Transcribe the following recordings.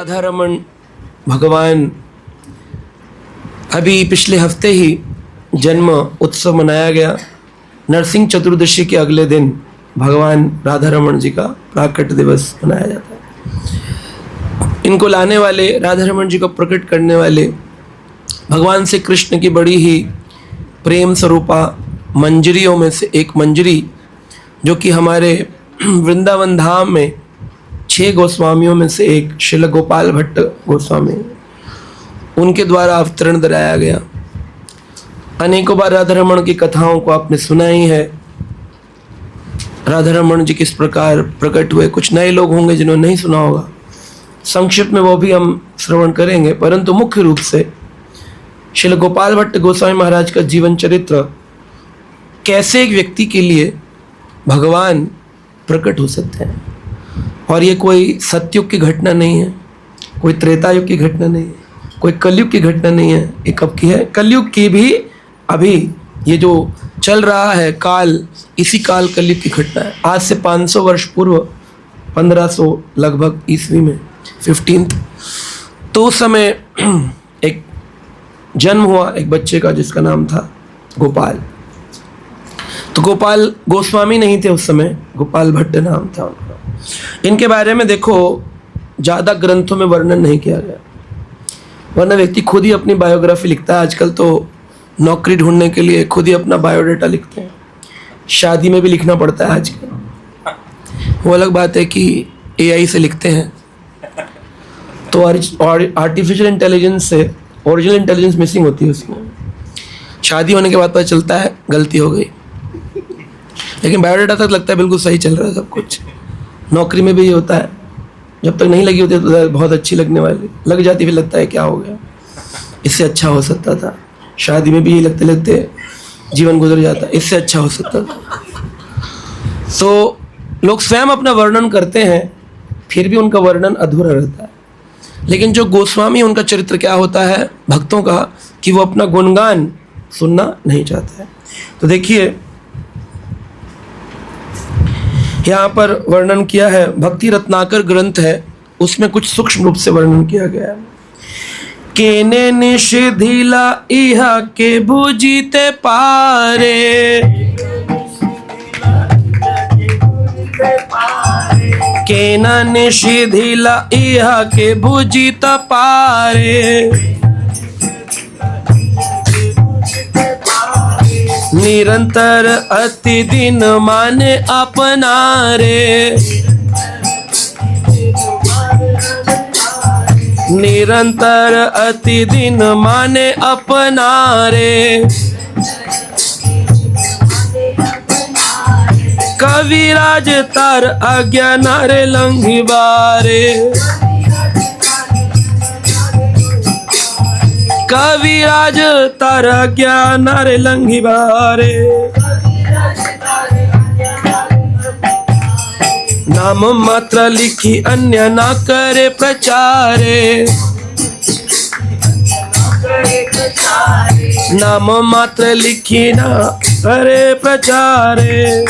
राधा रमन भगवान अभी पिछले हफ्ते ही जन्म उत्सव मनाया गया। नरसिंह चतुर्दशी के अगले दिन भगवान राधा रमन जी का प्राकट्य दिवस मनाया जाता है। इनको लाने वाले, राधा रमन जी को प्रकट करने वाले भगवान से कृष्ण की बड़ी ही प्रेम स्वरूपा मंजरियों में से एक मंजरी, जो कि हमारे वृंदावन धाम में 6 गोस्वामियों में से एक श्रील गोपाल भट्ट गोस्वामी, उनके द्वारा अवतरण कराया गया। अनेकों बार राधा रमन की कथाओं को आपने सुना ही है। राधा रमन जी किस प्रकार प्रकट हुए, कुछ नए लोग होंगे जिन्होंने नहीं सुना होगा, संक्षिप्त में वो भी हम श्रवण करेंगे। परंतु मुख्य रूप से श्रील गोपाल भट्ट गोस्वामी महाराज का जीवन चरित्र, कैसे एक व्यक्ति के लिए भगवान प्रकट हो सकते हैं। और ये कोई सतयुग की घटना नहीं है, कोई त्रेता युग की घटना नहीं है, कोई कलयुग की घटना नहीं है। ये कब की है? कलयुग की भी अभी ये जो चल रहा है काल, इसी काल कलयुग की घटना है। आज से 500 वर्ष पूर्व 1500 लगभग ईस्वी में 15th, तो उस समय एक जन्म हुआ एक बच्चे का जिसका नाम था गोपाल। तो गोपाल गोस्वामी नहीं थे उस समय, गोपाल भट्ट नाम था उनका। इनके बारे में देखो ज़्यादा ग्रंथों में वर्णन नहीं किया गया, वरना व्यक्ति खुद ही अपनी बायोग्राफी लिखता है। आजकल तो नौकरी ढूंढने के लिए खुद ही अपना बायोडाटा लिखते हैं, शादी में भी लिखना पड़ता है आजकल। वो अलग बात है कि AI से लिखते हैं, तो आर्टिफिशियल इंटेलिजेंस से ओरिजिनल इंटेलिजेंस मिसिंग होती है उसमें। शादी होने के बाद पता चलता है गलती हो गई, लेकिन बायोडाटा तक लगता है बिल्कुल सही चल रहा है सब कुछ। नौकरी में भी ये होता है, जब तक नहीं लगी होती तो बहुत अच्छी लगने वाली, लग जाती फिर लगता है क्या हो गया, इससे अच्छा हो सकता था। शादी में भी ये लगते लगते जीवन गुजर जाता है, इससे अच्छा हो सकता था। तो लोग स्वयं अपना वर्णन करते हैं, फिर भी उनका वर्णन अधूरा रहता है। लेकिन जो गोस्वामी, उनका चरित्र क्या होता है भक्तों का, कि वो अपना गुणगान सुनना नहीं चाहते हैं। तो देखिए यहाँ पर वर्णन किया है, भक्ति रत्नाकर ग्रंथ है, उसमें कुछ सूक्ष्म रूप से वर्णन किया गया है। केने निषिधिला इहा के भुजीते पारे, केना निषिधिला इहा के भुजीत पारे, निरंतर अति दिन माने अपनारे, निरंतर अति दिन माने अपनारे, कविराज तार आज्ञा नारे लंघिबारे, कविराज तार आज्ञा नारे लंघिबारे, नाम मात्र लिखी अन्य ना करे प्रचारे, नाम मात्र लिखी ना करे प्रचारे,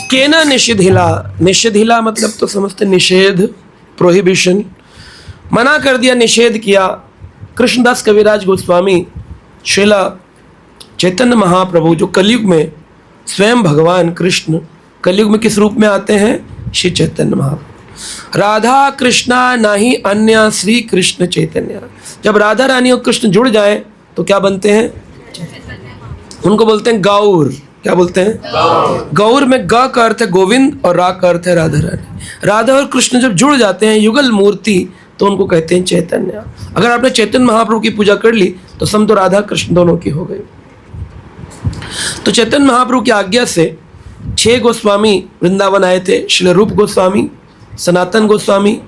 केना निषिधिला, निषिधिला मतलब तो समझते निषेध, प्रोहिबिशन, मना कर दिया, निषेध किया। कृष्णदास कविराज गोस्वामी श्रीला चैतन्य महाप्रभु, जो कलयुग में स्वयं भगवान कृष्ण कलयुग में किस रूप में आते हैं? श्री चैतन्य महाप्रभु। राधा कृष्णा नाही अन्य श्री कृष्ण चैतन्य। जब राधा रानी और कृष्ण जुड़ जाएं तो क्या बनते हैं? उनको बोलते हैं गौर। क्या बोलते हैं? गौर में ग का अर्थ है गोविंद और रा का अर्थ है राधा रानी। राधा और कृष्ण जब जुड़ जाते हैं युगल मूर्ति, तो उनको कहते हैं चैतन्य। अगर आपने चैतन्य महाप्रभु की पूजा कर ली तो समझो राधा कृष्ण दोनों की हो गई। तो चैतन्य महाप्रभु की आज्ञा से 6 गोस्वामी वृंदावन आए थे। श्री रूप गोस्वामी, सनातन गोस्वामी,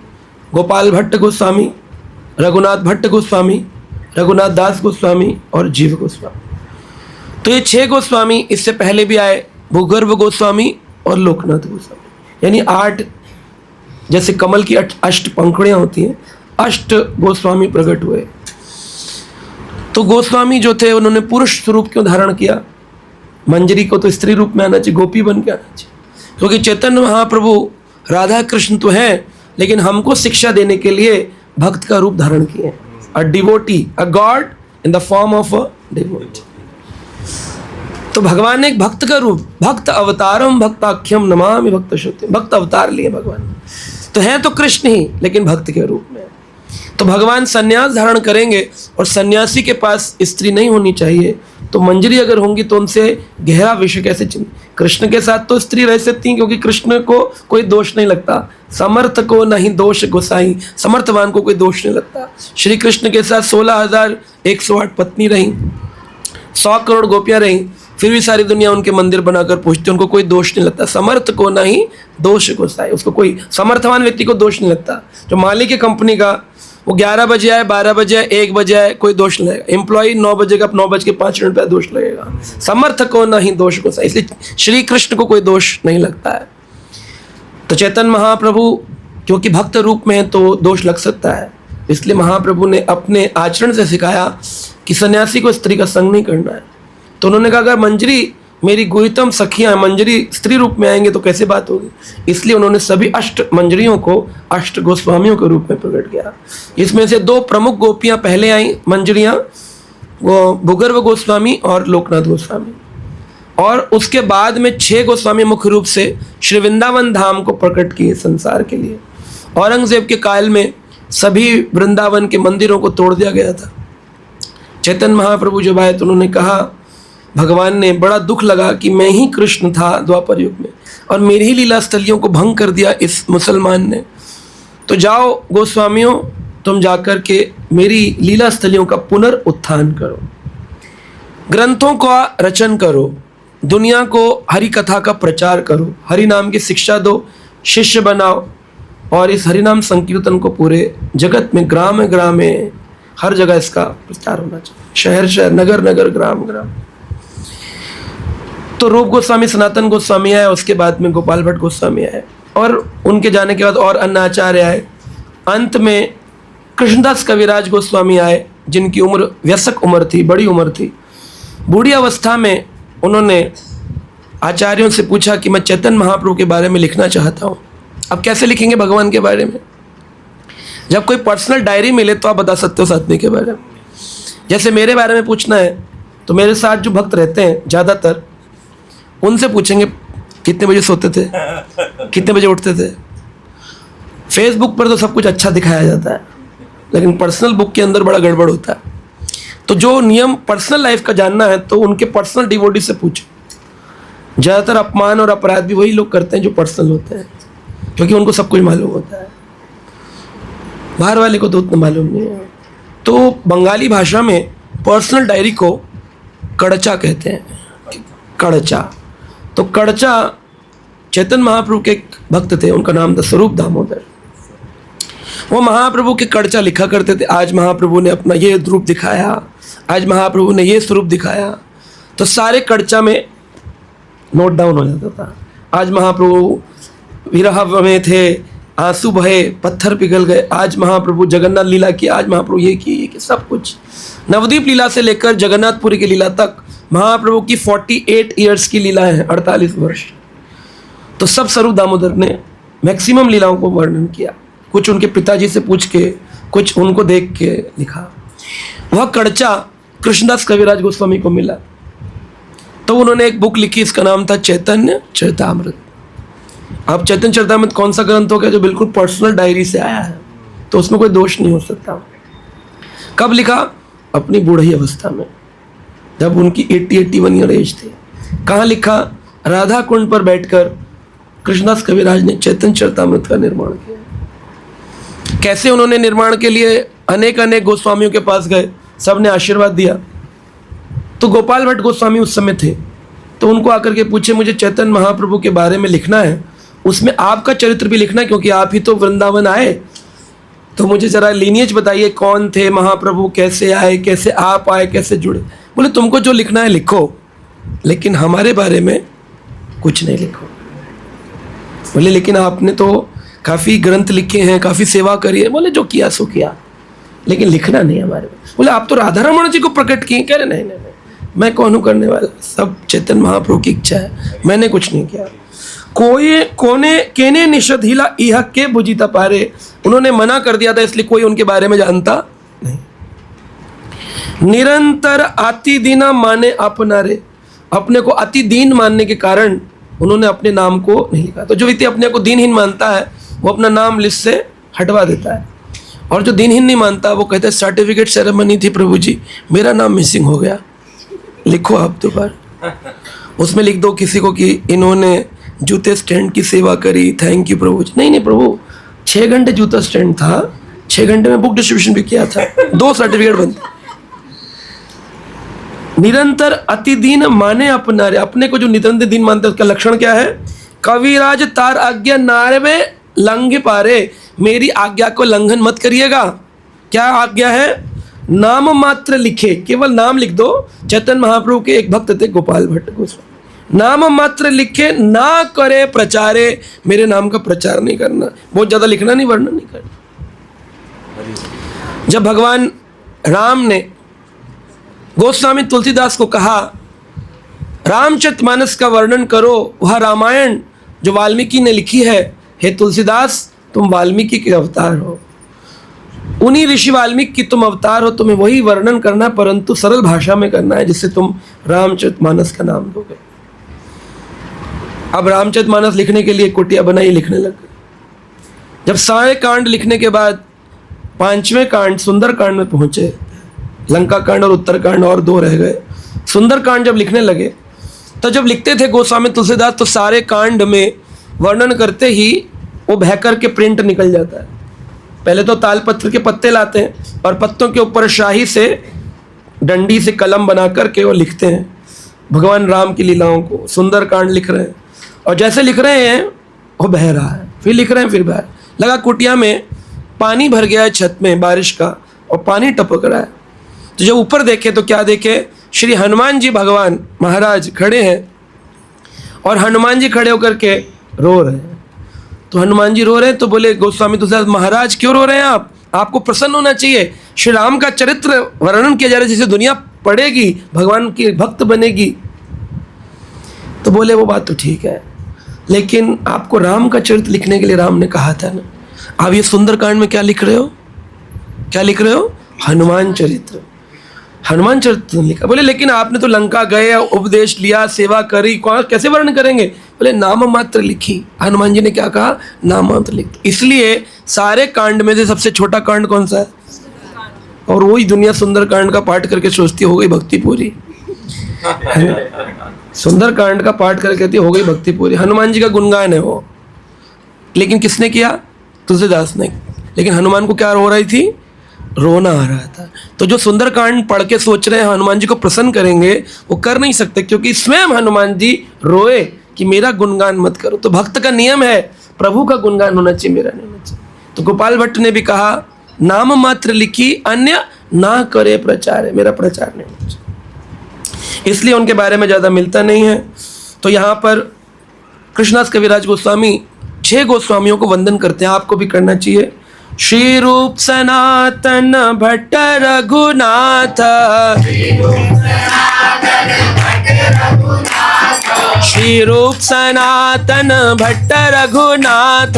गोपाल भट्ट गोस्वामी, रघुनाथ भट्ट गोस्वामी, रघुनाथ दास गोस्वामी और जीव गोस्वामी। तो ये 6 गोस्वामी इससे पहले भी आए, भूगर्भ गोस्वामी और लोकनाथ गोस्वामी। यानी 8, जैसे कमल की 8 पंखुड़ियाँ होती हैं, 8 गोस्वामी प्रकट हुए। तो गोस्वामी जो थे उन्होंने पुरुष स्वरूप क्यों धारण किया? मंजरी को तो स्त्री रूप में आना चाहिए, गोपी बन के आना चाहिए। क्योंकि चैतन्य महाप्रभु राधा कृष्ण तो हैं, लेकिन हमको शिक्षा देने के लिए भक्त का रूप धारण किए। A devotee, a God in the form of a devotee. तो भगवान ने एक भक्त का रूप, भक्त अवतारम भक्ताख्यम नमामि भक्त श्रुति, भक्त अवतार लिए भगवान। तो हैं तो कृष्ण ही, लेकिन भक्त के रूप में। तो भगवान सन्यास धारण करेंगे और सन्यासी के पास स्त्री नहीं होनी चाहिए, तो मंजरी अगर होंगी तो उनसे गहरा विषय कैसे चिन्ह। कृष्ण के साथ तो स्त्री रह सकती, क्योंकि कृष्ण को कोई दोष नहीं लगता। समर्थ को नहीं दोष गोसाई, समर्थवान को कोई दोष नहीं लगता। श्री कृष्ण के साथ 16,108 पत्नी रहीं, 100 करोड़ गोपियां रहीं, फिर भी सारी दुनिया उनके मंदिर बनाकर पूजती, उनको कोई दोष नहीं लगता। समर्थ को नहीं दोष गोसाई, उसको कोई समर्थवान व्यक्ति को दोष नहीं लगता। जो मालिक है कंपनी का, वो 11 बजे आए, 12 बजे आए, 1 बजे आए, कोई दोष नहीं लगेगा। एम्प्लॉय 9 बजे का 9:05 पे दोष लगेगा। समर्थ को नहीं दोष गोसाई, इसलिए श्री कृष्ण को कोई दोष नहीं लगता है। तो चैतन्य महाप्रभु क्योंकि भक्त रूप में है तो दोष लग सकता है, इसलिए महाप्रभु ने अपने आचरण से सिखाया कि सन्यासी को स्त्री का संग नहीं करना है। तो उन्होंने कहा अगर मंजरी मेरी गुरुतम सखियां मंजरी स्त्री रूप में आएंगे तो कैसे बात होगी, इसलिए उन्होंने सभी 8 मंजरियों को 8 गोस्वामियों के रूप में प्रकट किया। इसमें से 2 प्रमुख गोपियां पहले आई मंजरियां, वो भूगर्भ गोस्वामी और लोकनाथ गोस्वामी, और उसके बाद में 6 गोस्वामी मुख्य रूप से श्री वृंदावन धाम को प्रकट किए संसार के लिए। औरंगजेब के काल में सभी वृंदावन के मंदिरों को तोड़ दिया गया था। चैतन्य महाप्रभु जब आए तो उन्होंने कहा, भगवान ने बड़ा दुख लगा कि मैं ही कृष्ण था द्वापर युग में और मेरी ही लीला स्थलियों को भंग कर दिया इस मुसलमान ने। तो जाओ गोस्वामियों, तुम जाकर के मेरी लीला स्थलियों का पुनरुत्थान करो, ग्रंथों का रचन करो, दुनिया को हरि कथा का प्रचार करो, हरि नाम की शिक्षा दो, शिष्य बनाओ, और इस हरि नाम संकीर्तन को पूरे जगत में ग्राम ग्राम में हर जगह इसका प्रचार होना चाहिए, शहर शहर, नगर नगर, ग्राम ग्राम। तो रूप गोस्वामी, सनातन गोस्वामी आए, उसके बाद में गोपाल भट्ट गोस्वामी आए, और उनके जाने के बाद और अन्य आचार्य आए। अंत में कृष्णदास कविराज गोस्वामी आए, जिनकी उम्र व्यस्क उम्र थी, बड़ी उम्र थी। बूढ़ी अवस्था में उन्होंने आचार्यों से पूछा कि मैं चैतन्य महाप्रभु के बारे में लिखना चाहता हूँ। अब कैसे लिखेंगे भगवान के बारे में? जब कोई पर्सनल डायरी मिले तो आप बता सकते हो उस आदमी के बारे में। जैसे मेरे बारे में पूछना है तो मेरे साथ जो भक्त रहते हैं ज़्यादातर, उनसे पूछेंगे कितने बजे सोते थे, कितने बजे उठते थे। फेसबुक पर तो सब कुछ अच्छा दिखाया जाता है, लेकिन पर्सनल बुक के अंदर बड़ा गड़बड़ होता है। तो जो नियम पर्सनल लाइफ का जानना है तो उनके पर्सनल डिवोटी से पूछो। ज़्यादातर अपमान और अपराध भी वही लोग करते हैं जो पर्सनल होते हैं, क्योंकि उनको सब कुछ मालूम होता है, बाहर वाले को तो उतना मालूम नहीं है। तो बंगाली भाषा में पर्सनल डायरी को कड़चा कहते हैं, कड़चा। तो कड़चा चैतन्य महाप्रभु के एक भक्त थे, उनका नाम था स्वरूप दामोदर। वो महाप्रभु के कड़चा लिखा करते थे, आज महाप्रभु ने अपना ये रूप दिखाया, आज महाप्रभु ने ये स्वरूप दिखाया। तो सारे कड़चा में नोट डाउन हो जाता था। आज महाप्रभु विरह में थे, आंसू बहे, पत्थर पिघल गए, आज महाप्रभु जगन्नाथ लीला की, आज महाप्रभु ये की, सब कुछ। नवदीप लीला से लेकर जगन्नाथपुरी की लीला तक महाप्रभु की 48 ईयर्स की लीला है, 48 वर्ष। तो सब स्वरूप दामोदर ने मैक्सिमम लीलाओं को वर्णन किया, कुछ उनके पिताजी से पूछ के, कुछ उनको देख के लिखा। वह कड़चा कृष्णदास कविराज गोस्वामी को मिला, तो उन्होंने एक बुक लिखी, इसका नाम था चैतन्य चरितामृत। अब चैतन्य चरितामृत कौन सा ग्रंथ हो गया जो बिल्कुल पर्सनल डायरी से आया है, तो उसमें कोई दोष नहीं हो सकता। कब लिखा? अपनी बूढ़ी अवस्था में, जब उनकी 81 ईयर एज थी। कहाँ लिखा? राधा कुंड पर बैठकर कृष्णदास कविराज ने चैतन्य चरितामृत का निर्माण किया। कैसे उन्होंने निर्माण के लिए अनेक अनेक गोस्वामियों के पास गए, सब ने आशीर्वाद दिया। तो गोपाल भट्ट गोस्वामी उस समय थे, तो उनको आकर के पूछे, मुझे चैतन्य महाप्रभु के बारे में लिखना है, उसमें आपका चरित्र भी लिखना है, क्योंकि आप ही तो वृंदावन आए, तो मुझे ज़रा लीनियज बताइए, कौन थे महाप्रभु, कैसे आए, कैसे आप आए, कैसे जुड़े। बोले तुमको जो लिखना है लिखो, लेकिन हमारे बारे में कुछ नहीं लिखो। बोले लेकिन आपने तो काफ़ी ग्रंथ लिखे हैं, काफ़ी सेवा करी है। बोले जो किया सो किया, लेकिन लिखना नहीं हमारे में। बोले आप तो राधा रमण जी को प्रकट किए। कह रहे नहीं नहीं, मैं कौन हूँ करने वाला, सब चैतन्य महाप्रभु की इच्छा है, मैंने कुछ नहीं किया। कोई कोने केने निषधीला यह के बुझीता पारे, उन्होंने मना कर दिया था इसलिए कोई उनके बारे में जानता नहीं। निरंतर अति दीना माने अपनारे, अपने को अति दीन मानने के कारण उन्होंने अपने नाम को नहीं लिखा। तो जो व्यक्ति अपने को दीनहीन मानता है वो अपना नाम लिस्ट से हटवा देता है, और जो दीनहीन नहीं मानता वो कहता है सर्टिफिकेट सेरेमनी थी प्रभु जी, मेरा नाम मिसिंग हो गया, लिखो आप दोबारा। उसमें लिख दो किसी को कि इन्होंने जूते स्टैंड की सेवा करी, थैंक यू प्रभु जी। नहीं नहीं प्रभु, 6 घंटे जूता स्टैंड था, 6 घंटे में बुक डिस्ट्रीब्यूशन भी किया था, 2 सर्टिफिकेट बनते। निरंतर अति दीन माने अपनारे, अपने को जो निरंतर दीन मानते हैं उसका लक्षण क्या है? कविराज तार आज्ञा नारे लंघ पारे, मेरी आज्ञा को लंघन मत करिएगा। क्या आज्ञा है? नाम मात्र लिखे, केवल नाम लिख दो। चैतन्य महाप्रभु के एक भक्त थे गोपाल भट्ट गोस्वामी, नाम मात्र लिखे ना करे प्रचारे, मेरे नाम का प्रचार नहीं करना, बहुत ज्यादा लिखना नहीं, वर्णन नहीं करना। जब भगवान राम ने गोस्वामी तुलसीदास को कहा रामचरितमानस का वर्णन करो, वह रामायण जो वाल्मीकि ने लिखी है, हे तुलसीदास तुम वाल्मीकि के अवतार हो, उन्हीं ऋषि वाल्मीकि की तुम अवतार हो, तुम्हें वही वर्णन करना, परंतु सरल भाषा में करना है जिससे तुम रामचरितमानस का नाम दोगे। अब रामचरितमानस लिखने के लिए कुटिया बनाई, लिखने लगे। जब सारे कांड लिखने के बाद 5वें कांड सुंदर कांड में पहुंचे, लंका कांड और उत्तर कांड और 2 रह गए। सुंदर कांड जब लिखने लगे तो जब लिखते थे गोस्वामी तुलसीदास तो सारे कांड में वर्णन करते ही वो बह कर के प्रिंट निकल जाता है। पहले तो तालपत्र के पत्ते लाते हैं और पत्तों के ऊपर शाही से डंडी से कलम बना करके वो लिखते हैं भगवान राम की लीलाओं को। सुंदर कांड लिख रहे हैं और जैसे लिख रहे हैं वो बह रहा है, फिर लिख रहे हैं, फिर बह लगा। कुटिया में पानी भर गया है छत में बारिश का और पानी टपक रहा है। तो जब ऊपर देखे तो क्या देखे? श्री हनुमान जी भगवान महाराज खड़े हैं और हनुमान जी खड़े होकर के रो रहे हैं। तो हनुमान जी रो रहे हैं तो बोले गोस्वामी तुलसीदास महाराज क्यों रो रहे हैं आप? आपको प्रसन्न होना चाहिए, श्री राम का चरित्र वर्णन किया जा रहा है जिसे दुनिया पढ़ेगी, भगवान की भक्त बनेगी। तो बोले वो बात तो ठीक है, लेकिन आपको राम का चरित्र लिखने के लिए राम ने कहा था ना, आप ये सुंदरकांड में क्या लिख रहे हो? क्या लिख रहे हो? हनुमान चरित्र। हनुमान चरित्र लिखा। बोले लेकिन आपने तो लंका गए, उपदेश लिया, सेवा करी, कौन कैसे वर्णन करेंगे? बोले नाम मात्र लिखी। हनुमान जी ने क्या कहा? नाम मात्र लिख। इसलिए सारे कांड में से सबसे छोटा कांड कौन सा है? और वही दुनिया सुंदर कांड का पाठ करके सोचती हो गई भक्ति पूरी। सुंदर कांड का पाठ करके कहती हो गई भक्ति पूरी। हनुमान जी का गुणगान है वो, लेकिन किसने किया? तुलसीदास ने। लेकिन हनुमान को क्या हो रही थी? रोना आ रहा था। तो जो सुंदरकांड पढ़ के सोच रहे हैं हनुमान जी को प्रसन्न करेंगे, वो कर नहीं सकते, क्योंकि स्वयं हनुमान जी रोए कि मेरा गुणगान मत करो। तो भक्त का नियम है प्रभु का गुणगान होना चाहिए, मेरा नहीं होना चाहिए। तो गोपाल भट्ट ने भी कहा नाम मात्र लिखी अन्य ना करे प्रचार, मेरा प्रचार नहीं होना चाहिए, इसलिए उनके बारे में ज़्यादा मिलता नहीं है। तो यहाँ पर कृष्णदास कविराज गोस्वामी 6 गोस्वामियों को वंदन करते हैं, आपको भी करना चाहिए। श्री रूप सनातन भट्ट रघुनाथ, श्री रूप सनातन भट्ट रघुनाथ,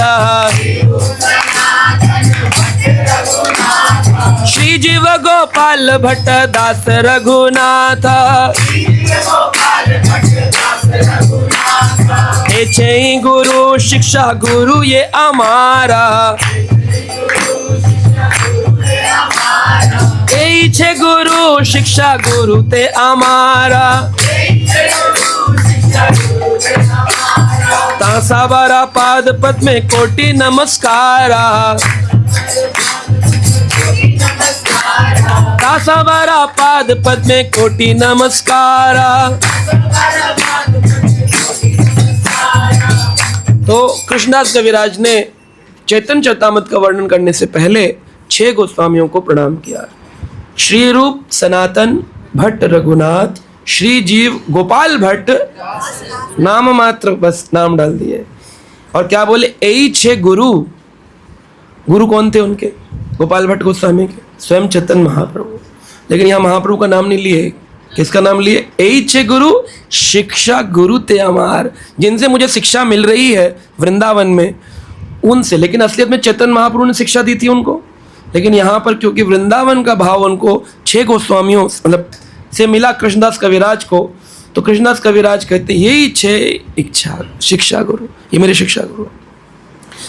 श्री जीव गोपाल भट्ट दास रघुनाथ, हे छई गुरु शिक्षा गुरु ये हमारा, छे गुरु शिक्षा गुरु ते हमारा, तासा बारा पाद पद में कोटि नमस्कारा, तासा बारा पाद पद में कोटि नमस्कारा। तो कृष्णदास कविराज ने चैतन्य चरितामृत का वर्णन करने से पहले 6 गोस्वामियों को प्रणाम किया। श्री रूप सनातन भट्ट रघुनाथ, श्री जीव गोपाल भट्ट, नाम मात्र, बस नाम डाल दिए। और क्या बोले? यही 6 गुरु। गुरु कौन थे उनके? गोपाल भट्ट गोस्वामी के स्वयं चैतन्य महाप्रभु। लेकिन यहाँ महाप्रभु का नाम नहीं लिए, किसका नाम लिए? एइछे गुरु शिक्षा गुरु ते अमार, जिनसे मुझे शिक्षा मिल रही है वृंदावन में उनसे। लेकिन असलियत में चैतन्य महाप्रभु ने शिक्षा दी थी उनको। लेकिन यहाँ पर क्योंकि वृंदावन का भाव उनको 6 गोस्वामियों मतलब से मिला कृष्णदास कविराज को, तो कृष्णदास कविराज कहते यही 6 इच्छा शिक्षा गुरु, ये मेरे शिक्षा गुरु।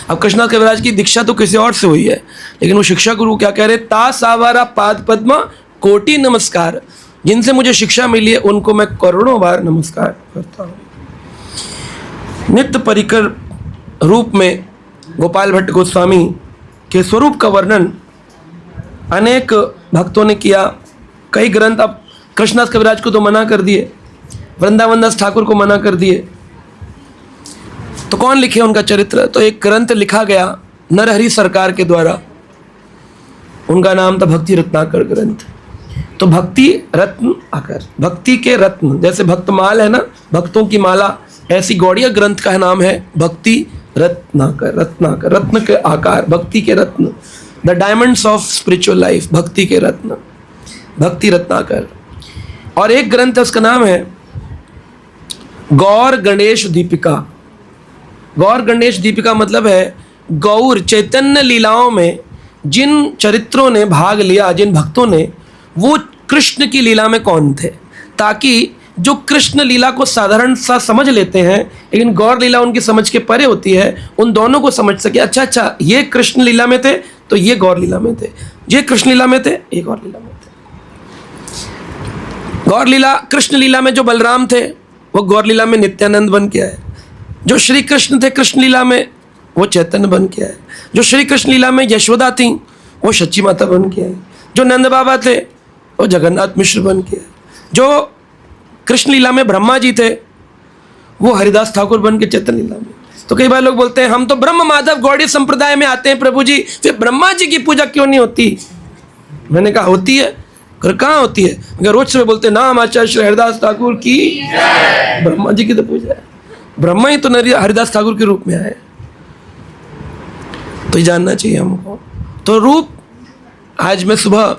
अब कृष्णदास कविराज की दीक्षा तो किसी और से हुई है, लेकिन वो शिक्षा गुरु क्या कह रहे? ता सावारा पाद पद्मा कोटि नमस्कार, जिनसे मुझे शिक्षा मिली है उनको मैं करोड़ों बार नमस्कार करता हूँ। नित्य परिकर रूप में गोपाल भट्ट गोस्वामी के स्वरूप का वर्णन अनेक भक्तों ने किया। कई ग्रंथ, अब कृष्णदास कविराज को तो मना कर दिए, वृंदावन दास ठाकुर को मना कर दिए, तो कौन लिखे उनका चरित्र? तो एक ग्रंथ लिखा गया नरहरि सरकार के द्वारा, उनका नाम था भक्ति रत्नाकर ग्रंथ। तो भक्ति रत्न आकर, भक्ति के रत्न, जैसे भक्तमाल है ना, भक्तों की माला, ऐसी गौड़िया ग्रंथ का नाम है भक्ति रत्नाकर। रत्नाकर, रत्न के आकार, भक्ति के रत्न, the diamonds of spiritual life, भक्ति के रत्न, भक्ति रत्नाकर। और एक ग्रंथ है उसका नाम है गौर गणेश दीपिका। गौर गणेश दीपिका मतलब है गौर चैतन्य लीलाओं में जिन चरित्रों ने भाग लिया, जिन भक्तों ने, वो कृष्ण की लीला में कौन थे, ताकि जो कृष्ण लीला को साधारण सा समझ लेते हैं लेकिन गौर लीला उनकी समझ के परे होती है, उन दोनों को समझ सके। अच्छा, ये कृष्ण लीला में थे तो ये गौर लीला में थे, ये कृष्ण लीला में थे, ये गौर लीला में थे। गौर लीला, कृष्ण लीला में जो बलराम थे वो गौर लीला में नित्यानंद बन के आए, जो श्री कृष्ण थे कृष्ण लीला में वो चैतन्य बन के आए, जो श्री कृष्ण लीला में यशोदा थी वो सच्ची माता बन के आई, जो नंद बाबा थे वो जगन्नाथ मिश्र बन के आए, जो कृष्ण लीला में ब्रह्मा जी थे वो हरिदास ठाकुर बन के चैतन्य लीला में। तो कई बार लोग बोलते हैं हम तो ब्रह्म माधव गौड़ीय संप्रदाय में आते हैं प्रभु जी, फिर ब्रह्मा जी की पूजा क्यों नहीं होती? मैंने कहा होती है, अगर कहाँ होती है? अगर रोज सुबह बोलते नाम आचार्य श्री हरिदास ठाकुर की, ब्रह्मा जी की तो पूजा है, ब्रह्मा ही तो हरिदास ठाकुर के रूप में आए, तो ये जानना चाहिए हमको। तो रूप, आज मैं सुबह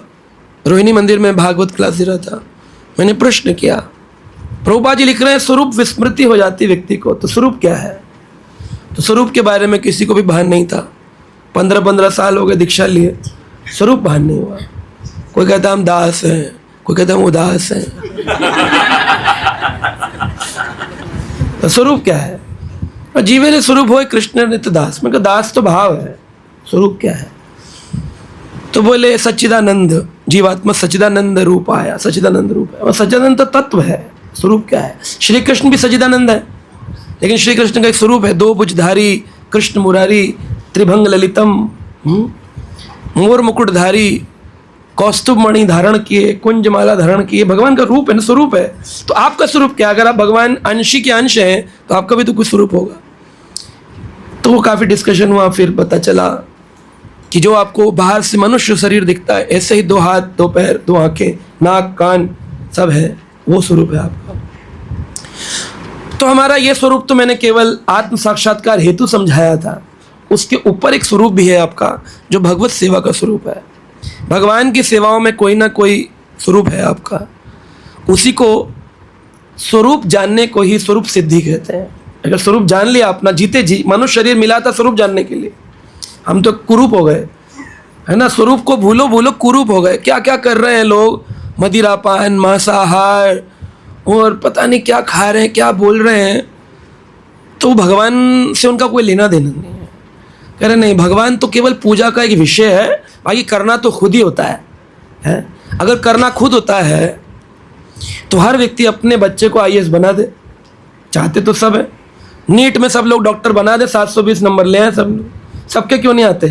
रोहिणी मंदिर में भागवत क्लास दे रहा था, मैंने प्रश्न किया, प्रभुपाद जी लिख रहे हैं स्वरूप विस्मृति हो जाती व्यक्ति को, तो स्वरूप क्या है? तो स्वरूप के बारे में किसी को भी भान नहीं था। 15-15 साल हो गए दीक्षा लिए, स्वरूप भान नहीं हुआ। कोई कहता हम दास हैं, कोई कहता हम उदास हैं। तो स्वरूप क्या है? जीवे ने स्वरूप हो कृष्ण नित्य दास। मैं कहा दास तो भाव है, स्वरूप क्या है? तो बोले सच्चिदानंद, जीवात्मा सच्चिदानंद रूप आया, सच्चिदानंद रूप है, और सच्चिदानंद तो तत्व है। स्वरूप क्या है? श्री कृष्ण भी सच्चिदानंद है, लेकिन श्री कृष्ण का एक स्वरूप है, 2 भुजधारी कृष्ण मुरारी, त्रिभंग ललितम, मोर मुकुटधारी, कौस्तुभ मणि धारण किए, कुंजमाला धारण किए, भगवान का रूप है ना, स्वरूप है। तो आपका स्वरूप क्या? अगर आप भगवान अंशी के अंश हैं तो आपका भी तो कुछ स्वरूप होगा। तो वो काफ़ी डिस्कशन हुआ, फिर पता चला कि जो आपको बाहर से मनुष्य शरीर दिखता है, ऐसे ही 2 हाथ 2 पैर 2 आंखें नाक कान सब है, वो स्वरूप है आपका। तो हमारा ये स्वरूप तो मैंने केवल आत्म साक्षात्कार हेतु समझाया था, उसके ऊपर एक स्वरूप भी है आपका जो भगवत सेवा का स्वरूप है। भगवान की सेवाओं में कोई ना कोई स्वरूप है आपका, उसी को स्वरूप जानने को ही स्वरूप सिद्धि कहते हैं। अगर स्वरूप जान लिया अपना, जीते जी मनुष्य शरीर मिला था स्वरूप जानने के लिए, हम तो कुरूप हो गए, है ना। स्वरूप को भूलो भूलो कुरूप हो गए। क्या क्या कर रहे हैं लोग, मदिरापान, मांसाहार और पता नहीं क्या खा रहे हैं, क्या बोल रहे हैं, तो भगवान से उनका कोई लेना देना नहीं है। कह रहे नहीं, भगवान तो केवल पूजा का एक विषय है, बाकी करना तो खुद ही होता है? अगर करना खुद होता है तो हर व्यक्ति अपने बच्चे को IAS बना दे, चाहते तो सब है। नीट में सब लोग डॉक्टर बना दे, 720 नंबर ले आए सब लोग, सबके क्यों नहीं आते?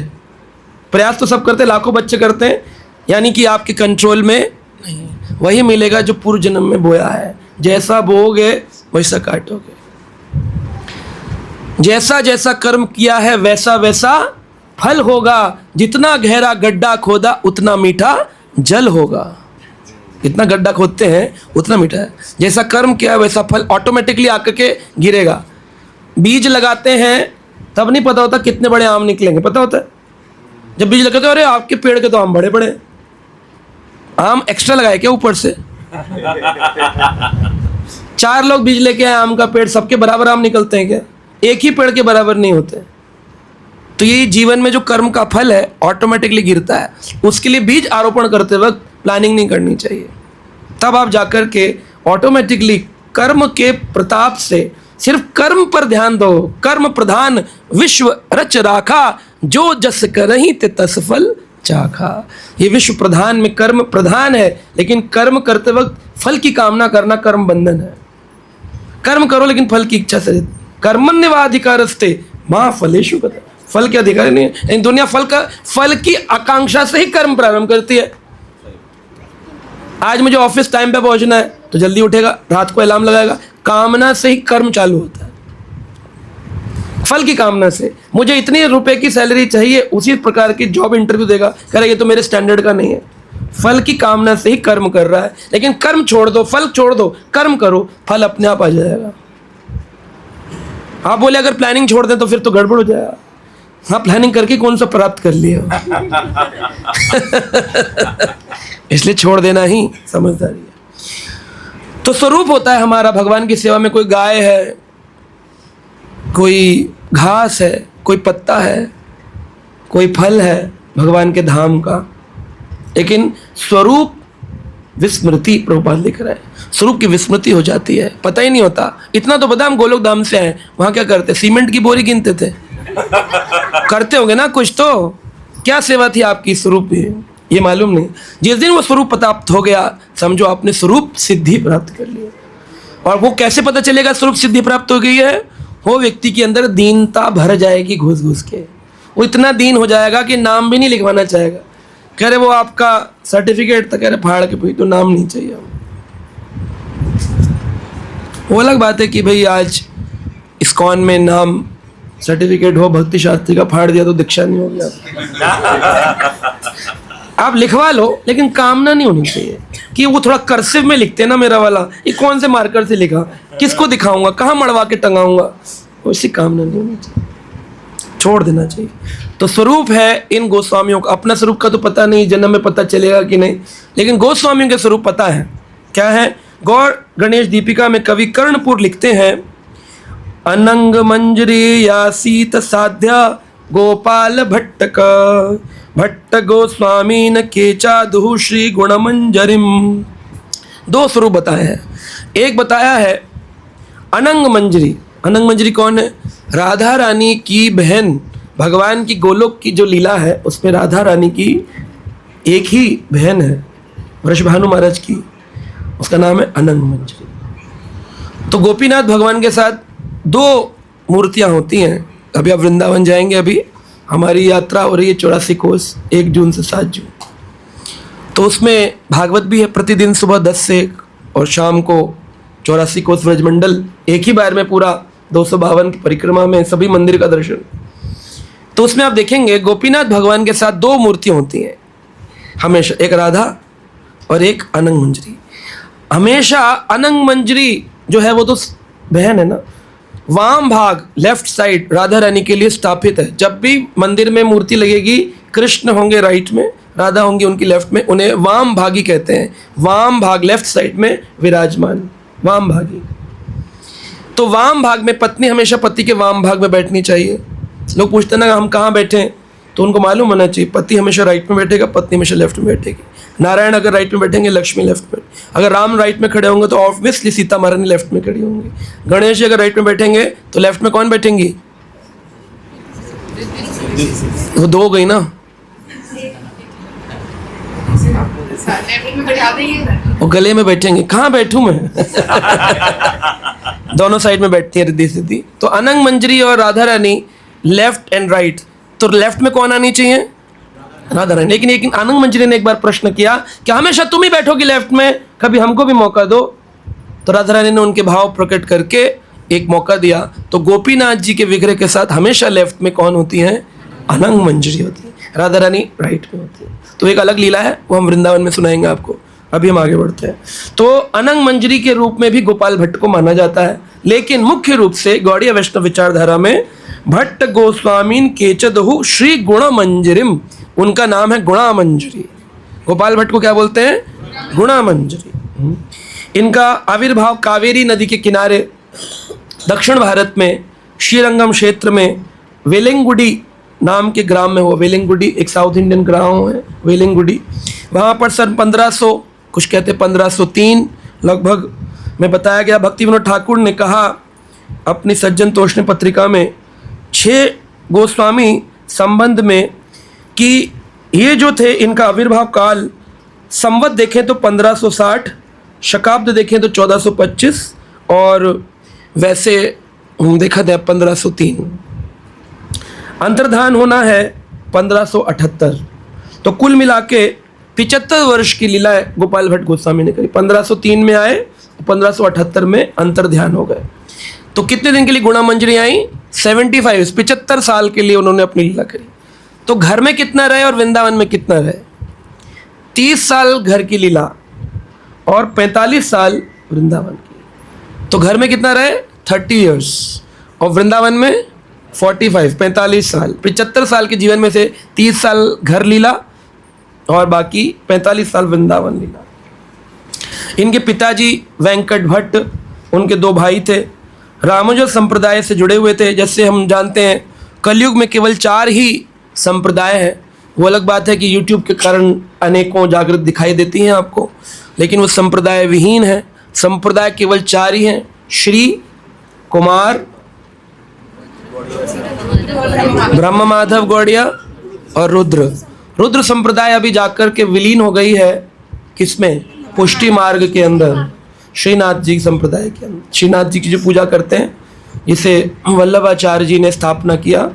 प्रयास तो सब करते, लाखों बच्चे करते हैं, यानी कि आपके कंट्रोल में नहीं। वही मिलेगा जो पूर्व जन्म में बोया है, जैसा बोओगे वैसा काटोगे, जैसा जैसा कर्म किया है वैसा वैसा फल होगा, जितना गहरा गड्ढा खोदा उतना मीठा जल होगा। जितना गड्ढा खोदते हैं उतना मीठा है, जैसा कर्म किया है वैसा फल ऑटोमेटिकली आकर के गिरेगा। बीज लगाते हैं तब नहीं पता होता कितने बड़े आम निकलेंगे, पता होता है जब बीज लगाते हो, अरे आपके पेड़ के तो आम बड़े बड़े, आम एक्स्ट्रा लगाए क्या ऊपर से? 4 लोग बीज लेके आए आम का पेड़, सबके बराबर आम निकलते हैं क्या? एक ही पेड़ के बराबर नहीं होते। तो ये जीवन में जो कर्म का फल है ऑटोमेटिकली गिरता है, उसके लिए बीज आरोपण करते वक्त प्लानिंग नहीं करनी चाहिए। तब आप जाकर के ऑटोमेटिकली कर्म के प्रताप से सिर्फ कर्म पर ध्यान दो। कर्म प्रधान विश्व रच राखा, जो जस करहि ते तस फल चाखा। ये विश्व प्रधान में कर्म प्रधान है, लेकिन कर्म करते वक्त फल की कामना करना कर्म बंधन है। कर्म करो लेकिन फल की इच्छा से। कर्मण्येवाधिकारस्ते मा फलेषु कदाचन। फल के अधिकारी नहीं है। दुनिया फल की आकांक्षा से ही कर्म प्रारंभ करती है। आज मुझे ऑफिस टाइम पे पहुंचना है तो जल्दी उठेगा, रात को अलार्म लगाएगा। कामना से ही कर्म चालू होता है, फल की कामना से। मुझे इतने रुपए की सैलरी चाहिए, उसी प्रकार की जॉब इंटरव्यू देगा, कह रहा ये तो मेरे स्टैंडर्ड का नहीं है। फल की कामना से ही कर्म कर रहा है। लेकिन कर्म छोड़ दो, फल छोड़ दो, कर्म करो, फल अपने आप आ जाएगा। आप बोले अगर प्लानिंग छोड़ दें तो फिर तो गड़बड़ हो जाएगा। हाँ, प्लानिंग करके कौन सा प्राप्त कर लिया इसलिए छोड़ देना ही समझदारी है। तो स्वरूप होता है हमारा भगवान की सेवा में। कोई गाय है, कोई घास है, कोई पत्ता है, कोई फल है भगवान के धाम का, लेकिन स्वरूप विस्मृति प्रभुपाद लिख रहा है। स्वरूप की विस्मृति हो जाती है, पता ही नहीं होता। इतना तो पता हम गोलोक धाम से आए, वहां क्या करते? सीमेंट की बोरी गिनते थे। करते होंगे ना कुछ तो। क्या सेवा थी आपकी स्वरूप में, ये मालूम नहीं। जिस दिन वो स्वरूप प्राप्त हो गया, समझो आपने स्वरूप सिद्धि प्राप्त कर लिया। और वो कैसे पता चलेगा स्वरूप सिद्धि प्राप्त हो गई है? वो व्यक्ति के अंदर दीनता भर जाएगी घुस घुस के। वो इतना दीन हो जाएगा कि नाम भी नहीं लिखवाना चाहेगा। कह रहे वो आपका सर्टिफिकेट था, कह रहे फाड़ के भाई तो नाम नहीं चाहिए। वो अलग बात है कि भाई आज इस्कॉन में नाम सर्टिफिकेट हो भक्ति शास्त्री का, फाड़ दिया तो दीक्षा नहीं हो गया। आप लिखवा लो, लेकिन कामना नहीं होनी चाहिए कि वो थोड़ा कर्सिव में लिखते हैं ना मेरा वाला, ये कौन से मार्कर से लिखा, किसको दिखाऊंगा, कहाँ मड़वा के टंगाऊंगा, वैसी कामना नहीं होनी चाहिए, छोड़ देना चाहिए। तो स्वरूप है इन गोस्वामियों का। अपना स्वरूप का तो पता नहीं, जन्म में पता चलेगा कि नहीं, लेकिन गोस्वामियों के स्वरूप पता है। क्या है? गौर गणेश दीपिका में कवि कर्णपुर लिखते हैं, अनंग मंजरी या सीत साध्या गोपाल भट्टक भट्ट गोस्वामी न केचादु श्री गुण मंजरिम। 2 स्वरूप बताए हैं। एक बताया है अनंग मंजरी। अनंग मंजरी कौन है? राधा रानी की बहन। भगवान की गोलोक की जो लीला है उसमें राधा रानी की एक ही बहन है, वृषभानु महाराज की, उसका नाम है अनंग मंजरी। तो गोपीनाथ भगवान के साथ 2 मूर्तियां होती हैं। अभी आप वृंदावन जाएंगे, अभी हमारी यात्रा हो रही है 84 कोस, 1 जून से 7 जून। तो उसमें भागवत भी है प्रतिदिन सुबह 10 से 1, और शाम को 84 कोस व्रजमंडल, एक ही बार में पूरा 252 की परिक्रमा में सभी मंदिर का दर्शन। तो उसमें आप देखेंगे गोपीनाथ भगवान के साथ 2 मूर्तियां होती हैं हमेशा, एक राधा और एक अनंग मंजरी। हमेशा अनंग मंजरी जो है वो तो बहन है ना, वाम भाग लेफ्ट साइड राधा रानी के लिए स्थापित है। जब भी मंदिर में मूर्ति लगेगी, कृष्ण होंगे राइट में, राधा होंगी उनकी लेफ्ट में, उन्हें वाम भागी कहते हैं। वाम भाग लेफ्ट साइड में विराजमान, वाम भागी। तो वाम भाग में पत्नी हमेशा पति के वाम भाग में बैठनी चाहिए। लोग पूछते ना हम कहाँ बैठे, तो उनको मालूम होना चाहिए पति हमेशा राइट में बैठेगा, पत्नी हमेशा लेफ्ट में बैठेगी। नारायण अगर राइट में बैठेंगे, लक्ष्मी लेफ्ट में। अगर राम राइट में खड़े होंगे तो ऑब्वियसली सीता महारानी लेफ्ट में खड़ी होंगी। गणेश जी अगर राइट में बैठेंगे तो लेफ्ट में कौन बैठेंगी? वो 2 हो गई ना, वो गले में बैठेंगे। कहाँ बैठूं मैं? दोनों साइड में बैठती है रिद्धि सिद्धि। तो अनंग मंजरी और Radha Rani left and right. तो लेफ्ट में कौन आनी चाहिए? राधा रानी। लेकिन अनंग मंजरी ने एक बार प्रश्न किया कि हमेशा तुम ही बैठोगी लेफ्ट में, कभी हमको भी मौका दो। तो राधा रानी ने उनके भाव प्रकट करके एक मौका दिया। तो गोपीनाथ जी के विग्रह के साथ हमेशा लेफ्ट में कौन होती है? अनंग मंजरी होती है, राधा रानी राइट में होती है। तो एक अलग लीला है, वो हम वृंदावन में सुनाएंगे आपको। अभी हम आगे बढ़ते हैं। तो अनंग मंजरी के रूप में भी गोपाल भट्ट को माना जाता है, लेकिन मुख्य रूप से गौड़ीय वैष्णव विचारधारा में भट्ट गोस्वामीन केचदहु श्री गुण मंजरिम, उनका नाम है गुणा मंजरी। गोपाल भट्ट को क्या बोलते हैं? गुणा मंजरी। इनका आविर्भाव कावेरी नदी के किनारे दक्षिण भारत में श्रीरंगम क्षेत्र में वेलिंगुडी नाम के ग्राम में हुआ। वेलिंगुडी एक साउथ इंडियन गाँव है, वेलिंगुडी। वहाँ पर सन 1500, कुछ कहते 1503 लगभग में बताया गया। भक्ति विनोद ठाकुर ने कहा अपनी सज्जन तोषणी पत्रिका में 6 गोस्वामी संबंध में कि ये जो थे इनका आविर्भाव काल संवत देखें तो 1560, शकाब्द देखें तो 1425 और वैसे देखा जाए 1503। अंतर्धान होना है 1578। तो कुल मिला के 75 वर्ष की लीलाएं गोपाल भट्ट गोस्वामी ने करी। 1503 में आए, 1578 में अंतर्ध्यान हो गए। तो कितने दिन के लिए गुणा मंजरी आई? 75 साल के लिए उन्होंने अपनी लीला करी। तो घर में कितना रहे और वृंदावन में कितना रहे? 30 साल घर की लीला और 45 साल वृंदावन की। तो घर में कितना रहे? 30 इयर्स और वृंदावन में 45 साल। 75 साल के जीवन में से 30 साल घर लीला और बाकी 45 साल वृंदावन लीला। इनके पिताजी वेंकट भट्ट, उनके 2 भाई थे, रामानुज संप्रदाय से जुड़े हुए थे। जैसे हम जानते हैं कलयुग में केवल 4 ही संप्रदाय हैं। वो अलग बात है कि YouTube के कारण अनेकों जागृत दिखाई देती हैं आपको, लेकिन वो संप्रदाय विहीन है। संप्रदाय केवल 4 ही हैं, श्री, कुमार, ब्रह्म माधव गौड़िया और रुद्र। रुद्र संप्रदाय अभी जाकर के विलीन हो गई है किसमें? पुष्टि मार्ग के अंदर, श्रीनाथ जी संप्रदाय के अंदर। श्रीनाथ जी की जो पूजा करते हैं, जिसे वल्लभाचार्य जी ने स्थापना किया,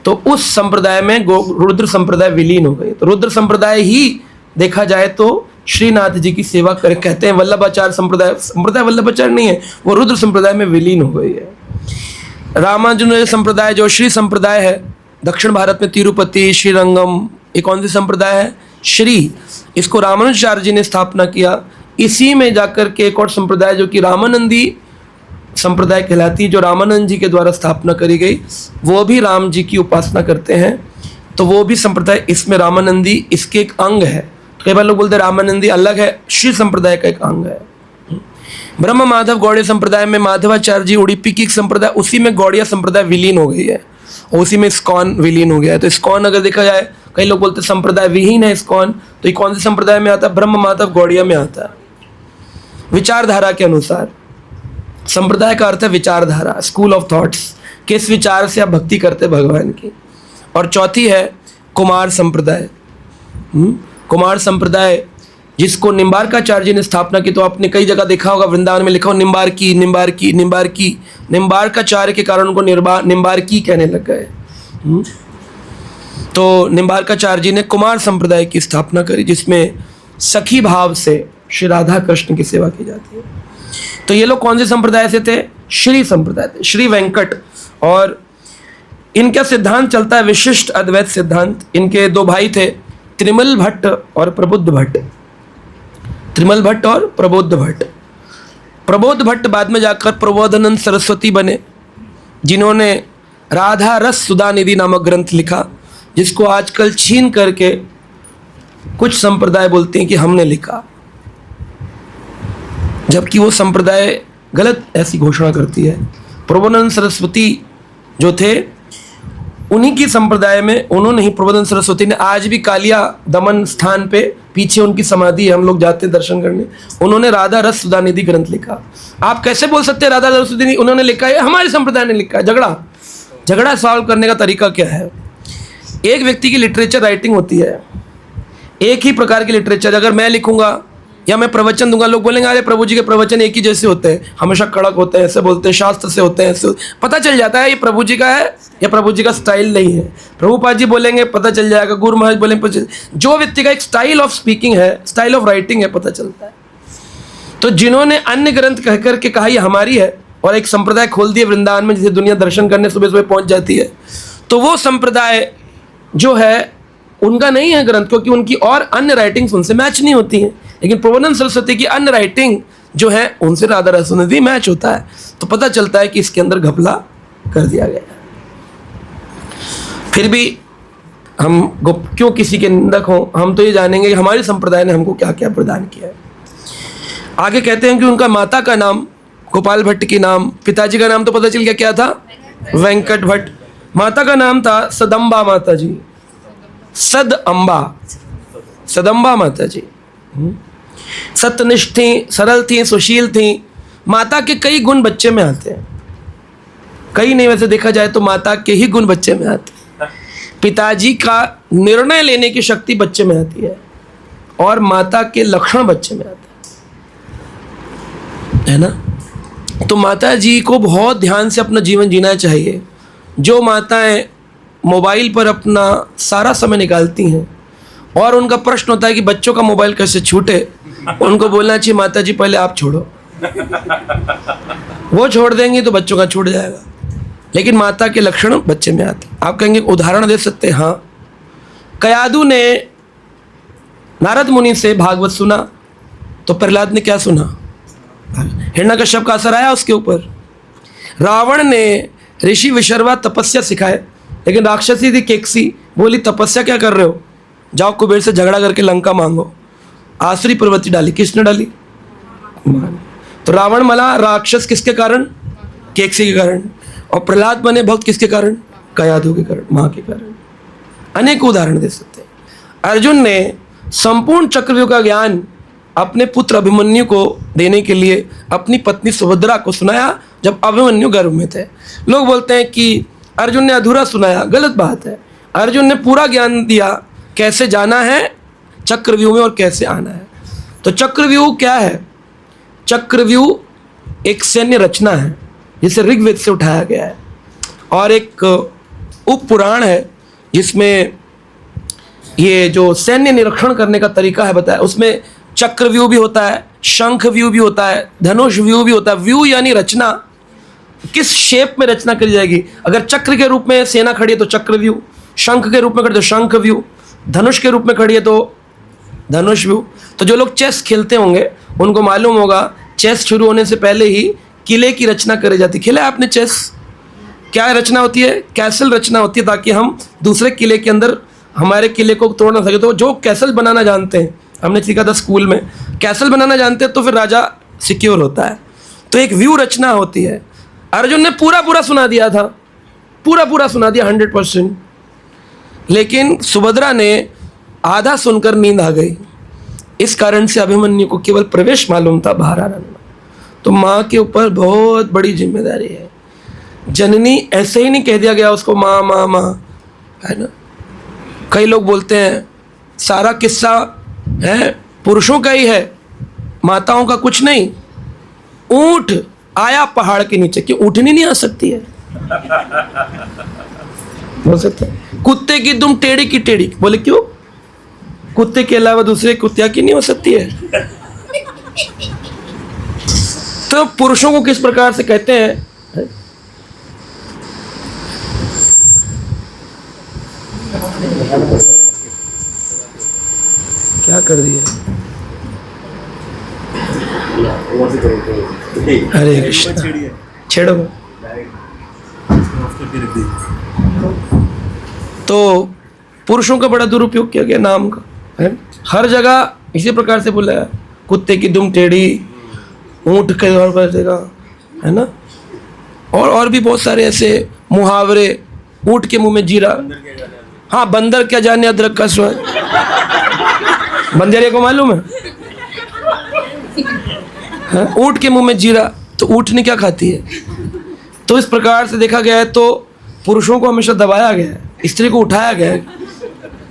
तो उस संप्रदाय में रुद्र संप्रदाय विलीन हो गई। तो रुद्र संप्रदाय ही देखा जाए तो श्रीनाथ जी की सेवा कर कहते हैं। वल्लभाचार्य संप्रदाय वल्लभाचार्य नहीं है, वो रुद्र संप्रदाय में विलीन हो गई है। रामानुज संप्रदाय जो श्री संप्रदाय है, दक्षिण भारत में तिरुपति, श्रीरंगम, एक कौन सी संप्रदाय है? श्री। इसको रामानुजाचार्य जी ने स्थापना किया। इसी में जाकर के एक और संप्रदाय जो कि रामानंदी संप्रदाय कहलाती है, जो रामानंद जी के द्वारा स्थापना करी गई, वो भी राम जी की उपासना करते हैं। तो वो भी संप्रदाय, इसमें रामानंदी इसके एक अंग है। कई बार लोग बोलते हैं रामानंदी अलग है, श्री संप्रदाय का एक अंग है। ब्रह्म माधव गौड़िया संप्रदाय में माधवाचार्य जी उड़ीपी की संप्रदाय, उसी में गौड़िया संप्रदाय विलीन हो गई है, उसी में इस्कॉन विलीन हो गया है। तो इस्कॉन अगर देखा जाए, कई लोग बोलते हैं संप्रदाय विहीन है इस्कॉन, तो ये कौन से संप्रदाय में आता है? ब्रह्म माधव गौड़िया में आता है। विचारधारा के अनुसार, संप्रदाय का अर्थ है विचारधारा, स्कूल ऑफ थॉट्स, किस विचार से आप भक्ति करते भगवान की। और चौथी है कुमार संप्रदाय। कुमार संप्रदाय जिसको निम्बारकाचार्य जी ने स्थापना की। तो आपने कई जगह देखा होगा, वृंदावन में लिखा हो निम्बारकी, निम्बारकी, निम्बारकी। निम्बारकाचार्य के कारण उनको निम्बारकी कहने लग गए। तो निम्बारकाचार्य जी ने कुमार संप्रदाय की स्थापना करी, जिसमें सखी भाव से श्री राधा कृष्ण की सेवा की जाती है। तो ये लोग कौन से संप्रदाय से थे? श्री संप्रदाय थे, श्री वेंकट। और इनका सिद्धांत चलता है विशिष्ट अद्वैत सिद्धांत। इनके 2 भाई थे, त्रिमल भट्ट और प्रबुद्ध भट्ट। त्रिमल भट्ट और प्रबोध भट्ट। प्रबोध भट्ट बाद में जाकर प्रबोधानंद सरस्वती बने, जिन्होंने राधा रस सुधा निधि नामक ग्रंथ लिखा, जिसको आजकल छीन करके कुछ संप्रदाय बोलते हैं कि हमने लिखा, जबकि वो संप्रदाय गलत ऐसी घोषणा करती है। प्रबोधानंद सरस्वती जो थे, उन्हीं की संप्रदाय में उन्होंने ही, प्रबोधानंद सरस्वती ने, आज भी कालिया दमन स्थान पे पीछे उनकी समाधि है, हम लोग जाते हैं दर्शन करने, उन्होंने राधा रस सुधा निधि ग्रंथ लिखा। आप कैसे बोल सकते हैं राधा रस सुधा निधि उन्होंने लिखा है? हमारे संप्रदाय ने लिखा है। झगड़ा सॉल्व करने का तरीका क्या है? एक व्यक्ति की लिटरेचर राइटिंग होती है, एक ही प्रकार की लिटरेचर। अगर मैं लिखूंगा या मैं प्रवचन दूंगा, लोग बोलेंगे अरे प्रभु जी के प्रवचन एक ही जैसे होते हैं, हमेशा कड़क होते हैं, ऐसे बोलते हैं, शास्त्र से होते हैं, ऐसे पता चल जाता है ये प्रभु जी का है या प्रभु जी का स्टाइल नहीं है। प्रभुपाद जी बोलेंगे पता चल जाएगा, गुरु महाराज बोलेंगे, जो व्यक्ति का एक स्टाइल ऑफ स्पीकिंग है, स्टाइल ऑफ राइटिंग है, पता चलता है। तो जिन्होंने अन्य ग्रंथ कह करके कहा ये हमारी है और एक संप्रदाय खोल दिए वृंदावन में, जिसे दुनिया दर्शन करने सुबह सुबह पहुंच जाती है, तो वो संप्रदाय जो है उनका नहीं है ग्रंथ, क्योंकि उनकी और अन्य राइटिंग्स उनसे मैच नहीं होती हैं। लेकिन प्रबोधानंद सरस्वती की अन्य राइटिंग जो है उनसे राधा रस निधि मैच होता है। तो पता चलता है कि इसके अंदर घपला कर दिया गया है। फिर भी हम क्यों किसी के निंदक हों, हम तो ये जानेंगे कि हमारे संप्रदाय ने हमको क्या क्या प्रदान किया है। आगे कहते हैं कि उनका माता का नाम गोपाल भट्ट की नाम, पिताजी का नाम तो पता चल गया क्या था, वेंकट भट्ट। माता का नाम था सदम्बा माता जी, सदम्बा माता जी। सत्यनिष्ठ थी, सरल थी, सुशील थी। माता के कई गुण बच्चे में आते हैं, कई नहीं, वैसे देखा जाए तो माता के ही गुण बच्चे में आते हैं। पिताजी का निर्णय लेने की शक्ति बच्चे में आती है और माता के लक्षण बच्चे में आते है ना। तो माता जी को बहुत ध्यान से अपना जीवन जीना चाहिए। जो माताएं मोबाइल पर अपना सारा समय निकालती हैं और उनका प्रश्न होता है कि बच्चों का मोबाइल कैसे छूटे, उनको बोलना चाहिए माता जी पहले आप छोड़ो। वो छोड़ देंगी तो बच्चों का छूट जाएगा। लेकिन माता के लक्षण बच्चे में आते। आप कहेंगे उदाहरण दे सकते हैं? हाँ, कयादू ने नारद मुनि से भागवत सुना तो प्रहलाद ने क्या सुना? हिरण्यकश्यप का असर आया उसके ऊपर। रावण ने ऋषि विशर्वा तपस्या सिखाए, लेकिन राक्षसी थी केकसी, बोली तपस्या क्या कर रहे हो, जाओ कुबेर से झगड़ा करके लंका मांगो। आसुरी प्रवृत्ति डाली, किसने डाली? तो रावण मला राक्षस किसके कारण? केकसी के कारण। और प्रहलाद बने भक्त किसके कारण? कयादू के कारण, माँ के कारण। अनेक उदाहरण दे सकते हैं। अर्जुन ने संपूर्ण चक्रव्यूह का ज्ञान अपने पुत्र अभिमन्यु को देने के लिए अपनी पत्नी सुभद्रा को सुनाया जब अभिमन्यु गर्भ में थे। लोग बोलते हैं कि अर्जुन ने अधूरा सुनाया, गलत बात है। अर्जुन ने पूरा ज्ञान दिया, कैसे जाना है चक्रव्यूह में और कैसे आना है। तो चक्रव्यूह क्या है? चक्रव्यूह एक सैन्य रचना है जिसे ऋग्वेद से उठाया गया है, और एक उप पुराण है जिसमें ये जो सैन्य निरीक्षण करने का तरीका है बताया। उसमें चक्रव्यूह भी होता है, शंख व्यू भी होता है, धनुष व्यू भी होता है। व्यू यानी रचना, किस शेप में रचना करी जाएगी। अगर चक्र के रूप में सेना खड़ी है तो चक्रव्यूह, शंख के रूप में खड़ी तो शंख व्यू, धनुष के रूप में खड़ी है तो धनुष व्यू। तो जो लोग चेस खेलते होंगे उनको मालूम होगा चेस शुरू होने से पहले ही किले की रचना करी जाती। खेला है आपने चेस? क्या रचना होती है? कैसल रचना होती है, ताकि हम दूसरे किले के अंदर हमारे किले को तोड़ ना सके। तो जो कैसल बनाना जानते हैं, हमने सीखा था स्कूल में, कैसल बनाना जानते हैं तो फिर राजा सिक्योर होता है। तो एक व्यू रचना होती है। अर्जुन ने पूरा सुना दिया था, पूरा सुना दिया 100%, लेकिन सुभद्रा ने आधा सुनकर नींद आ गई। इस कारण से अभिमन्यु को केवल प्रवेश मालूम था, बाहर आना नहीं। तो माँ के ऊपर बहुत बड़ी जिम्मेदारी है। जननी ऐसे ही नहीं कह दिया गया उसको माँ माँ माँ, है ना। कई लोग बोलते हैं सारा किस्सा है पुरुषों का ही है, माताओं का कुछ नहीं। ऊंट आया पहाड़ के नीचे, क्यों ऊँटनी नहीं आ सकती है? हो सकता है। कुत्ते की दुम टेढ़ी की टेढ़ी, बोले क्यों? कुत्ते के अलावा दूसरे कुत्तिया की नहीं हो सकती है? तो पुरुषों को किस प्रकार से कहते हैं? क्या कर दिया? हरे कृष्ण, छेड़ो। तो पुरुषों का बड़ा दुरुपयोग किया गया नाम का, है? हर जगह इसी प्रकार से बोला है, कुत्ते की दुम टेढ़ी, ऊंट के दौर पर देगा, है ना। और भी बहुत सारे ऐसे मुहावरे, ऊंट के मुंह में जीरा। हाँ, बंदर क्या जाने अदरक का स्वाद। बंदरिया को मालूम है? ऊंट के मुंह में जीरा, तो ऊँटनी क्या खाती है? तो इस प्रकार से देखा गया है तो पुरुषों को हमेशा दबाया गया है, स्त्री को उठाया गया है।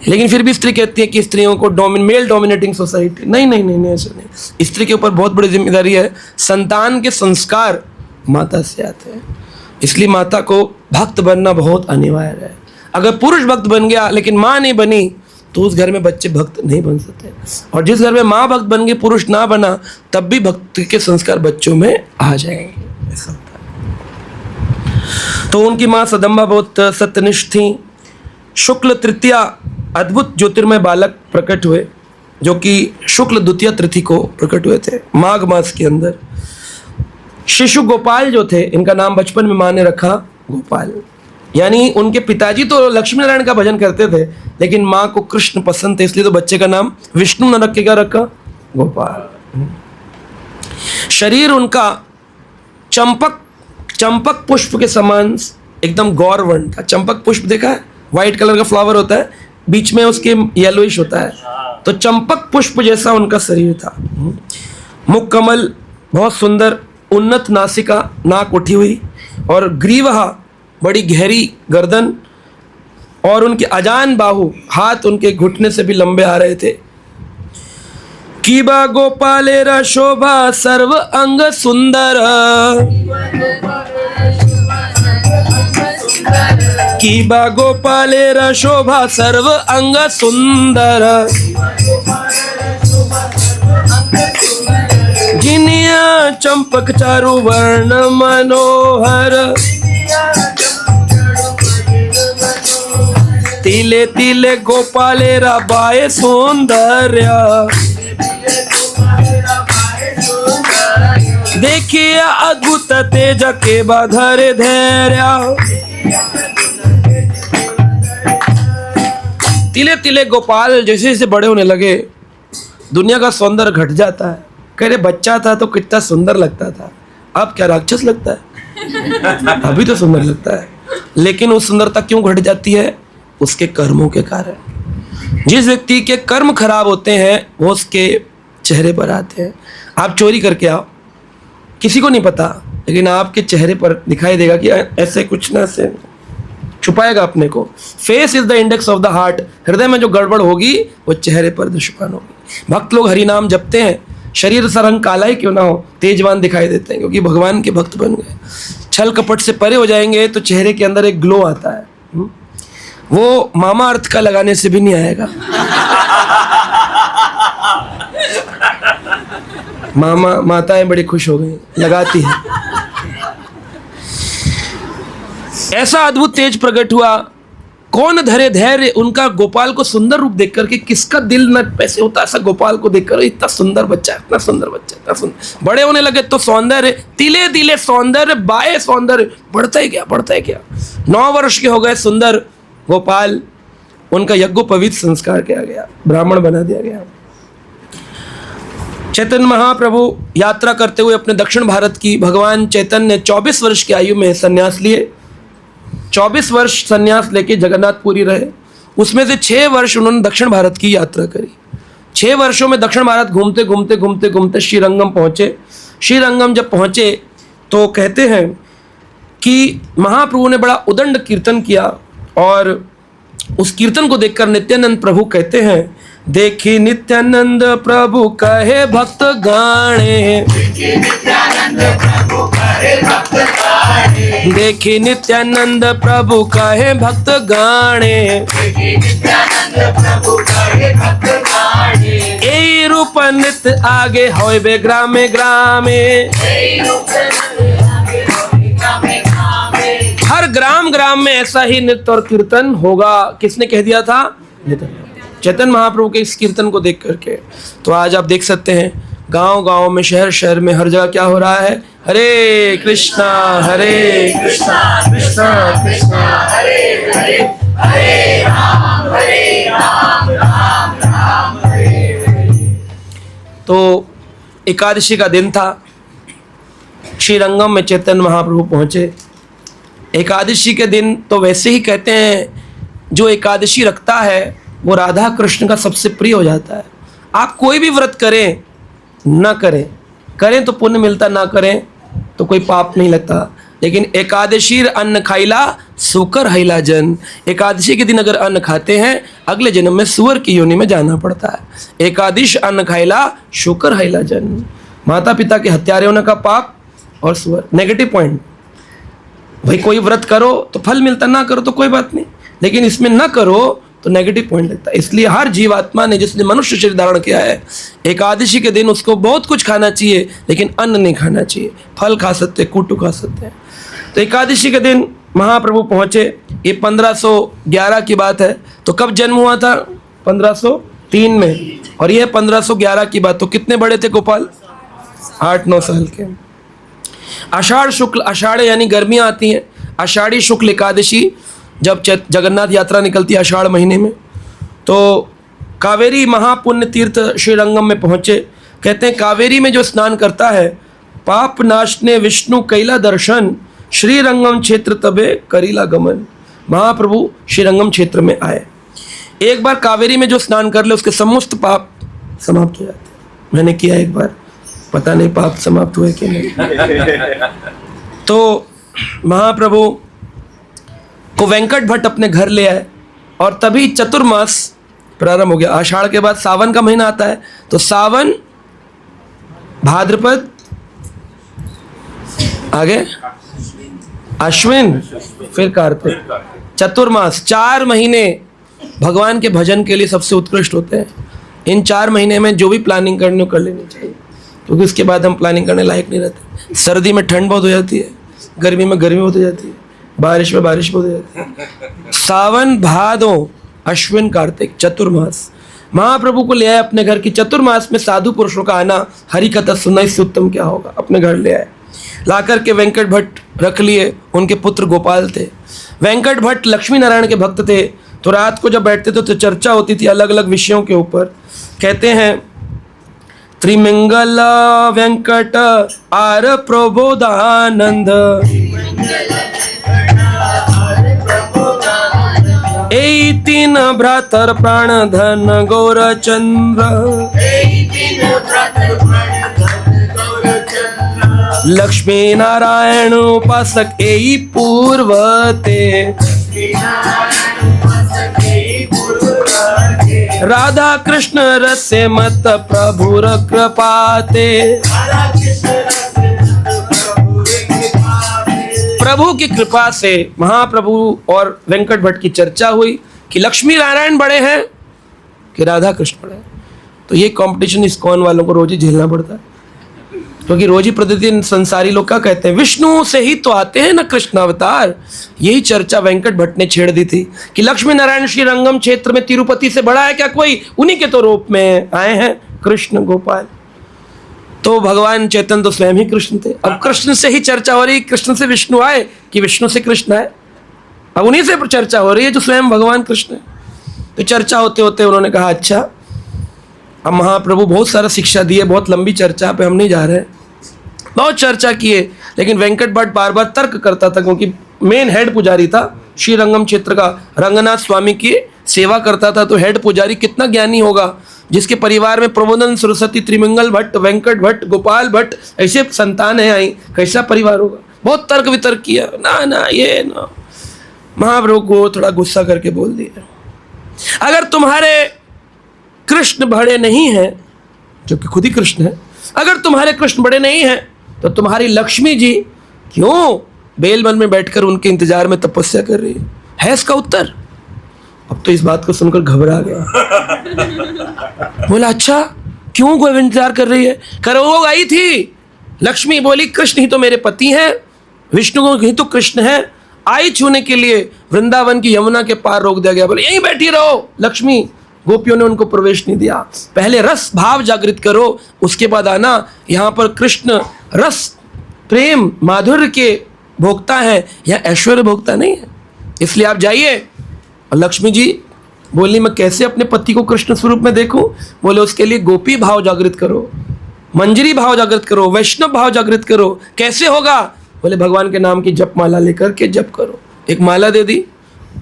लेकिन फिर भी स्त्री कहती है कि स्त्रियों को मेल डोमिनेटिंग सोसाइटी। नहीं, ऐसा नहीं। स्त्री के ऊपर बहुत बड़ी जिम्मेदारी है। संतान के संस्कार माता से आते हैं, इसलिए माता को भक्त बनना बहुत अनिवार्य है। अगर पुरुष भक्त बन गया लेकिन माँ नहीं बनी तो उस घर में बच्चे भक्त नहीं बन सकते। और जिस घर में माँ भक्त बन गई, पुरुष ना बना, तब भी भक्ति के संस्कार बच्चों में आ जाएंगे। ऐसा होता है। तो उनकी माँ सदम्बा बहुत सत्यनिष्ठ थी। शुक्ल तृतीया अद्भुत ज्योतिर्मय बालक प्रकट हुए, जो कि शुक्ल द्वितीय तिथि को प्रकट हुए थे, माघ मास के अंदर। शिशु गोपाल जो थे, इनका नाम बचपन में माँ ने रखा गोपाल। यानी उनके पिताजी तो लक्ष्मी नारायण का भजन करते थे, लेकिन माँ को कृष्ण पसंद थे, इसलिए तो बच्चे का नाम विष्णु न रख के क्या रखा? गोपाल। शरीर उनका चंपक पुष्प के समान एकदम गौरवर्ण था। चंपक पुष्प देखा है, वाइट कलर का फ्लावर होता है, बीच में उसके येलोइश होता है, तो चंपक पुष्प जैसा उनका शरीर था। मुख कमल बहुत सुंदर, उन्नत नासिका, नाक उठी हुई, और ग्रीवहा बड़ी गहरी गर्दन, और उनके अजान बाहु, हाथ उनके घुटने से भी लंबे आ रहे थे। कीबा गोपालेरा शोभा सर्व अंग सुंदर, कीबा गोपालेरा शोभा सर्व अंग सुंदर, जिनिया चंपक चारु वर्ण मनोहर, तिले तिले गोपालेरा बाय सौंदर्य, देखिए अद्भुत तेज के बाधर धैर्य। तिले तिले गोपाल जैसे जैसे बड़े होने लगे, दुनिया का सौंदर्य घट जाता है। कह रहे बच्चा था तो कितना सुंदर लगता था, अब क्या राक्षस लगता है? अभी तो सुंदर लगता है, लेकिन वो सुंदरता क्यों घट जाती है? उसके कर्मों के कारण। जिस व्यक्ति के कर्म खराब होते हैं वो उसके चेहरे पर आते हैं। आप चोरी करके आओ, किसी को नहीं पता, लेकिन आपके चेहरे पर दिखाई देगा कि ऐसे कुछ ना, ऐसे छुपाएगा अपने को। Face is the index of the heart. हृदय में जो गड़बड़ होगी वो चेहरे पर दृश्यमान होगी। भक्त लोग हरि नाम जपते हैं, शरीर सा रंग काला ही क्यों ना हो, तेजवान दिखाई देते हैं, क्योंकि भगवान के भक्त बन गए। छल कपट से परे हो जाएंगे तो चेहरे के अंदर एक ग्लो आता है, वो मामा अर्थ का लगाने से भी नहीं आएगा। माताएं बड़ी खुश हो गई, लगाती है। ऐसा अद्भुत तेज प्रकट हुआ, कौन धरे धैर्य। उनका गोपाल को सुंदर रूप देख करके किसका दिल न पैसे होता, ऐसा गोपाल को देखकर, इतना सुंदर बच्चा, इतना सुंदर बच्चा, इतना सुंदर। बड़े होने लगे तो सौंदर्य, तिले तिले सौंदर्य, बाय सौंदर्य बढ़ता ही गया, बढ़ता ही गया। 9 वर्ष के हो गए सुंदर गोपाल, उनका यज्ञोपवीत संस्कार किया गया, ब्राह्मण बना दिया गया। चैतन्य महाप्रभु यात्रा करते हुए अपने दक्षिण भारत की, भगवान चैतन्य 24 वर्ष की आयु में संन्यास लिए। 24 वर्ष संन्यास लेके जगन्नाथपुरी रहे। उसमें से 6 वर्ष उन्होंने दक्षिण भारत की यात्रा करी। 6 वर्षों में दक्षिण भारत घूमते घूमते घूमते घूमते श्रीरंगम पहुँचे। श्रीरंगम जब पहुँचे तो कहते हैं कि महाप्रभु ने बड़ा उदंड कीर्तन किया, और उस कीर्तन को देखकर नित्यानंद प्रभु कहते हैं, देखी नित्यानंद प्रभु कहे भक्त गाणे, देखी नित्यानंद प्रभु कहे भक्त गाणे, ए रूप नित्य आगे होइबे ग्रामे ग्रामे। हर ग्राम ग्राम में ऐसा ही नृत्य और कीर्तन होगा। किसने कह दिया था? चैतन्य महाप्रभु के इस कीर्तन को देख करके। तो आज आप देख सकते हैं गांव गांव में, शहर शहर में, हर जगह क्या हो रहा है? हरे कृष्णा कृष्णा कृष्णा हरे हरे, हरे राम राम राम हरे हरे। तो एकादशी का दिन था, श्रीरंगम में चैतन्य महाप्रभु पहुंचे। एकादशी के दिन तो वैसे ही कहते हैं जो एकादशी रखता है वो राधा कृष्ण का सबसे प्रिय हो जाता है। आप कोई भी व्रत करें ना करें, करें तो पुण्य मिलता, ना करें तो कोई पाप नहीं लगता। लेकिन एकादशी अन्न खाइला सुकर हैला जन, एकादशी के दिन अगर अन्न खाते हैं अगले जन्म में सुअर की योनि में जाना पड़ता है। एकादश अन्न खाइला शुकर हैला जन, माता पिता के हत्यारे होने का पाप और सुअर। नेगेटिव पॉइंट, भाई कोई व्रत करो तो फल मिलता, ना करो तो कोई बात नहीं, लेकिन इसमें ना करो तो नेगेटिव पॉइंट लगता है। इसलिए हर जीवात्मा ने, जिसने मनुष्य शरीर धारण किया है, एकादशी के दिन उसको बहुत कुछ खाना चाहिए, लेकिन अन्न नहीं खाना चाहिए। फल खा सकते हैं, कूटू खा सकते हैं। तो एकादशी के दिन महाप्रभु पहुँचे। ये 1511 की बात है। तो कब जन्म हुआ था? 1503 में, और ये 1511 की बात। तो कितने बड़े थे गोपाल? 8-9 साल के। आषाढ़ शुक्ल, आषाढ़ यानी गर्मियाँ आती हैं, आषाढ़ी शुक्ल एकादशी जब जगन्नाथ यात्रा निकलती है आषाढ़ महीने में, तो कावेरी महापुण्य तीर्थ श्रीरंगम में पहुँचे। कहते हैं कावेरी में जो स्नान करता है पाप नाशने विष्णु कैला दर्शन, श्रीरंगम क्षेत्र तबे करीला गमन। महाप्रभु श्रीरंगम क्षेत्र में आए। एक बार कावेरी में जो स्नान कर ले उसके समस्त पाप समाप्त हो जाते हैं। मैंने किया एक बार, पता नहीं पाप समाप्त हुए कि नहीं। तो महाप्रभु को वेंकट भट्ट अपने घर ले आए और तभी चतुर्मास प्रारंभ हो गया। आषाढ़ के बाद सावन का महीना आता है, तो सावन, भाद्रपद, आगे अश्विन, फिर कार्तिक, चतुर्मास। 4 महीने भगवान के भजन के लिए सबसे उत्कृष्ट होते हैं। इन 4 महीने में जो भी प्लानिंग करनी हो कर लेनी चाहिए, क्योंकि उसके बाद हम प्लानिंग करने लायक नहीं रहते। सर्दी में ठंड बहुत हो जाती है, गर्मी में गर्मी बहुत हो जाती है, बारिश में बारिश बहुत हो जाती है। सावन, भादो, अश्विन, कार्तिक, चतुर्मास। महाप्रभु को ले आए अपने घर की। चतुर्मास में साधु पुरुषों का आना, हरि कथा सुनना, इससे उत्तम क्या होगा। अपने घर ले आए, ला करके वेंकट भट्ट रख लिए। उनके पुत्र गोपाल थे। वेंकट भट्ट लक्ष्मी नारायण के भक्त थे, तो रात को जब बैठते थे तो चर्चा होती थी अलग अलग विषयों के ऊपर। कहते हैं त्रिमंगल वेंकट आर प्रबोधानंद, ए 3 भ्रातर प्राण धन गौरचंद्र, लक्ष्मी नारायण उपासक ए पूर्वते, राधा कृष्ण रसे मत प्रभुर कृपाते। प्रभु की कृपा से महाप्रभु और वेंकट भट्ट की चर्चा हुई कि लक्ष्मी नारायण बड़े हैं कि राधा कृष्ण बड़े हैं। तो ये कंपटीशन इस्कॉन वालों को रोज ही झेलना पड़ता है, क्योंकि रोज ही प्रतिदिन संसारी लोग क्या कहते हैं, विष्णु से ही तो आते हैं ना कृष्ण अवतार। यही चर्चा वेंकट भट्ट ने छेड़ दी थी कि लक्ष्मी नारायण श्रीरंगम क्षेत्र में तिरुपति से बड़ा है क्या कोई, उन्हीं के तो रूप में आए हैं कृष्ण गोपाल। तो भगवान चैतन्य तो स्वयं ही कृष्ण थे। अब कृष्ण से ही चर्चा हो रही, कृष्ण से विष्णु आए कि विष्णु से कृष्ण आए, अब उन्हीं से चर्चा हो रही है जो स्वयं भगवान कृष्ण है। तो चर्चा होते होते उन्होंने कहा अच्छा, अब महाप्रभु बहुत सारा शिक्षा दिए, बहुत लंबी चर्चा पे हम नहीं जा रहे, बहुत चर्चा किए। लेकिन वेंकट भट्ट बार बार तर्क करता था, क्योंकि मेन हेड पुजारी था श्रीरंगम क्षेत्र का, रंगनाथ स्वामी की सेवा करता था। तो हेड पुजारी कितना ज्ञानी होगा, जिसके परिवार में प्रबोधन सरस्वती, त्रिमंगल भट्ट, वेंकट भट्ट, गोपाल भट्ट ऐसे संतान है आई, कैसा परिवार होगा। बहुत तर्क वितर्क किया, ना ये ना। महाप्रभु को थोड़ा गुस्सा करके बोल दिया, अगर तुम्हारे कृष्ण बड़े नहीं हैं, जो कि खुद ही कृष्ण है, अगर तुम्हारे कृष्ण बड़े नहीं हैं तो तुम्हारी लक्ष्मी जी क्यों बेलवन में बैठकर उनके इंतजार में तपस्या कर रही है इसका उत्तर। अब तो इस बात को सुनकर घबरा गया। बोला अच्छा क्यों कोई इंतजार कर रही है, करो वो आई थी। लक्ष्मी बोली कृष्ण ही तो मेरे पति हैं, विष्णु ही तो कृष्ण है। आई छूने के लिए वृंदावन की यमुना के पार रोक दिया गया, बोले यहीं बैठी रहो। लक्ष्मी, गोपियों ने उनको प्रवेश नहीं दिया। पहले रस भाव जागृत करो, उसके बाद आना। यहाँ पर कृष्ण रस प्रेम माधुर्य के भोक्ता है, या ऐश्वर्य भोक्ता नहीं है, इसलिए आप जाइए। और लक्ष्मी जी बोली मैं कैसे अपने पति को कृष्ण स्वरूप में देखूं। बोले उसके लिए गोपी भाव जागृत करो, मंजरी भाव जागृत करो, वैष्णव भाव जागृत करो। कैसे होगा? बोले भगवान के नाम की जप माला लेकर के जप करो। एक माला दे दी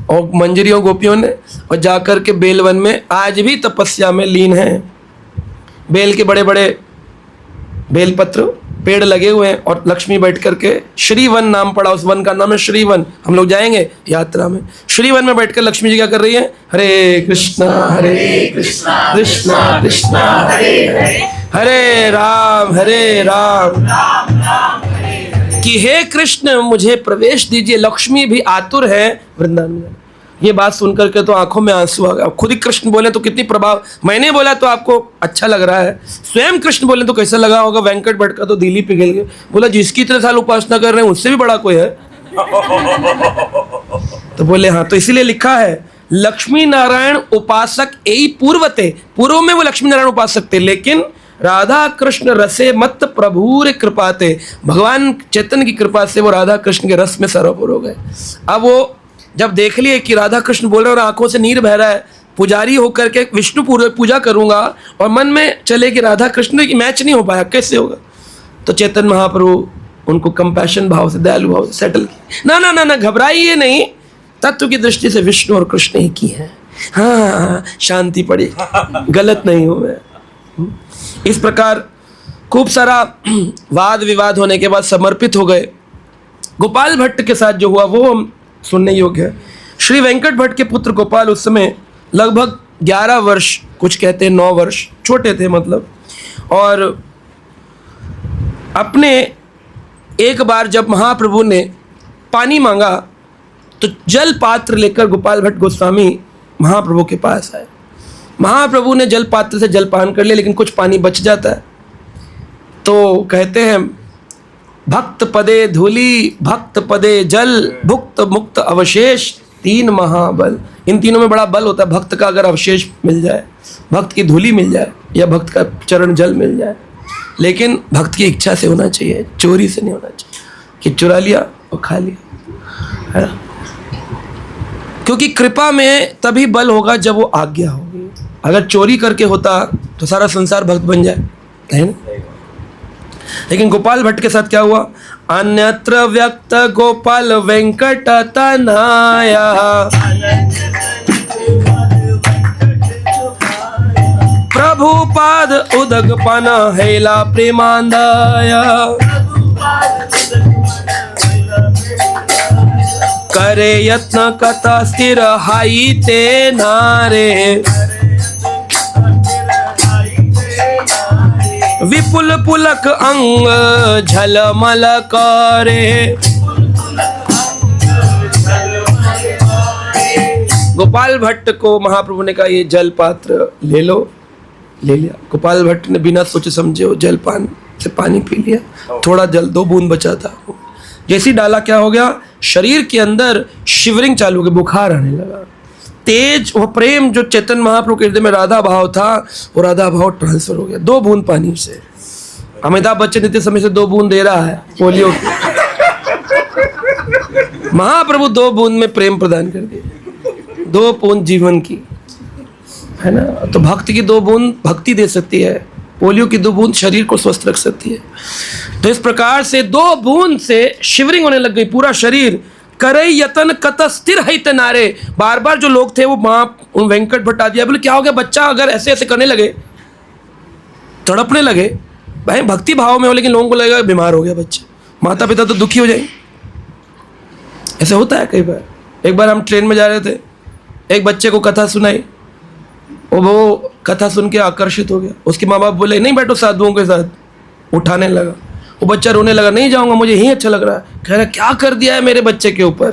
और मंजरियों गोपियों ने, और जाकर के बेलवन में आज भी तपस्या में लीन है। बेल के बड़े बड़े बेलपत्र पेड़ लगे हुए हैं और लक्ष्मी बैठ करके, श्रीवन नाम पड़ा उस वन का, नाम है श्रीवन। हम लोग जाएंगे यात्रा में, श्रीवन में बैठकर लक्ष्मी जी क्या कर रही है, हरे कृष्णा कृष्णा कृष्णा हरे हरे, हरे राम राम राम, कि हे कृष्ण मुझे प्रवेश दीजिए। लक्ष्मी भी आतुर है वृंदावन में। ये बात सुनकर के तो आंखों में आंसू आ गया। खुद ही कृष्ण बोले तो कितनी प्रभाव, मैंने बोला तो आपको अच्छा लग रहा है, स्वयं कृष्ण बोले तो कैसा लगा होगा। वेंकट भट्ट का तो दिल ही पिघल गया। बोला जिसकी इतने साल उपासना कर रहे हैं उससे भी बड़ा कोई है। तो बोले हाँ, तो इसीलिए लिखा है लक्ष्मी नारायण उपासक एई पूर्वते, पूर्व में वो लक्ष्मी नारायण उपासक थे, लेकिन राधा कृष्ण रसे मत प्रभुर कृपाते, भगवान चैतन्य की कृपा से वो राधा कृष्ण के रस में सरोवर हो गए। अब वो जब देख लिए कि राधा कृष्ण बोल रहे और आंखों से नीर बह रहा है, पुजारी होकर के विष्णु पूजा करूंगा और मन में चले कि राधा कृष्ण की मैच नहीं हो पाया, कैसे होगा। तो चैतन्य महाप्रभु उनको कंपैशन भाव से, दयालु भाव से सेटल किया। ना ना ना ना, घबराइए नहीं, तत्व की दृष्टि से विष्णु और कृष्ण ही की है। हाँ, शांति पड़ी, गलत नहीं हूं मैं। इस प्रकार खूब सारा वाद विवाद होने के बाद समर्पित हो गए। गोपाल भट्ट के साथ जो हुआ वो हम सुनने योग्य है। श्री वेंकट भट्ट के पुत्र गोपाल उस समय लगभग 11 वर्ष, कुछ कहते हैं 9 वर्ष, छोटे थे मतलब। और अपने एक बार जब महाप्रभु ने पानी मांगा तो जल पात्र लेकर गोपाल भट्ट गोस्वामी महाप्रभु के पास आए। महाप्रभु ने जल पात्र से जलपान कर लिया, लेकिन कुछ पानी बच जाता है। तो कहते हैं, भक्त पदे धूली भक्त पदे जल भुक्त मुक्त अवशेष 3 महाबल। इन तीनों में बड़ा बल होता है। भक्त का अगर अवशेष मिल जाए, भक्त की धूली मिल जाए या भक्त का चरण जल मिल जाए, लेकिन भक्त की इच्छा से होना चाहिए, चोरी से नहीं होना चाहिए कि चुरा लिया और खा लिया, है ना। क्योंकि कृपा में तभी बल होगा जब वो आज्ञा होगी। अगर चोरी करके होता तो सारा संसार भक्त बन जाए, है ना। लेकिन गोपाल भट्ट के साथ क्या हुआ? अन्यत्र व्यक्त गोपाल वेंकट तनया, प्रभुपाद उदग पन हेला प्रेमांदया, करे यत्न कथा स्थिर हाई ते नारे, विपुल पुलक अंग झलमल करे। गोपाल भट्ट को महाप्रभु ने कहा ये जल पात्र ले लो, ले लिया। गोपाल भट्ट ने बिना सोचे समझे वो जलपान से पानी पी लिया। थोड़ा जल, 2 बूंद बचा था, जैसे ही डाला क्या हो गया, शरीर के अंदर शिवरिंग चालू हो गई, बुखार आने लगा। तेज वो प्रेम जो चैतन्य महाप्रभु के हृदय में राधा भाव था, वो राधा भाव ट्रांसफर हो गया 2 बूंद पानी से। अमिताभ बच्चन इतने समय से 2 बूंद दे रहा है पोलियो की, महाप्रभु 2 बूंद में प्रेम प्रदान कर दिए। 2 बूंद जीवन की, है ना। तो भक्ति की 2 बूंद भक्ति दे सकती है, पोलियो की 2 बूंद शरीर को स्वस्थ रख सकती है। तो इस प्रकार से 2 बूंद से शिवरिंग होने लग गई पूरा शरीर। करे यतन कत स्थिर है नारे। बार बार जो लोग थे वो वहां वेंकट भट्ट आ दिया, बोले क्या हो गया बच्चा, अगर ऐसे ऐसे करने लगे, तड़पने लगे, भाई भक्ति भाव में हो, लेकिन लोगों को लगेगा बीमार हो गया बच्चा, माता पिता तो दुखी हो जाएंगे। ऐसे होता है कई बार। एक बार हम ट्रेन में जा रहे थे, एक बच्चे को कथा सुनाई, वो कथा सुन के आकर्षित हो गया। उसके माँ बाप बोले नहीं बैठो साधुओं के साथ, उठाने लगा। वो बच्चा रोने लगा, नहीं जाऊंगा, मुझे यही अच्छा लग रहा है। कह रहा क्या कर दिया है मेरे बच्चे के ऊपर,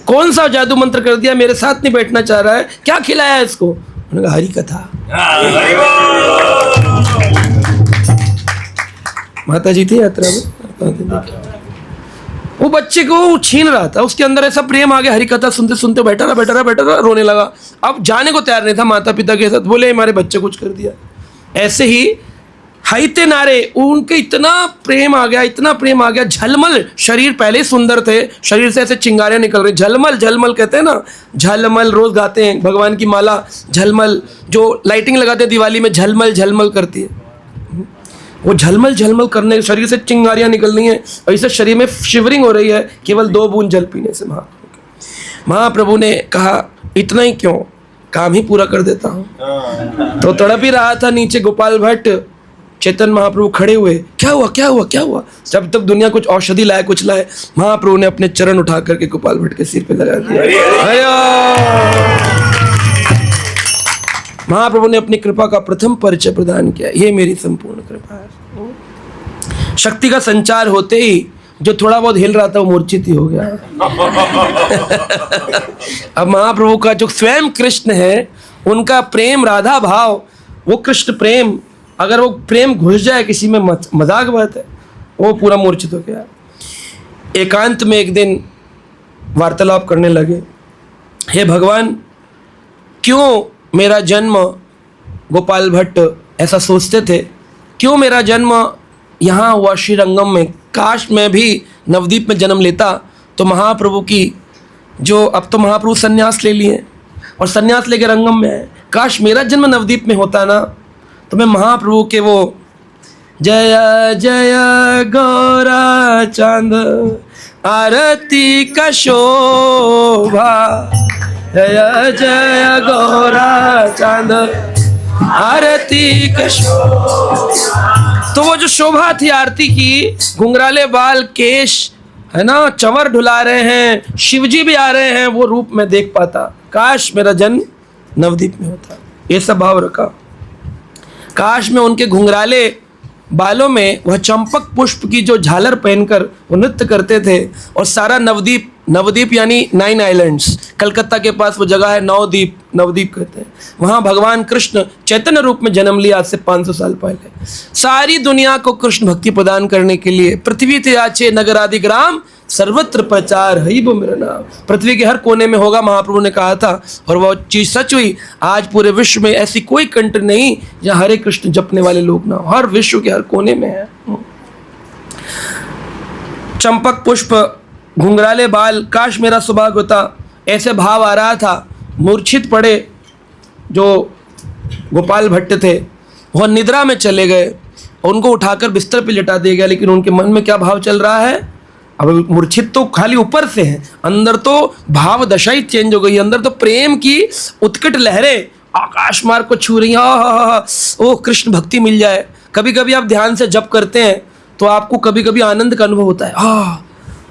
कौन सा जादू मंत्र कर दिया, मेरे साथ नहीं बैठना चाह रहा है, क्या खिलाया है इसको। उन्होंने कहा हरी कथा। माता जी थी यात्रा में, वो बच्चे को छीन रहा था, उसके अंदर ऐसा प्रेम आ गया, हरी कथा सुनते सुनते बैठा रहा, रोने लगा। अब जाने को तैयार नहीं था माता पिता के साथ, बोले हमारे बच्चे कुछ कर दिया। ऐसे ही हाइते नारे, उनके इतना प्रेम आ गया, झलमल, शरीर पहले ही सुंदर थे, शरीर से ऐसे चिंगारियां निकल रही, झलमल झलमल कहते हैं ना, झलमल रोज गाते हैं भगवान की माला, झलमल जो लाइटिंग लगाते हैं दिवाली में, झलमल झलमल करती है, वो झलमल झलमल करने, शरीर से चिंगारियां निकल रही हैं, और इससे शरीर में शिवरिंग हो रही है केवल 2 बूंद जल पीने से। महाप्रभु ने कहा इतना ही क्यों, काम ही पूरा कर देता हूँ। तो तड़प ही रहा था नीचे गोपाल भट्ट, चैतन्य महाप्रभु खड़े हुए, क्या हुआ। जब तक दुनिया कुछ औषधि लाए कुछ लाए, महाप्रभु ने अपने चरण उठा करके गोपाल भट्ट के सिर पे लगा दिया। महाप्रभु ने अपनी कृपा का प्रथम परिचय प्रदान किया, ये मेरी संपूर्ण कृपा है। शक्ति का संचार होते ही जो थोड़ा बहुत हिल रहा था वो मूर्छित ही हो गया। अब महाप्रभु का जो स्वयं कृष्ण है, उनका प्रेम राधा भाव, वो कृष्ण प्रेम, अगर वो प्रेम घुस जाए किसी में मजाक बात है, वो पूरा मूर्छित हो गया। एकांत में एक दिन वार्तालाप करने लगे, हे भगवान, क्यों मेरा जन्म, गोपाल भट्ट ऐसा सोचते थे, क्यों मेरा जन्म यहाँ हुआ श्रीरंगम में, काश मैं भी नवदीप में जन्म लेता तो महाप्रभु की जो, अब तो महाप्रभु संन्यास ले लिए और संन्यास लेके रंगम में है, काश मेरा जन्म नवदीप में होता ना, तो मैं महाप्रभु के वो जय जय गौरा चांद आरती का शोभा, जय जय गौरा चांद आरती का शोभा। तो वो जो शोभा थी आरती की, घुंघराले बाल, केश है ना, चंवर ढुला रहे हैं, शिवजी भी आ रहे हैं, वो रूप में देख पाता। काश मेरा जन्म नवदीप में होता, ये सब भाव रखा। काश में उनके घुंघराले बालों में वह चंपक पुष्प की जो झालर पहनकर वो नृत्य करते थे, और सारा नवदीप, नवदीप यानी 9 आइलैंड्स, कलकत्ता के पास वो जगह है नवदीप, नवदीप कहते हैं, वहाँ भगवान कृष्ण चैतन्य रूप में जन्म लिया आज से 500 साल पहले। सारी दुनिया को कृष्ण भक्ति प्रदान करने के लिए पृथ्वी ते आचे नगर आदि ग्राम सर्वत्र प्रचार है वो मेरा नाम। पृथ्वी के हर कोने में होगा, महाप्रभु ने कहा था, और वो चीज सच हुई। आज पूरे विश्व में ऐसी कोई कंट्री नहीं जहाँ हरे कृष्ण जपने वाले लोग ना हो, हर विश्व के हर कोने में है। चंपक पुष्प, घुंघराले बाल, काश मेरा सौभाग्य होता, ऐसे भाव आ रहा था। मूर्छित पड़े जो गोपाल भट्ट थे, वह निद्रा में चले गए, उनको उठाकर बिस्तर पे लिटा दिया गया। लेकिन उनके मन में क्या भाव चल रहा है? अब मूर्छित तो खाली ऊपर से है, अंदर तो भाव दशा ही चेंज हो गई। अंदर तो प्रेम की उत्कट लहरें आकाश मार्ग को छू रही हैं। ओ कृष्ण भक्ति मिल जाए। कभी कभी आप ध्यान से जप करते हैं तो आपको कभी कभी आनंद का अनुभव होता है।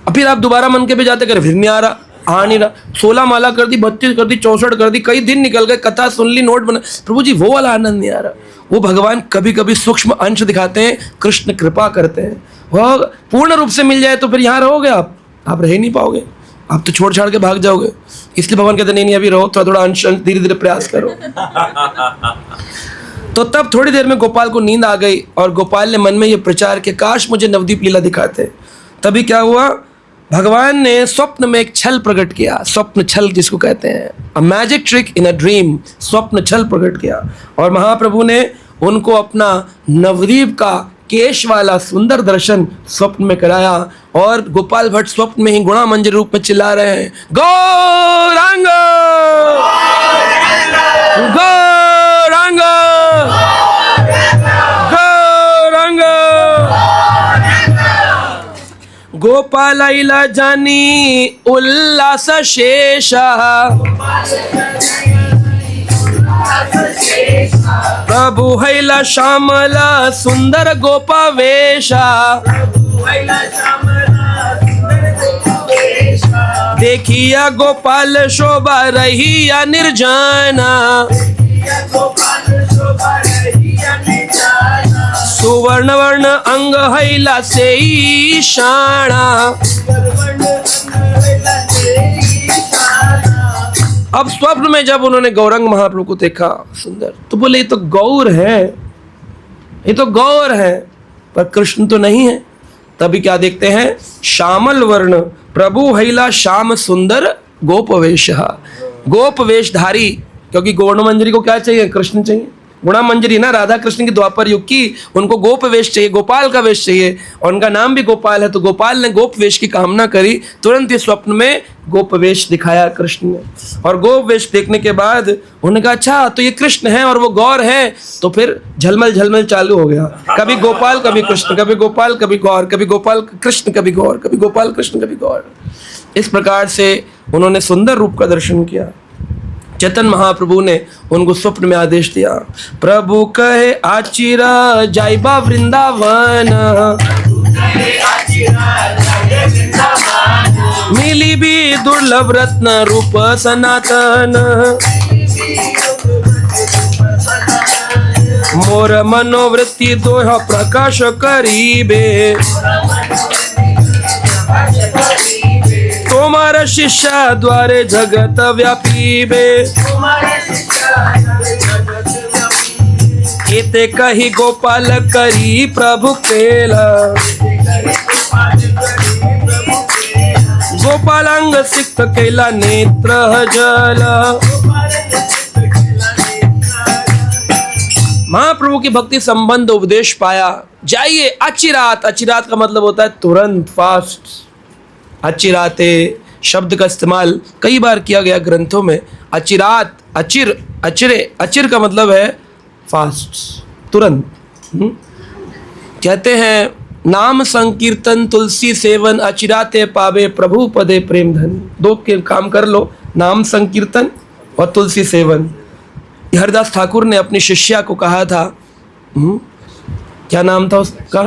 फिर आप दोबारा मन के पे जाते कर, फिर नहीं आ रहा, आ नहीं रहा। 16 माला कर दी, 32 कर दी, 64 कर दी, कई दिन निकल गए, कथा सुन ली, नोट बना, प्रभु जी वो वाला आनंद नहीं आ रहा। वो भगवान कभी कभी सूक्ष्म अंश दिखाते हैं, कृष्ण कृपा करते हैं। वह पूर्ण रूप से मिल जाए तो फिर यहाँ रहोगे आप रह ही नहीं पाओगे, आप तो छोड़ छाड़ के भाग जाओगे। इसलिए भगवान कहते नहीं अभी रहो, थोड़ा थोड़ा अंश धीरे धीरे प्रयास करो। तो तब थोड़ी देर में गोपाल को नींद आ गई और गोपाल ने मन में ये प्रचार किया, काश मुझे नवदीप लीला दिखाते। तभी क्या हुआ, भगवान ने स्वप्न में एक छल प्रकट किया। स्वप्न छल जिसको कहते हैं, a magic trick in a dream. स्वप्न छल प्रकट किया और महाप्रभु ने उनको अपना नवदीप का केश वाला सुंदर दर्शन स्वप्न में कराया। और गोपाल भट्ट स्वप्न में ही गुणा मंजरी रूप में चिल्ला रहे हैं, गौरांग गौरांग गौरांग। गोपालैला जानी उल्लास शेषा, प्रभु हैला श्यामला सुंदर गोपावेशा। देखिया गोपाल शोभा रहिया निर्जना, सुवर्ण वर्ण अंग हैला से शाणा। अब स्वप्न में जब उन्होंने गौरंग महाप्रभु को देखा सुंदर, तो बोले ये तो गौर है, ये तो गौर है, पर कृष्ण तो नहीं है। तभी क्या देखते हैं, श्यामल वर्ण प्रभु हैला श्याम सुंदर गोपवेश। गोप वेशधारी, क्योंकि गौर्ण मंजरी को क्या चाहिए, कृष्ण चाहिए। गुणा मंजरी ना राधा कृष्ण की द्वापर युग की, उनको गोप वेश चाहिए, गोपाल का वेश चाहिए, और उनका नाम भी गोपाल है। तो गोपाल ने गोप वेश की कामना करी, तुरंत इस स्वप्न में गोप वेश दिखाया कृष्ण ने। और गोप वेश देखने के बाद उन्होंने कहा अच्छा तो ये कृष्ण है और वो गौर है। तो फिर झलमल झलमल चालू हो गया, कभी गोपाल कभी कृष्ण, कभी गोपाल कभी गौर, कभी गोपाल कृष्ण कभी गौर, कभी गोपाल कृष्ण कभी गौर। इस प्रकार से उन्होंने सुंदर रूप का दर्शन किया। चैतन्य महाप्रभु ने उनको स्वप्न में आदेश दिया, प्रभु कहे आचिरा जाइबा वृंदावन, मिली भी दुर्लभ रत्न रूप सनातन। मोर मनोवृत्ति दोह प्रकाश करीबे, तुम्हारा शिष्य द्वारे जगत व्यापी बे। एते कही गोपाल करी प्रभु केला, गोपालांग सिक्त केला नेत्र जल। महाप्रभु की भक्ति संबंध उपदेश पाया। जाइए अचिरात, अचिरात का मतलब होता है तुरंत, फास्ट। अचिराते शब्द का इस्तेमाल कई बार किया गया ग्रंथों में। अचिरात, अचिर, अचिरे, अचिर का मतलब है फास्ट, तुरंत। कहते हैं नाम संकीर्तन तुलसी सेवन अचिराते पावे प्रभु पदे प्रेम धन। दो के काम कर लो, नाम संकीर्तन और तुलसी सेवन। हरिदास ठाकुर ने अपनी शिष्या को कहा था, क्या नाम था उसका,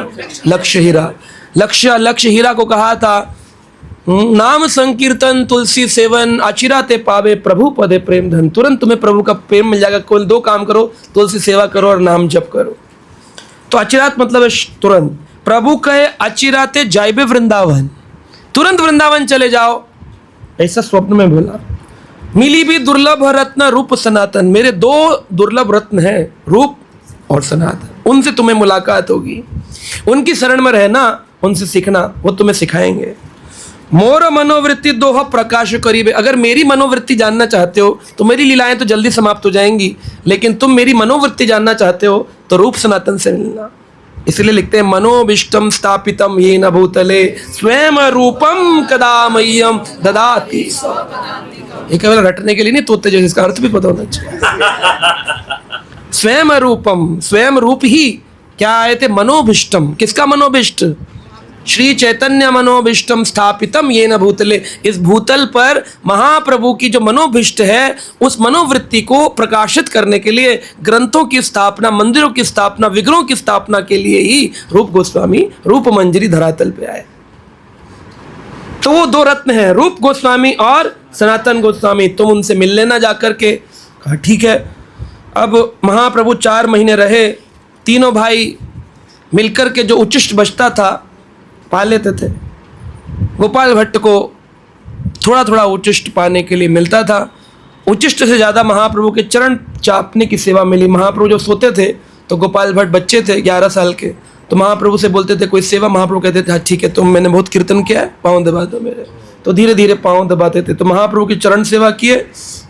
लक्ष्य हीरा। लक्ष्य हीरा को कहा था, नाम संकीर्तन तुलसी सेवन अचिराते पावे प्रभु पदे प्रेम धन। तुरंत तुम्हें प्रभु का प्रेम मिल जाएगा। केवल दो काम करो, तुलसी सेवा करो और नाम जप करो। तो अचिरात मतलब है तुरंत। प्रभु कहे अचिराते जाइबे वृंदावन, तुरंत वृंदावन चले जाओ, ऐसा स्वप्न में बोला। मिली भी दुर्लभ रत्न रूप सनातन, मेरे दो दुर्लभ रत्न हैं, रूप और सनातन, उनसे तुम्हें मुलाकात होगी। उनकी शरण में रहना, उनसे सीखना, वो तुम्हें सिखाएंगे। मोर मनोवृत्ति दोह प्रकाश करीबे, अगर मेरी मनोवृत्ति जानना चाहते हो तो मेरी लीलाएं तो जल्दी समाप्त हो जाएंगी, लेकिन तुम मेरी मनोवृत्ति जानना चाहते हो तो रूप सनातन से मिलना। इसलिए लिखते हैं मनोभिष्टम स्थापितम येन भूतले स्वयं रूपम कदा मह्यम ददाति। ये केवल रटने के लिए नहीं, तोते जैसे, इसका अर्थ भी पता होना चाहिए। स्वयं रूपम, स्वयं रूप ही क्या आए थे, मनोभिष्टम। किसका मनोभिष्ट, श्री चैतन्य मनोभिष्टम स्थापितम येन भूतले, इस भूतल पर महाप्रभु की जो मनोभिष्ट है उस मनोवृत्ति को प्रकाशित करने के लिए ग्रंथों की स्थापना, मंदिरों की स्थापना, विग्रहों की स्थापना के लिए ही रूप गोस्वामी रूप मंजरी धरातल पे आए। तो वो दो रत्न हैं, रूप गोस्वामी और सनातन गोस्वामी, तुम उनसे मिल लेना जाकर के। कहा ठीक है। अब महाप्रभु 4 महीने रहे, तीनों भाई मिलकर के जो उच्चिष्ट बचता था पा लेते थे। गोपाल भट्ट को थोड़ा थोड़ा उच्चिष्ट पाने के लिए मिलता था। उच्चिष्ट से ज़्यादा महाप्रभु के चरण चापने की सेवा मिली। महाप्रभु जब सोते थे तो गोपाल भट्ट बच्चे थे 11 साल के, तो महाप्रभु से बोलते थे कोई सेवा, महाप्रभु कहते थे हाँ ठीक है, तुम मैंने बहुत कीर्तन किया है, पाँव दबा दो मेरे। तो धीरे धीरे पाँव दबाते थे। तो महाप्रभु की चरण सेवा किए,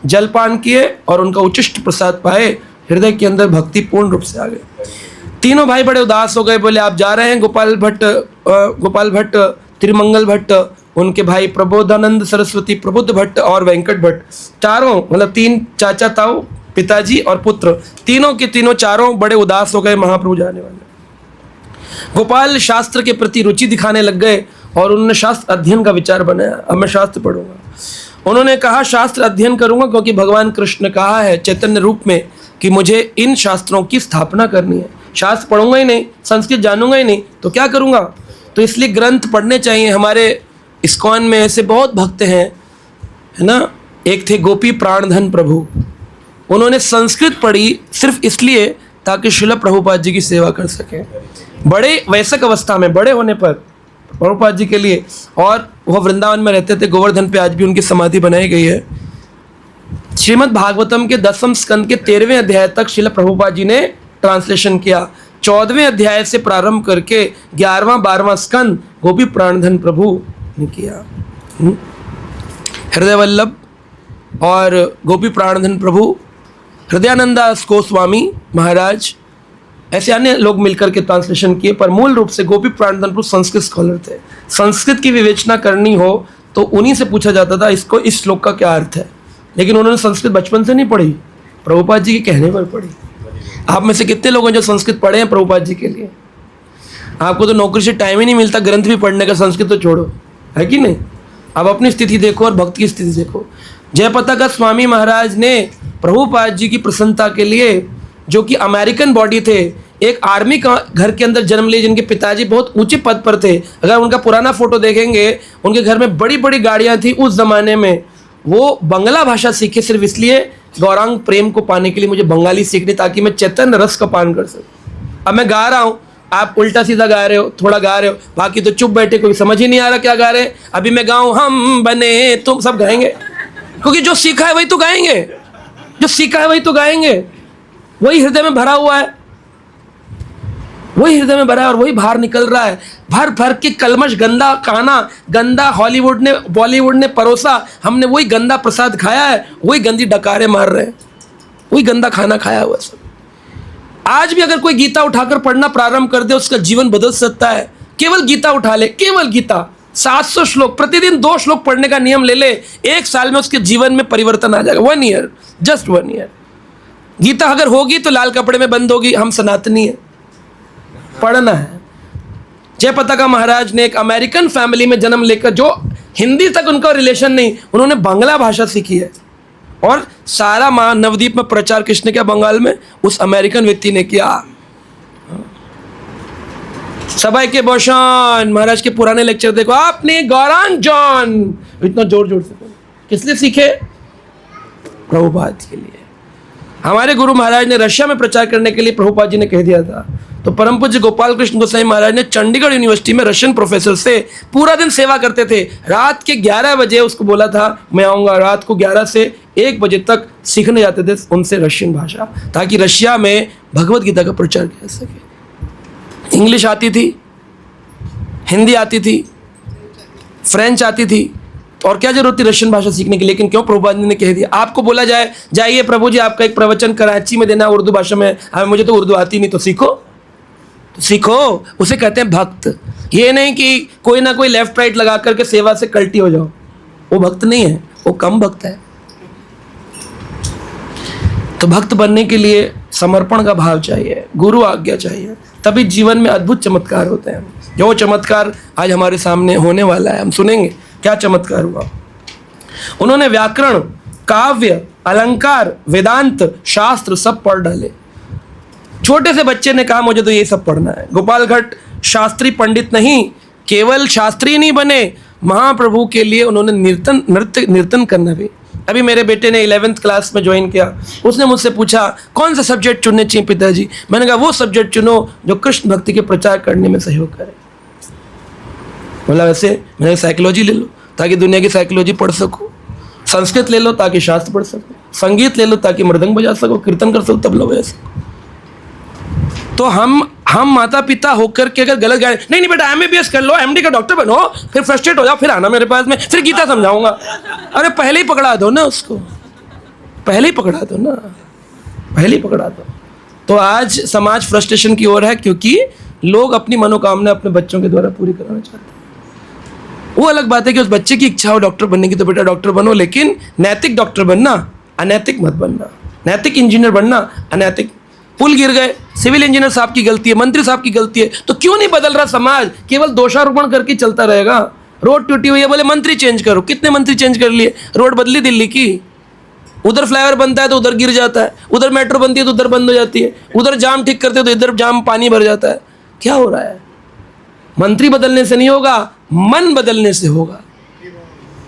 जलपान किए और उनका उच्चिष्ट प्रसाद पाए। हृदय के अंदर भक्ति पूर्ण रूप से आ गई। तीनों भाई बड़े उदास हो गए, बोले आप जा रहे हैं। गोपाल भट्ट, त्रिमंगल भट्ट, उनके भाई प्रबोधानंद सरस्वती, प्रबुद्ध भट्ट और वेंकट भट्ट, चारों मतलब 3 चाचा ताऊ, पिताजी और पुत्र, तीनों के तीनों चारों बड़े उदास हो गए महाप्रभु जाने वाले। गोपाल शास्त्र के प्रति रुचि दिखाने लग गए और उन्होंने शास्त्र अध्ययन का विचार बनाया, अब मैं शास्त्र पढ़ूंगा। उन्होंने कहा शास्त्र अध्ययन करूंगा क्योंकि भगवान कृष्ण ने कहा है चैतन्य रूप में कि मुझे इन शास्त्रों की स्थापना करनी है। शास्त्र पढ़ूंगा ही नहीं, संस्कृत जानूंगा ही नहीं तो क्या करूंगा। तो इसलिए ग्रंथ पढ़ने चाहिए। हमारे इस्कॉन में ऐसे बहुत भक्त हैं, है ना। एक थे गोपी प्राणधन प्रभु, उन्होंने संस्कृत पढ़ी सिर्फ इसलिए ताकि श्रील प्रभुपाद जी की सेवा कर सके। बड़े वयस्क अवस्था में, बड़े होने पर प्रभुपाद जी के लिए, और वह वृंदावन में रहते थे। गोवर्धन पे आज भी उनकी समाधि बनाई गई है। श्रीमद् भागवतम के 10वें स्कंद के 13वें अध्याय तक श्रील प्रभुपाद जी ने ट्रांसलेशन किया। 14वें अध्याय से प्रारंभ करके 11वां 12वां स्कंद गोपी प्राणधन प्रभु ने किया। हृदय वल्लभ और गोपी प्राणधन प्रभु, हृदयानंदास गोस्वामी महाराज, ऐसे अन्य लोग मिलकर के ट्रांसलेशन किए। पर मूल रूप से गोपी प्राणधन प्रभु संस्कृत स्कॉलर थे। संस्कृत की विवेचना करनी हो तो उन्हीं से पूछा जाता था इसको, इस श्लोक का क्या अर्थ है। लेकिन उन्होंने संस्कृत बचपन से नहीं पढ़ी, प्रभुपाद जी के कहने पर पढ़ी। आप में से कितने लोग हैं जो संस्कृत पढ़े हैं प्रभुपाद जी के लिए? आपको तो नौकरी से टाइम ही नहीं मिलता ग्रंथ भी पढ़ने का, संस्कृत तो छोड़ो, है कि नहीं। अब अपनी स्थिति देखो और भक्त की स्थिति देखो। जयपताका स्वामी महाराज ने प्रभुपाद जी की प्रसन्नता के लिए, जो कि अमेरिकन बॉडी थे, एक आर्मी का घर के अंदर जन्म लिए, जिनके पिताजी बहुत ऊंचे पद पर थे। अगर उनका पुराना फोटो देखेंगे, उनके घर में बड़ी बड़ी गाड़ियां थी उस जमाने में। वो बंगला भाषा सीखे सिर्फ इसलिए, गौरांग प्रेम को पाने के लिए मुझे बंगाली सीखनी ताकि मैं चैतन्य रस का पान कर सकूं। अब मैं गा रहा हूँ, आप उल्टा सीधा गा रहे हो, थोड़ा गा रहे हो, बाकी तो चुप बैठे, कोई समझ ही नहीं आ रहा क्या गा रहे हैं। अभी मैं गाऊँ हम बने तुम, सब गाएंगे, क्योंकि जो सीखा है वही तो गाएंगे, जो सीखा है वही तो गाएंगे, वही हृदय में भरा हुआ है, वही हृदय में भरा है और वही बाहर निकल रहा है। भर भर के कलमश, गंदा खाना, गंदा हॉलीवुड ने बॉलीवुड ने परोसा, हमने वही गंदा प्रसाद खाया है, वही गंदी डकारे मार रहे हैं, वही गंदा खाना खाया हुआ सब। आज भी अगर कोई गीता उठाकर पढ़ना प्रारंभ कर दे, उसका जीवन बदल सकता है। केवल गीता उठा ले, केवल गीता, 700 श्लोक, प्रतिदिन 2 श्लोक पढ़ने का नियम ले ले, 1 साल में उसके जीवन में परिवर्तन आ जाएगा। 1 ईयर, जस्ट 1 ईयर। गीता अगर होगी तो लाल कपड़े में बंद होगी। हम सनातनी है, पढ़ना है। जयपताका महाराज ने एक अमेरिकन फैमिली में जन्म लेकर, जो हिंदी तक उनका रिलेशन नहीं, उन्होंने बांग्ला भाषा सीखी है और सारा नवद्वीप में प्रचार किसने किया? बंगाल में उस अमेरिकन व्यक्ति ने किया। सबाई के बोशान महाराज के पुराने लेक्चर देखो आपने, गौरांग जॉन इतना जोर जोर से किस लिए सीखे? प्रभुपाद के लिए। हमारे गुरु महाराज ने रशिया में प्रचार करने के लिए प्रभुपाद जी ने कह दिया था, तो परम पूज्य गोपाल कृष्ण गोसाई महाराज ने चंडीगढ़ यूनिवर्सिटी में रशियन प्रोफेसर से पूरा दिन सेवा करते थे। रात के 11 बजे उसको बोला था मैं आऊँगा, रात को 11 से 1 बजे तक सीखने जाते थे उनसे रशियन भाषा, ताकि रशिया में भगवत गीता का प्रचार किया सके। इंग्लिश आती थी, हिंदी आती थी, फ्रेंच आती थी, तो और क्या जरूरत थी रशियन भाषा सीखने की? लेकिन क्यों? प्रभुपाद ने कह दिया। आपको बोला जाए जाइए प्रभु जी आपका एक प्रवचन कराची में देना उर्दू भाषा में, हमें मुझे तो उर्दू आती नहीं, तो सीखो, तो सीखो। उसे कहते हैं भक्त। ये नहीं कि कोई ना कोई लेफ्ट राइट लगा करके सेवा से कल्टी हो जाओ, वो भक्त नहीं है, वो कम भक्त है। तो भक्त बनने के लिए समर्पण का भाव चाहिए, गुरु आज्ञा चाहिए, तभी जीवन में अद्भुत चमत्कार होते हैं। जो चमत्कार आज हमारे सामने होने वाला है, हम सुनेंगे क्या चमत्कार हुआ। उन्होंने व्याकरण, काव्य, अलंकार, वेदांत, शास्त्र सब पढ़ डाले। छोटे से बच्चे ने कहा मुझे तो ये सब पढ़ना है। गोपाल भट्ट शास्त्री पंडित नहीं, केवल शास्त्री नहीं बने, महाप्रभु के लिए उन्होंने नृत्य करना भी। अभी मेरे बेटे ने 11th क्लास में ज्वाइन किया, उसने मुझसे पूछा कौन सा सब्जेक्ट चुनने चाहिए पिताजी? मैंने कहा वो सब्जेक्ट चुनो जो कृष्ण भक्ति के प्रचार करने में सहयोग करे। बोला वैसे? मैंने साइकोलॉजी ले लो ताकि दुनिया की साइकोलॉजी पढ़ सको, संस्कृत ले लो ताकि शास्त्र पढ़ सको, संगीत ले लो ताकि मृदंग बजा सको, कीर्तन कर सको, तबला बजा सको। तो हम माता पिता होकर के अगर गलत गाए, नहीं बेटा MBBS कर लो, MD का डॉक्टर बनो, फिर फ्रस्ट्रेट हो जाओ, फिर आना मेरे पास में, फिर गीता समझाऊंगा। अरे पहले ही पकड़ा दो ना उसको, पहले ही पकड़ा दो ना, पहले ही पकड़ा दो। तो आज समाज फ्रस्ट्रेशन की ओर है क्योंकि लोग अपनी मनोकामना अपने बच्चों के द्वारा पूरी कराना चाहते हैं। वो अलग बात है कि उस बच्चे की इच्छा हो डॉक्टर बनने की, तो बेटा डॉक्टर बनो, लेकिन नैतिक डॉक्टर बनना, अनैतिक मत बनना। नैतिक इंजीनियर बनना, अनैतिक। पुल गिर गए, सिविल इंजीनियर साहब की गलती है, मंत्री साहब की गलती है, तो क्यों नहीं बदल रहा समाज? केवल दोषारोपण करके चलता रहेगा। रोड टूटी हुई है, बोले मंत्री चेंज करो। कितने मंत्री चेंज कर लिए? रोड बदली दिल्ली की, उधर फ्लाईओवर बनता है तो उधर गिर जाता है, उधर मेट्रो बनती है तो उधर बंद हो जाती है, उधर जाम ठीक करते तो इधर जाम पानी भर जाता है। क्या हो रहा है? मंत्री बदलने से नहीं होगा, मन बदलने से होगा।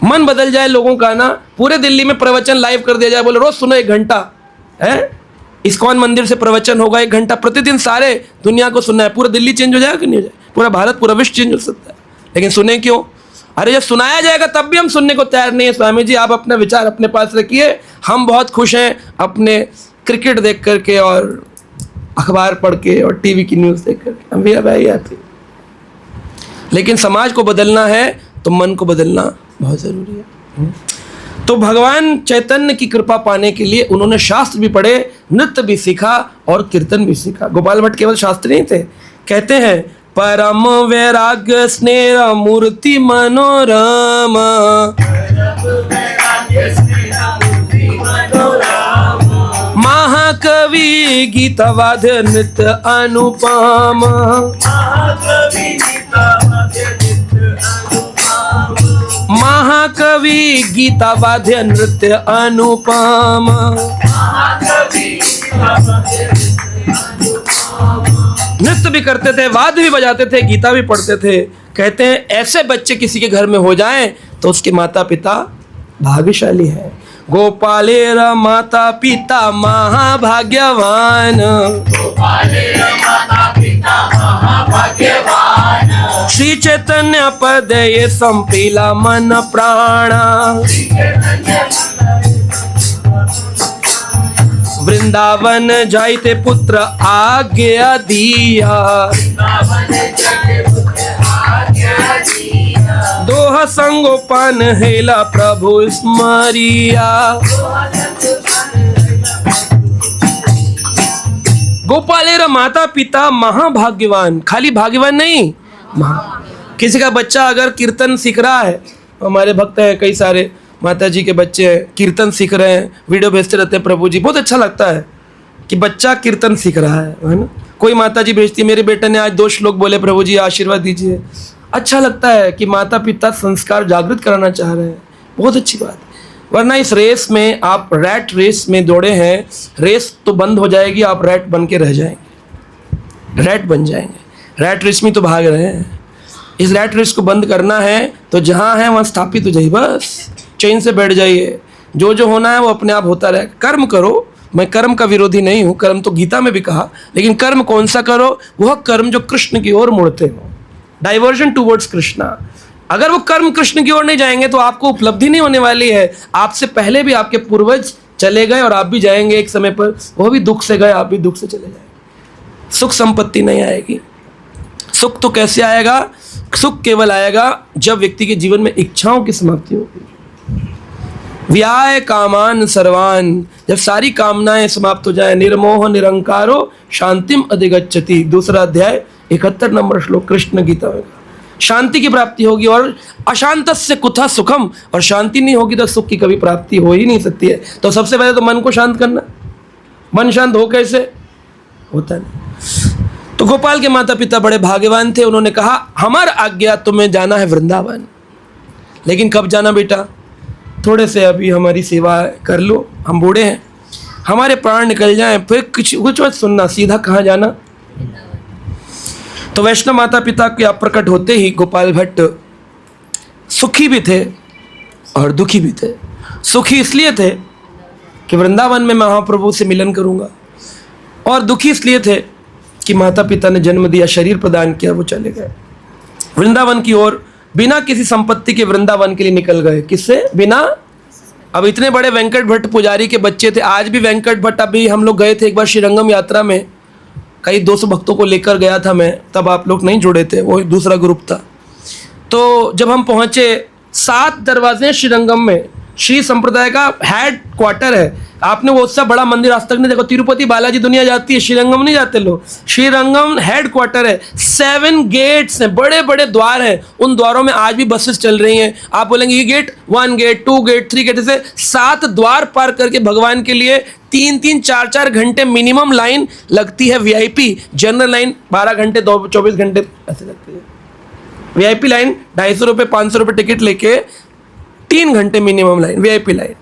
मन बदल जाए लोगों का ना, पूरे दिल्ली में प्रवचन लाइव कर दिया जाए, बोले रोज सुनो 1 घंटा है, इस्कॉन मंदिर से प्रवचन होगा 1 घंटा प्रतिदिन, सारे दुनिया को सुनना है। पूरा दिल्ली चेंज हो जाएगा कि नहीं हो जाएगा? पूरा भारत, पूरा विश्व चेंज हो सकता है। लेकिन सुने क्यों? अरे जब सुनाया जाएगा तब भी हम सुनने को तैयार नहीं है। स्वामी जी आप अपना विचार अपने पास रखिए, हम बहुत खुश हैं अपने क्रिकेट देख करके और अखबार पढ़ के और टीवी की न्यूज़ देख करके, हम भी अब आई आती। लेकिन समाज को बदलना है तो मन को बदलना बहुत ज़रूरी है। तो भगवान चैतन्य की कृपा पाने के लिए उन्होंने शास्त्र भी पढ़े, नृत्य भी सीखा और कीर्तन भी सीखा। गोपाल भट्ट केवल शास्त्री नहीं थे, कहते हैं परम वैराग्य स्नेह मूर्ति मनोरम, महाकवि गीतवाद्य नृत्य अनुपम, महाकवि गीतावाद्य नृत्य अनुपम। नृत्य भी करते थे, वाद्य भी बजाते थे, गीता भी पढ़ते थे। कहते हैं ऐसे बच्चे किसी के घर में हो जाएं तो उसके माता पिता भाग्यशाली हैं। गोपालेर माता पिता महाभाग्यवान, श्री चैतन्य पद ये संपीला मन प्राणा, वृंदावन जाइते पुत्र आज्ञा दिया, दोह संगोपन हेला प्रभु स्मरिया। गोपालेर माता पिता महाभाग्यवान, खाली भाग्यवान नहीं, किसी का बच्चा अगर कीर्तन सीख रहा है, हमारे भक्त हैं कई सारे, माता जी के बच्चे कीर्तन सीख रहे हैं, वीडियो भेजते रहते हैं प्रभु जी, बहुत अच्छा लगता है कि बच्चा कीर्तन सीख रहा है ना। कोई माता जी भेजती है, मेरे बेटे ने आज 2 श्लोक बोले, प्रभु जी आशीर्वाद दीजिए। अच्छा लगता है कि माता पिता संस्कार जागृत कराना चाह रहे हैं, बहुत अच्छी बात है। वरना इस रेस में आप रैट रेस में दौड़े हैं, रेस तो बंद हो जाएगी, आप रैट बन के रह जाएंगे, रैट बन जाएंगे। रैट रेस में तो भाग रहे हैं, इस रैट रेस को बंद करना है तो जहाँ है वहाँ स्थापित हो जाइए, बस चैन से बैठ जाइए। जो जो होना है वो अपने आप होता रहे। कर्म करो, मैं कर्म का विरोधी नहीं हूँ, कर्म तो गीता में भी कहा, लेकिन कर्म कौन सा करो? वह कर्म जो कृष्ण की ओर मुड़ते हो, डाइवर्जन टूवर्ड्स कृष्णा। अगर वो कर्म कृष्ण की ओर नहीं जाएंगे तो आपको उपलब्धि नहीं होने वाली है। आपसे पहले भी आपके पूर्वज चले गए और आप भी जाएंगे एक समय पर, वो भी दुख से गए, आप भी दुख से चले जाएंगे। सुख संपत्ति नहीं आएगी। सुख तो कैसे आएगा? सुख केवल आएगा जब व्यक्ति के जीवन में इच्छाओं की समाप्ति होगी। व्याय कामान सर्वान, जब सारी कामनाएं समाप्त हो जाए, निर्मोह निरंकारो शांतिम अधिगच्छति। 2 अध्याय 71 नंबर श्लोक कृष्ण गीता में। शांति की प्राप्ति होगी, और अशांतस्य कुतः सुखम, और शांति नहीं होगी तो सुख की कभी प्राप्ति हो ही नहीं सकती है। तो सबसे पहले तो मन को शांत करना। मन शांत हो कैसे? होता नहीं। तो गोपाल के माता पिता बड़े भाग्यवान थे, उन्होंने कहा हमार आज्ञा, तुम्हें जाना है वृंदावन। लेकिन कब जाना बेटा? थोड़े से अभी हमारी सेवा कर लो, हम बूढ़े हैं, हमारे प्राण निकल जाएं, फिर कुछ मत सुनना, सीधा कहाँ जाना? तो वैष्णव माता पिता के प्रकट होते ही गोपाल भट्ट सुखी भी थे और दुखी भी थे। सुखी इसलिए थे कि वृंदावन में महाप्रभु से मिलन करूंगा, और दुखी इसलिए थे कि माता पिता ने जन्म दिया, शरीर प्रदान किया, वो चले गए वृंदावन की ओर, बिना किसी संपत्ति के वृंदावन के लिए निकल गए। किससे? बिना। अब इतने बड़े वेंकट भट्ट पुजारी के बच्चे थे, आज भी वेंकट भट्ट, अभी हम लोग गए थे एक बार श्रीरंगम यात्रा में, कई 200 भक्तों को लेकर गया था मैं, तब आप लोग नहीं जुड़े थे, वो दूसरा ग्रुप था। तो जब हम पहुंचे, 7 दरवाजे श्रीरंगम में, श्री संप्रदाय का हेड क्वार्टर है। आपने वो उससे बड़ा मंदिर आज तक नहीं देखो। तिरुपति बालाजी दुनिया जाती है, श्रीरंगम नहीं जाते लोग। श्रीरंगम हेड क्वार्टर है, 7 गेट्स हैं, बड़े बड़े द्वार हैं, उन द्वारों में आज भी बसेस चल रही हैं। आप बोलेंगे ये गेट 1 गेट 2 गेट 3 गेट, ऐसे 7 द्वार पार करके भगवान के लिए 3-3 4-4 घंटे मिनिमम लाइन लगती है। वीआईपी जनरल लाइन 12 घंटे 24 घंटे ऐसे लगती है। वीआईपी लाइन 250 रुपये 500 रुपये टिकट लेके 3 घंटे मिनिमम लाइन, वीआईपी लाइन,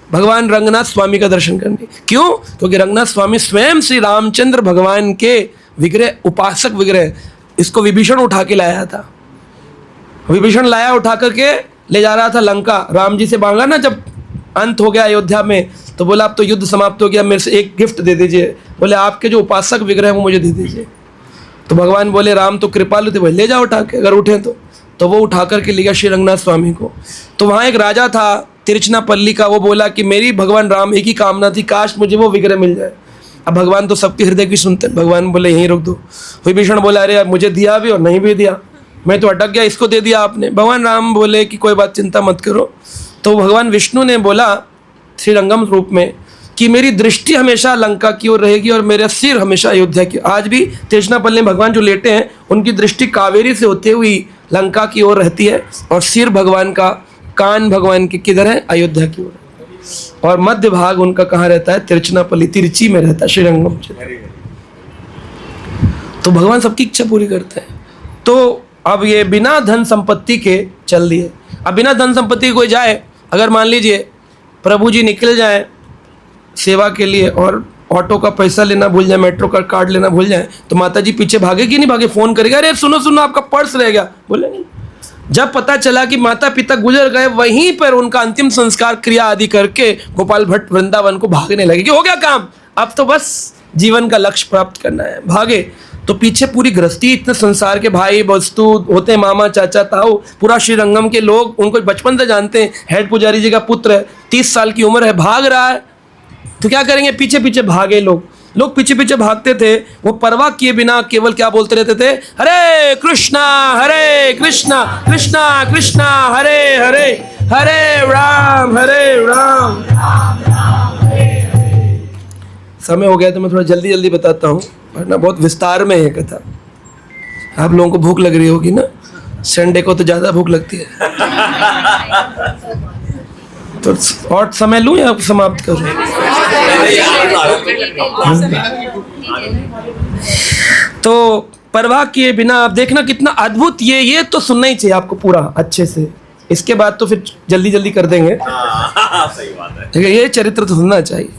भगवान रंगनाथ स्वामी का दर्शन करने। क्यों? क्योंकि रंगनाथ स्वामी स्वयं श्री रामचंद्र भगवान के विग्रह, उपासक विग्रह, इसको विभीषण उठा के लाया था। विभीषण लाया, उठा करके ले जा रहा था लंका। राम जी से मांगा ना जब अंत हो गया अयोध्या में, तो बोला अब तो युद्ध समाप्त हो गया, मेरे से एक गिफ्ट दे दीजिए। बोले आपके जो उपासक विग्रह है वो मुझे दे दीजिए। तो भगवान बोले, राम तो कृपालु थे, बोले ले जाओ उठा के, अगर उठे तो वो उठा करके ले गया श्री रंगनाथ स्वामी को। तो वहाँ एक राजा था तिरुचनापल्ली का, वो बोला कि मेरी भगवान राम एक ही कामना थी, काश मुझे वो विग्रह मिल जाए। अब भगवान तो सबके हृदय की सुनते हैं, भगवान बोले यहीं रोक दो। विभीषण बोला अरे मुझे दिया भी और नहीं भी दिया, मैं तो अटक गया, इसको दे दिया आपने। भगवान राम बोले कि कोई बात, चिंता मत करो। तो भगवान विष्णु ने बोला श्रीरंगम रूप में कि मेरी दृष्टि हमेशा लंका की ओर रहेगी और मेरा सिर हमेशा अयोध्या की। आज भी तिरुचनापल्ली में भगवान जो लेटे हैं, उनकी दृष्टि कावेरी से होते हुई लंका की ओर रहती है, और सिर भगवान का, कान भगवान के किधर है? अयोध्या की ओर। और मध्य भाग उनका कहाँ रहता है? तिरुचनापल्ली, तिरुचि में रहता है, श्रीरंगम। तो भगवान सबकी इच्छा पूरी करते हैं। तो अब ये बिना धन संपत्ति के चल दिए। अब बिना धन संपत्ति कोई जाए, अगर मान लीजिए प्रभु जी निकल जाए सेवा के लिए और ऑटो का पैसा लेना भूल जाए, मेट्रो का कार्ड लेना भूल जाए, तो माता जी पीछे भागेगी नहीं? भागे, फोन करेगा, अरे सुनो सुनो आपका पर्स रह गया, बोले नहीं। जब पता चला कि माता पिता गुजर गए, वहीं पर उनका अंतिम संस्कार क्रिया आदि करके गोपाल भट्ट वृंदावन को भागने लगे कि हो गया काम, अब तो बस जीवन का लक्ष्य प्राप्त करना है। भागे तो पीछे पूरी गृहस्थी, इतने संसार के भाई वस्तु होते हैं, मामा चाचा ताऊ, पूरा श्रीरंगम के लोग उनको बचपन से जानते हैं। हेड पुजारी जी का पुत्र है, 30 साल की उम्र है, भाग रहा है, तो क्या करेंगे? पीछे पीछे भागे लोग पीछे पीछे भागते थे। वो परवाह किए बिना केवल क्या बोलते रहते थे? हरे कृष्णा कृष्णा कृष्णा हरे हरे, हरे राम समय हो गया तो मैं थोड़ा जल्दी जल्दी बताता हूँ, वरना बहुत विस्तार में है कथा। आप लोगों को भूख लग रही होगी ना, संडे को तो ज़्यादा भूख लगती है। तो और समय लूँ या समाप्त करूँ? तो परवाह किए बिना आप देखना कितना अद्भुत, ये तो सुनना ही चाहिए आपको पूरा अच्छे से, इसके बाद तो फिर जल्दी जल्दी कर देंगे। सही बात है। ठीक है, ये चरित्र तो सुनना चाहिए।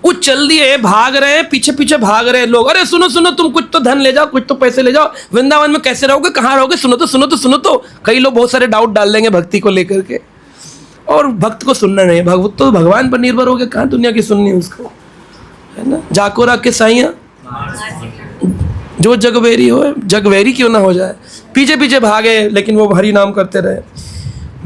वो चल दिए, भाग रहे हैं, पीछे पीछे भाग रहे हैं लोग। अरे सुनो सुनो, तुम कुछ तो धन ले जाओ, कुछ तो पैसे ले जाओ, वृंदावन में कैसे रहोगे, कहाँ रहोगे, सुनो तो। कई लोग बहुत सारे डाउट डाल देंगे भक्ति को लेकर के, और भक्त को सुनना नहीं, भक्त तो भगवान पर निर्भर हो गया, कहाँ दुनिया की सुननी उसको, है ना। जाको रख के साइया जो जगवेरी हो, जगवेरी क्यों ना हो जाए। पीछे पीछे भागे, लेकिन वो हरि नाम करते रहे।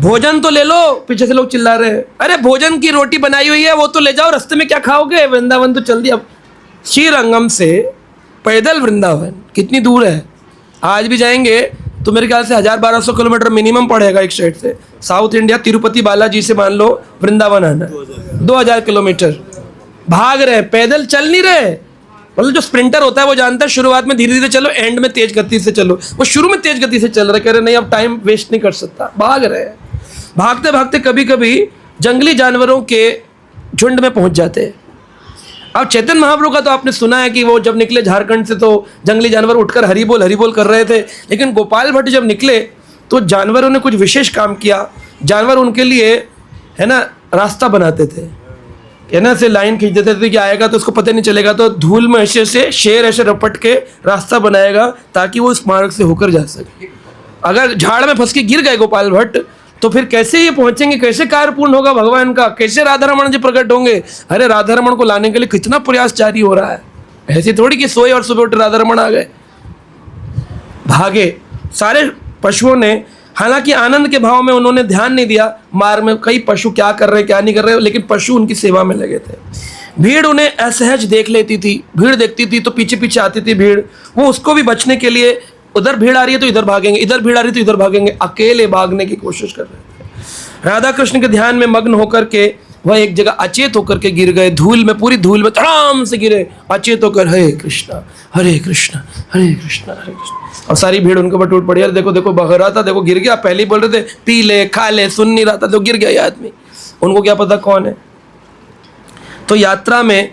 भोजन तो ले लो, पीछे से लोग चिल्ला रहे हैं, अरे भोजन की रोटी बनाई हुई है, वो तो ले जाओ, रास्ते में क्या खाओगे, वृंदावन तो चल दिया। श्रीरंगम से पैदल वृंदावन कितनी दूर है, आज भी जाएंगे तो मेरे ख्याल से 1000-1200 किलोमीटर मिनिमम पड़ेगा एक स्टेट से। साउथ इंडिया तिरुपति बालाजी से मान लो वृंदावन आना 2000 किलोमीटर। भाग रहे, पैदल चल नहीं रहे। मतलब जो स्प्रिंटर होता है वो जानता है शुरुआत में धीरे धीरे चलो, एंड में तेज गति से चलो। वो शुरू में तेज गति से चल रहे, कह रहे नहीं अब टाइम वेस्ट नहीं कर सकता, भाग रहे हैं। भागते भागते कभी कभी जंगली जानवरों के झुंड में पहुंच जाते हैं। अब चैतन्य महाप्रभु का तो आपने सुना है कि वो जब निकले झारखंड से तो जंगली जानवर उठकर हरि बोल कर रहे थे, लेकिन गोपाल भट्ट जब निकले तो जानवरों ने कुछ विशेष काम किया। जानवर उनके लिए, है ना, रास्ता बनाते थे, है ना, से लाइन खींच देते थे कि आएगा तो उसको पता नहीं चलेगा, तो धूल में ऐसे से शेर ऐसे रपट के रास्ता बनाएगा ताकि वो इस मार्ग से होकर जा सके। अगर झाड़ में फंस के गिर गए गोपाल भट्ट तो फिर कैसे ये पहुंचेंगे, कैसे कार्य पूर्ण होगा भगवान का, कैसे राधा रमण जी प्रकट होंगे। अरे राधा रमण को लाने के लिए कितना प्रयास जारी हो रहा है, ऐसी थोड़ी कि सोए और सुबह उठ राधा रमण आ गए। भागे सारे पशुओं ने, हालांकि आनंद के भाव में उन्होंने ध्यान नहीं दिया मार्ग में कई पशु क्या कर रहे क्या नहीं कर रहे, लेकिन पशु उनकी सेवा में लगे थे। भीड़ उन्हें असहज देख लेती थी, भीड़ देखती थी तो पीछे पीछे आती थी भीड़, वो उसको भी बचने के लिए उधर भीड़ आ रही है तो इधर भागेंगे, इधर भीड़ आ रही है तो इधर भागेंगे, अकेले भागने की कोशिश कर रहे थे। राधा कृष्ण के ध्यान में मग्न होकर के वह एक जगह अचेत होकर के गिर गए, धूल में, पूरी धूल में धड़ाम से गिरे, अचेत होकर हरे कृष्णा हरे कृष्णा हरे कृष्णा हरे कृष्णा। और सारी भीड़ उनके ऊपर टूट पड़ी, यार देखो देखो बह रहा था, देखो गिर गया, पहले ही बोल रहे थे पी ले खा ले, सुन नहीं रहा था तो गिर गया ये आदमी, उनको क्या पता कौन है। तो यात्रा में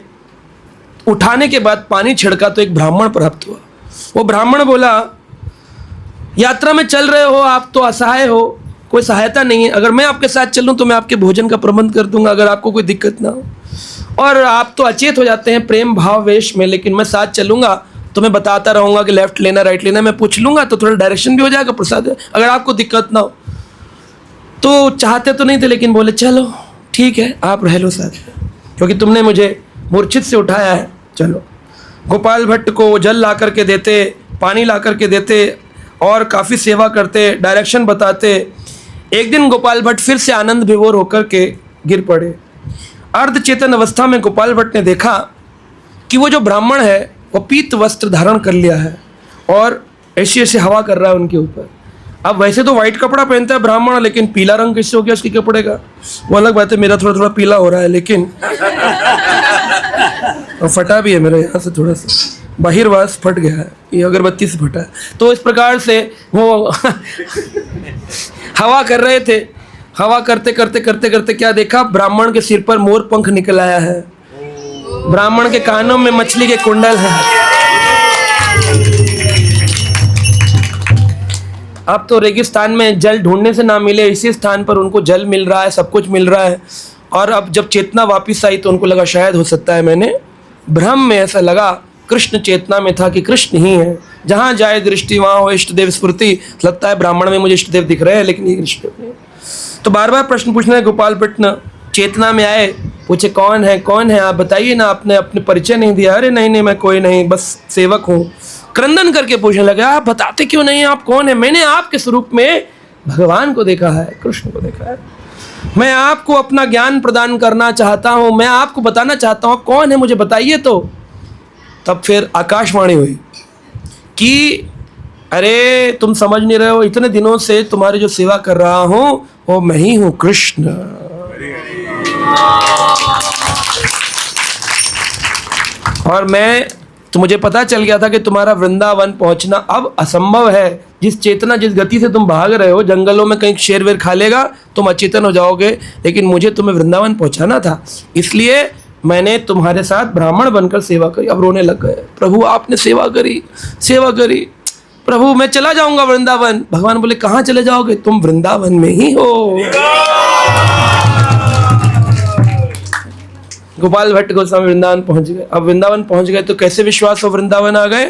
उठाने के बाद पानी छिड़का तो एक ब्राह्मण प्राप्त हुआ। वो ब्राह्मण बोला, यात्रा में चल रहे हो आप तो असहाय हो, कोई सहायता नहीं है, अगर मैं आपके साथ चलूं तो मैं आपके भोजन का प्रबंध कर दूंगा अगर आपको कोई दिक्कत ना हो, और आप तो अचेत हो जाते हैं प्रेम भाव वेश में, लेकिन मैं साथ चलूंगा तो मैं बताता रहूंगा कि लेफ्ट लेना राइट लेना, मैं पूछ लूंगा तो थोड़ा डायरेक्शन भी हो जाएगा, प्रसाद अगर आपको दिक्कत ना हो। तो चाहते तो नहीं थे लेकिन बोले चलो ठीक है आप रह लो साथ, क्योंकि तुमने मुझे मूर्छित से उठाया है, चलो। गोपाल भट्ट को जल ला करके देते, पानी ला करके देते और काफ़ी सेवा करते, डायरेक्शन बताते। एक दिन गोपाल भट्ट फिर से आनंद विभोर होकर के गिर पड़े। अर्ध चेतन अवस्था में गोपाल भट्ट ने देखा कि वो जो ब्राह्मण है वो पीत वस्त्र धारण कर लिया है और ऐसी ऐसे हवा कर रहा है उनके ऊपर। अब वैसे तो वाइट कपड़ा पहनता है ब्राह्मण, लेकिन पीला रंग कैसे हो गया उसके कपड़े का, वो अलग बात है। मेरा थोड़ा थोड़ा पीला हो रहा है, लेकिन और फटा भी है मेरा यहाँ से थोड़ा सा, बाहिरवास फट गया है, ये अगरबत्ती से फटा है। तो इस प्रकार से वो हवा कर रहे थे। हवा करते करते करते करते क्या देखा, ब्राह्मण के सिर पर मोर पंख निकल आया है, ब्राह्मण के कानों में मछली के कुंडल है। अब तो रेगिस्तान में जल ढूंढने से ना मिले, इसी स्थान पर उनको जल मिल रहा है, सब कुछ मिल रहा है। और अब जब चेतना वापस आई तो उनको लगा शायद हो सकता है मैंने भ्रम में, ऐसा लगा कृष्ण चेतना में था कि कृष्ण ही है, जहाँ जाए दृष्टि वहाँ हो इष्ट देव स्फूर्ति। लगता है ब्राह्मण में मुझे इष्ट देव दिख रहे हैं लेकिन ये इष्ट देव नहीं। तो बार बार प्रश्न पूछना है। गोपाल भट्ट न चेतना में आए, पूछे कौन है आप बताइए ना, आपने अपने परिचय नहीं दिया। अरे नहीं मैं कोई नहीं, बस सेवक हूँ। क्रंदन करके पूछने लगे, आप बताते क्यों नहीं, आप कौन है? मैंने आपके स्वरूप में भगवान को देखा है, कृष्ण को देखा है। मैं आपको अपना ज्ञान प्रदान करना चाहता हूँ, मैं आपको बताना चाहता हूँ कौन है, मुझे बताइए। तो तब फिर आकाशवाणी हुई कि अरे तुम समझ नहीं रहे हो, इतने दिनों से तुम्हारी जो सेवा कर रहा हूँ वो मैं ही हूँ, कृष्ण। और मैं तो मुझे पता चल गया था कि तुम्हारा वृंदावन पहुंचना अब असंभव है। जिस चेतना जिस गति से तुम भाग रहे हो, जंगलों में कहीं शेर वेर खा लेगा तुम अचेतन हो जाओगे, लेकिन मुझे तुम्हें वृंदावन पहुंचाना था, इसलिए मैंने तुम्हारे साथ ब्राह्मण बनकर सेवा करी। अब रोने लग गए, प्रभु आपने सेवा करी, सेवा करी, प्रभु मैं चला जाऊंगा वृंदावन। भगवान बोले कहाँ चले जाओगे, तुम वृंदावन में ही हो। गोपाल भट्ट गोस्वामी वृंदावन पहुंच गए। अब वृंदावन पहुंच गए तो कैसे विश्वास हो वृंदावन आ गए,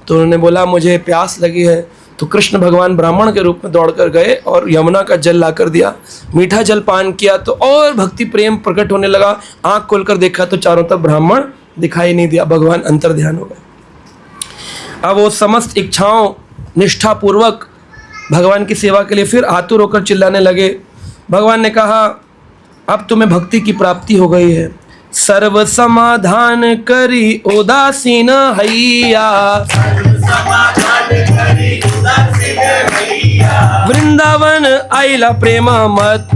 तो उन्होंने बोला मुझे प्यास लगी है। तो कृष्ण भगवान ब्राह्मण के रूप में दौड़कर गए और यमुना का जल लाकर दिया, मीठा जल पान किया तो और भक्ति प्रेम प्रकट होने लगा। आंख खोलकर देखा तो चारों तरफ ब्राह्मण दिखाई नहीं दिया, भगवान अंतर ध्यान हो गए। अब वो समस्त इच्छाओं निष्ठा पूर्वक भगवान की सेवा के लिए फिर आतुर होकर चिल्लाने लगे। भगवान ने कहा अब तुम्हें भक्ति की प्राप्ति हो गई है। सर्व समाधान करी उदासीन हैया, वृंदावन आइला प्रेम मत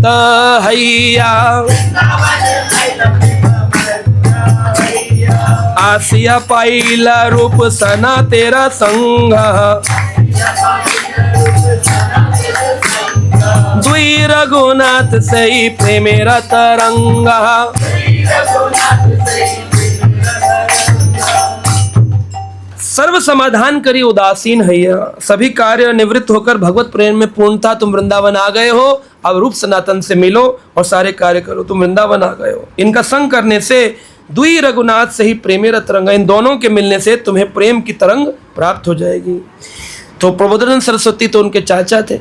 हैया, आसिया पाइला रूप सना तेरा संग, द्वि रघुनाथ सही प्रेमेरा तरंगा। सर्व समाधान करी उदासीन हैया, सभी कार्य निवृत्त होकर भगवत प्रेम में पूर्णता तुम वृंदावन आ गए हो। अब रूप सनातन से मिलो और सारे कार्य करो, तुम वृंदावन आ गए हो। इनका संग करने से द्वि रघुनाथ सही प्रेमेरा तरंगा, इन दोनों के मिलने से तुम्हें प्रेम की तरंग प्राप्त हो जाएगी। तो प्रबोधानंद सरस्वती तो उनके चाचा थे,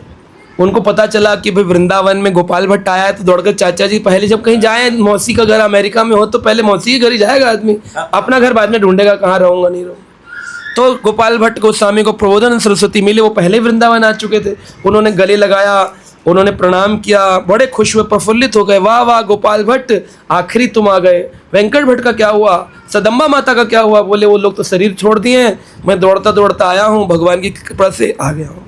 उनको पता चला कि भाई वृंदावन में गोपाल भट्ट आया है, तो दौड़कर चाचा जी पहले जब कहीं जाए, मौसी का घर अमेरिका में हो तो पहले मौसी के घर ही जाएगा आदमी, अपना घर बाद में ढूंढेगा कहाँ रहूँगा नहीं रहूँगा। तो गोपाल भट्ट गोस्वामी को प्रबोधानंद सरस्वती मिले, वो पहले वृंदावन आ चुके थे। उन्होंने गले लगाया, उन्होंने प्रणाम किया, बड़े खुश हुए, प्रफुल्लित हो गए। वाह वाह गोपाल भट्ट, आखिरी तुम आ गए। वेंकट भट्ट का क्या हुआ, सदम्बा माता का क्या हुआ? बोले वो लोग तो शरीर छोड़ दिए हैं, मैं दौड़ता दौड़ता आया हूँ, भगवान की कृपा से आ गया हूँ।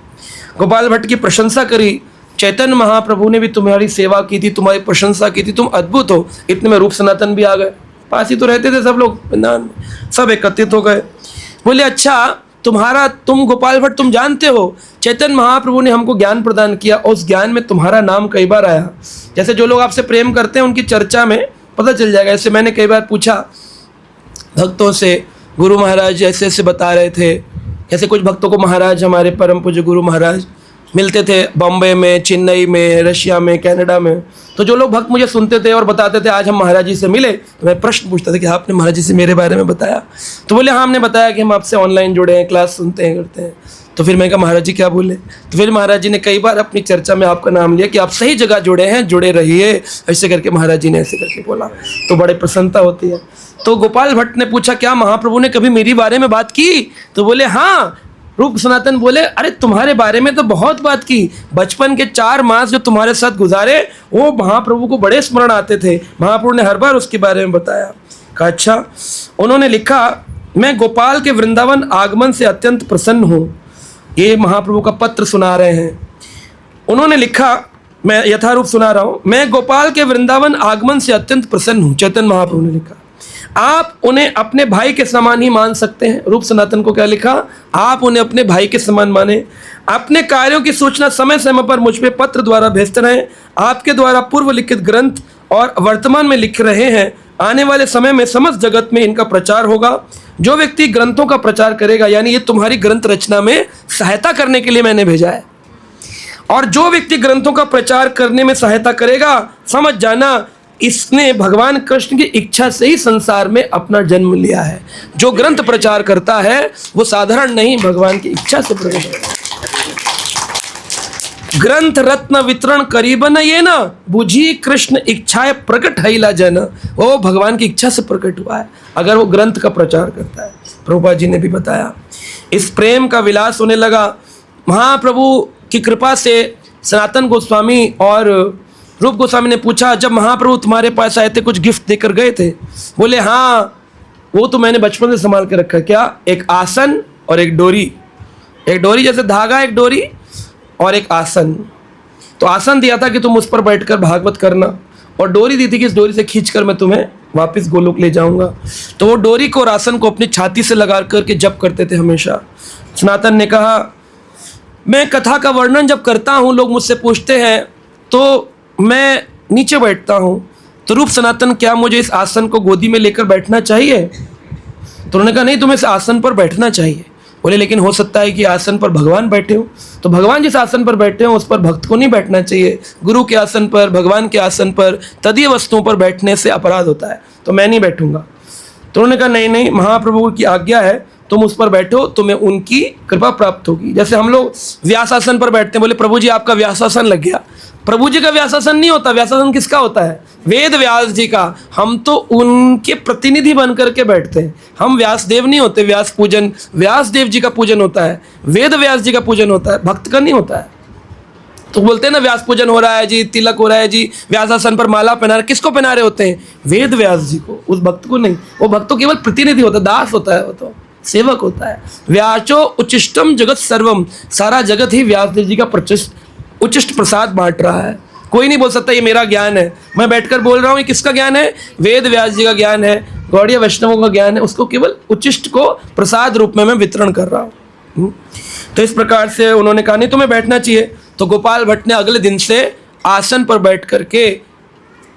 गोपाल भट्ट की प्रशंसा करी। चैतन्य महाप्रभु ने भी तुम्हारी सेवा की थी, तुम्हारी प्रशंसा की थी, तुम अद्भुत हो। इतने में रूप सनातन भी आ गए, पास ही तो रहते थे सब लोग वृंदावन में, सब एकत्रित हो गए। बोले अच्छा तुम गोपाल भट्ट तुम जानते हो चैतन्य महाप्रभु ने हमको ज्ञान प्रदान किया, और उस ज्ञान में तुम्हारा नाम कई बार आया। जैसे जो लोग आपसे प्रेम करते हैं उनकी चर्चा में पता चल जाएगा। ऐसे मैंने कई बार पूछा भक्तों से, गुरु महाराज ऐसे ऐसे बता रहे थे। जैसे कुछ भक्तों को महाराज, हमारे परम पूज्य गुरु महाराज मिलते थे बॉम्बे में, चेन्नई में, रशिया में, कनाडा में। तो जो लोग भक्त मुझे सुनते थे और बताते थे आज हम महाराज जी से मिले, तो मैं प्रश्न पूछता था कि आपने महाराज जी से मेरे बारे में बताया? तो बोले हाँ, हमने बताया कि हम आपसे ऑनलाइन जुड़े हैं, क्लास सुनते हैं, करते हैं। तो फिर मैं कहा महाराज जी क्या बोले? तो फिर महाराज जी ने कई बार अपनी चर्चा में आपका नाम लिया कि आप सही जगह जुड़े हैं, जुड़े रहिए, ऐसे करके महाराज जी ने ऐसे करके बोला, तो बड़े प्रसन्नता होती है। तो गोपाल भट्ट ने पूछा क्या महाप्रभु ने कभी मेरी बारे में बात की? तो बोले हाँ। रूप सनातन बोले अरे तुम्हारे बारे में तो बहुत बात की, बचपन के 4 मास जो तुम्हारे साथ गुजारे वो महाप्रभु को बड़े स्मरण आते थे, महाप्रभु ने हर बार उसके बारे में बताया। कहा अच्छा। उन्होंने लिखा मैं गोपाल के वृंदावन आगमन से अत्यंत प्रसन्न हूँ। ये महाप्रभु का पत्र सुना रहे हैं। उन्होंने लिखा, मैं यथारूप सुना रहा हूँ, मैं गोपाल के वृंदावन आगमन से अत्यंत प्रसन्न हूँ। चैतन्य महाप्रभु ने लिखा आप उन्हें अपने भाई के समान ही मान सकते हैं। रूप सनातन को क्या लिखा? आप उन्हें अपने भाई के समान माने। अपने कार्यों की सूचना समय समय पर मुझ पे पत्र द्वारा भेजते रहें। आपके द्वारा पूर्व लिखित ग्रंथ और वर्तमान में लिख रहे हैं, आने वाले समय में समस्त जगत में इनका प्रचार होगा। जो व्यक्ति ग्रंथों का प्रचार करेगा, यानी ये तुम्हारी ग्रंथ रचना में सहायता करने के लिए मैंने भेजा है, और जो व्यक्ति ग्रंथों का प्रचार करने में सहायता करेगा, समझ जाना इसने भगवान कृष्ण की इच्छा से ही संसार में अपना जन्म लिया है। जो ग्रंथ प्रचार करता है वो साधारण नहीं, भगवान की इच्छा से प्रकट है। ग्रंथ रत्न वितरण करीबन ये ना बुझी कृष्ण इच्छाएं प्रकट हैला जन, वो भगवान की इच्छा से प्रकट हुआ है अगर वो ग्रंथ का प्रचार करता है। प्रभुपाद जी ने भी बताया। इस प्रेम का विलास होने लगा। महाप्रभु की कृपा से सनातन गोस्वामी और रूप गोस्वामी ने पूछा जब महाप्रभु तुम्हारे पास आए थे कुछ गिफ्ट देकर गए थे? बोले हाँ, वो तो मैंने बचपन से संभाल के रखा। क्या? एक आसन और एक डोरी। एक डोरी जैसे धागा, एक डोरी और एक आसन। तो आसन दिया था कि तुम उस पर बैठकर भागवत करना, और डोरी दी थी कि इस डोरी से खींचकर मैं तुम्हें वापस गोलोक ले जाऊंगा। तो वो डोरी को और आसन को अपनी छाती से लगा करके जप करते थे हमेशा। सनातन ने कहा मैं कथा का वर्णन जब करता हूँ, लोग मुझसे पूछते हैं तो मैं नीचे बैठता हूँ, तो रूप सनातन, क्या मुझे इस आसन को गोदी में लेकर बैठना चाहिए? तो उन्होंने कहा नहीं, तुम्हें इस आसन पर बैठना चाहिए। बोले लेकिन हो सकता है कि आसन पर भगवान बैठे हो। तो भगवान जिस आसन पर बैठे हो उस पर भक्त को नहीं बैठना चाहिए। गुरु के आसन पर, भगवान के आसन पर, तदीय वस्तुओं पर बैठने से अपराध होता है, तो मैं नहीं बैठूंगा। तो उन्होंने कहा नहीं नहीं, महाप्रभु की आज्ञा है, तुम उस पर बैठो, तुम्हें उनकी कृपा प्राप्त होगी। जैसे हम लोग व्यासासन पर बैठते हैं, बोले प्रभु जी आपका व्यासासन लग गया। प्रभु जी का व्यासासन नहीं होता, व्यासासन किसका होता है? वेद व्यास जी का। हम तो उनके प्रतिनिधि बन करके बैठते हैं, हम व्यासदेव नहीं होते। व्यास पूजन व्यासदेव जी का पूजन होता है, वेद व्यास जी का पूजन होता है, भक्त का नहीं होता है। तो बोलते हैं ना व्यास पूजन हो रहा है जी, तिलक हो रहा है जी, व्यासासन पर माला पहना रहे, किसको पहना रहे होते हैं? वेद व्यास जी को, उस भक्त को नहीं। वो भक्त तो केवल प्रतिनिधि होता है, दास होता है, वो तो सेवक होता है। व्याचो उच्चिष्टम जगत सर्वम, सारा जगत ही व्यासदेव जी का उच्चिष्ट प्रसाद बांट रहा है। कोई नहीं बोल सकता ये मेरा ज्ञान है, मैं बैठकर बोल रहा हूँ। ये किसका ज्ञान है? वेद व्यास जी का ज्ञान है, गौड़ीय वैष्णवों का ज्ञान है। उसको केवल उच्चिष्ट को प्रसाद रूप में मैं वितरण कर रहा हूँ। तो इस प्रकार से उन्होंने कहा नहीं तुम्हें बैठना चाहिए। तो गोपाल भट्ट ने अगले दिन से आसन पर बैठ करके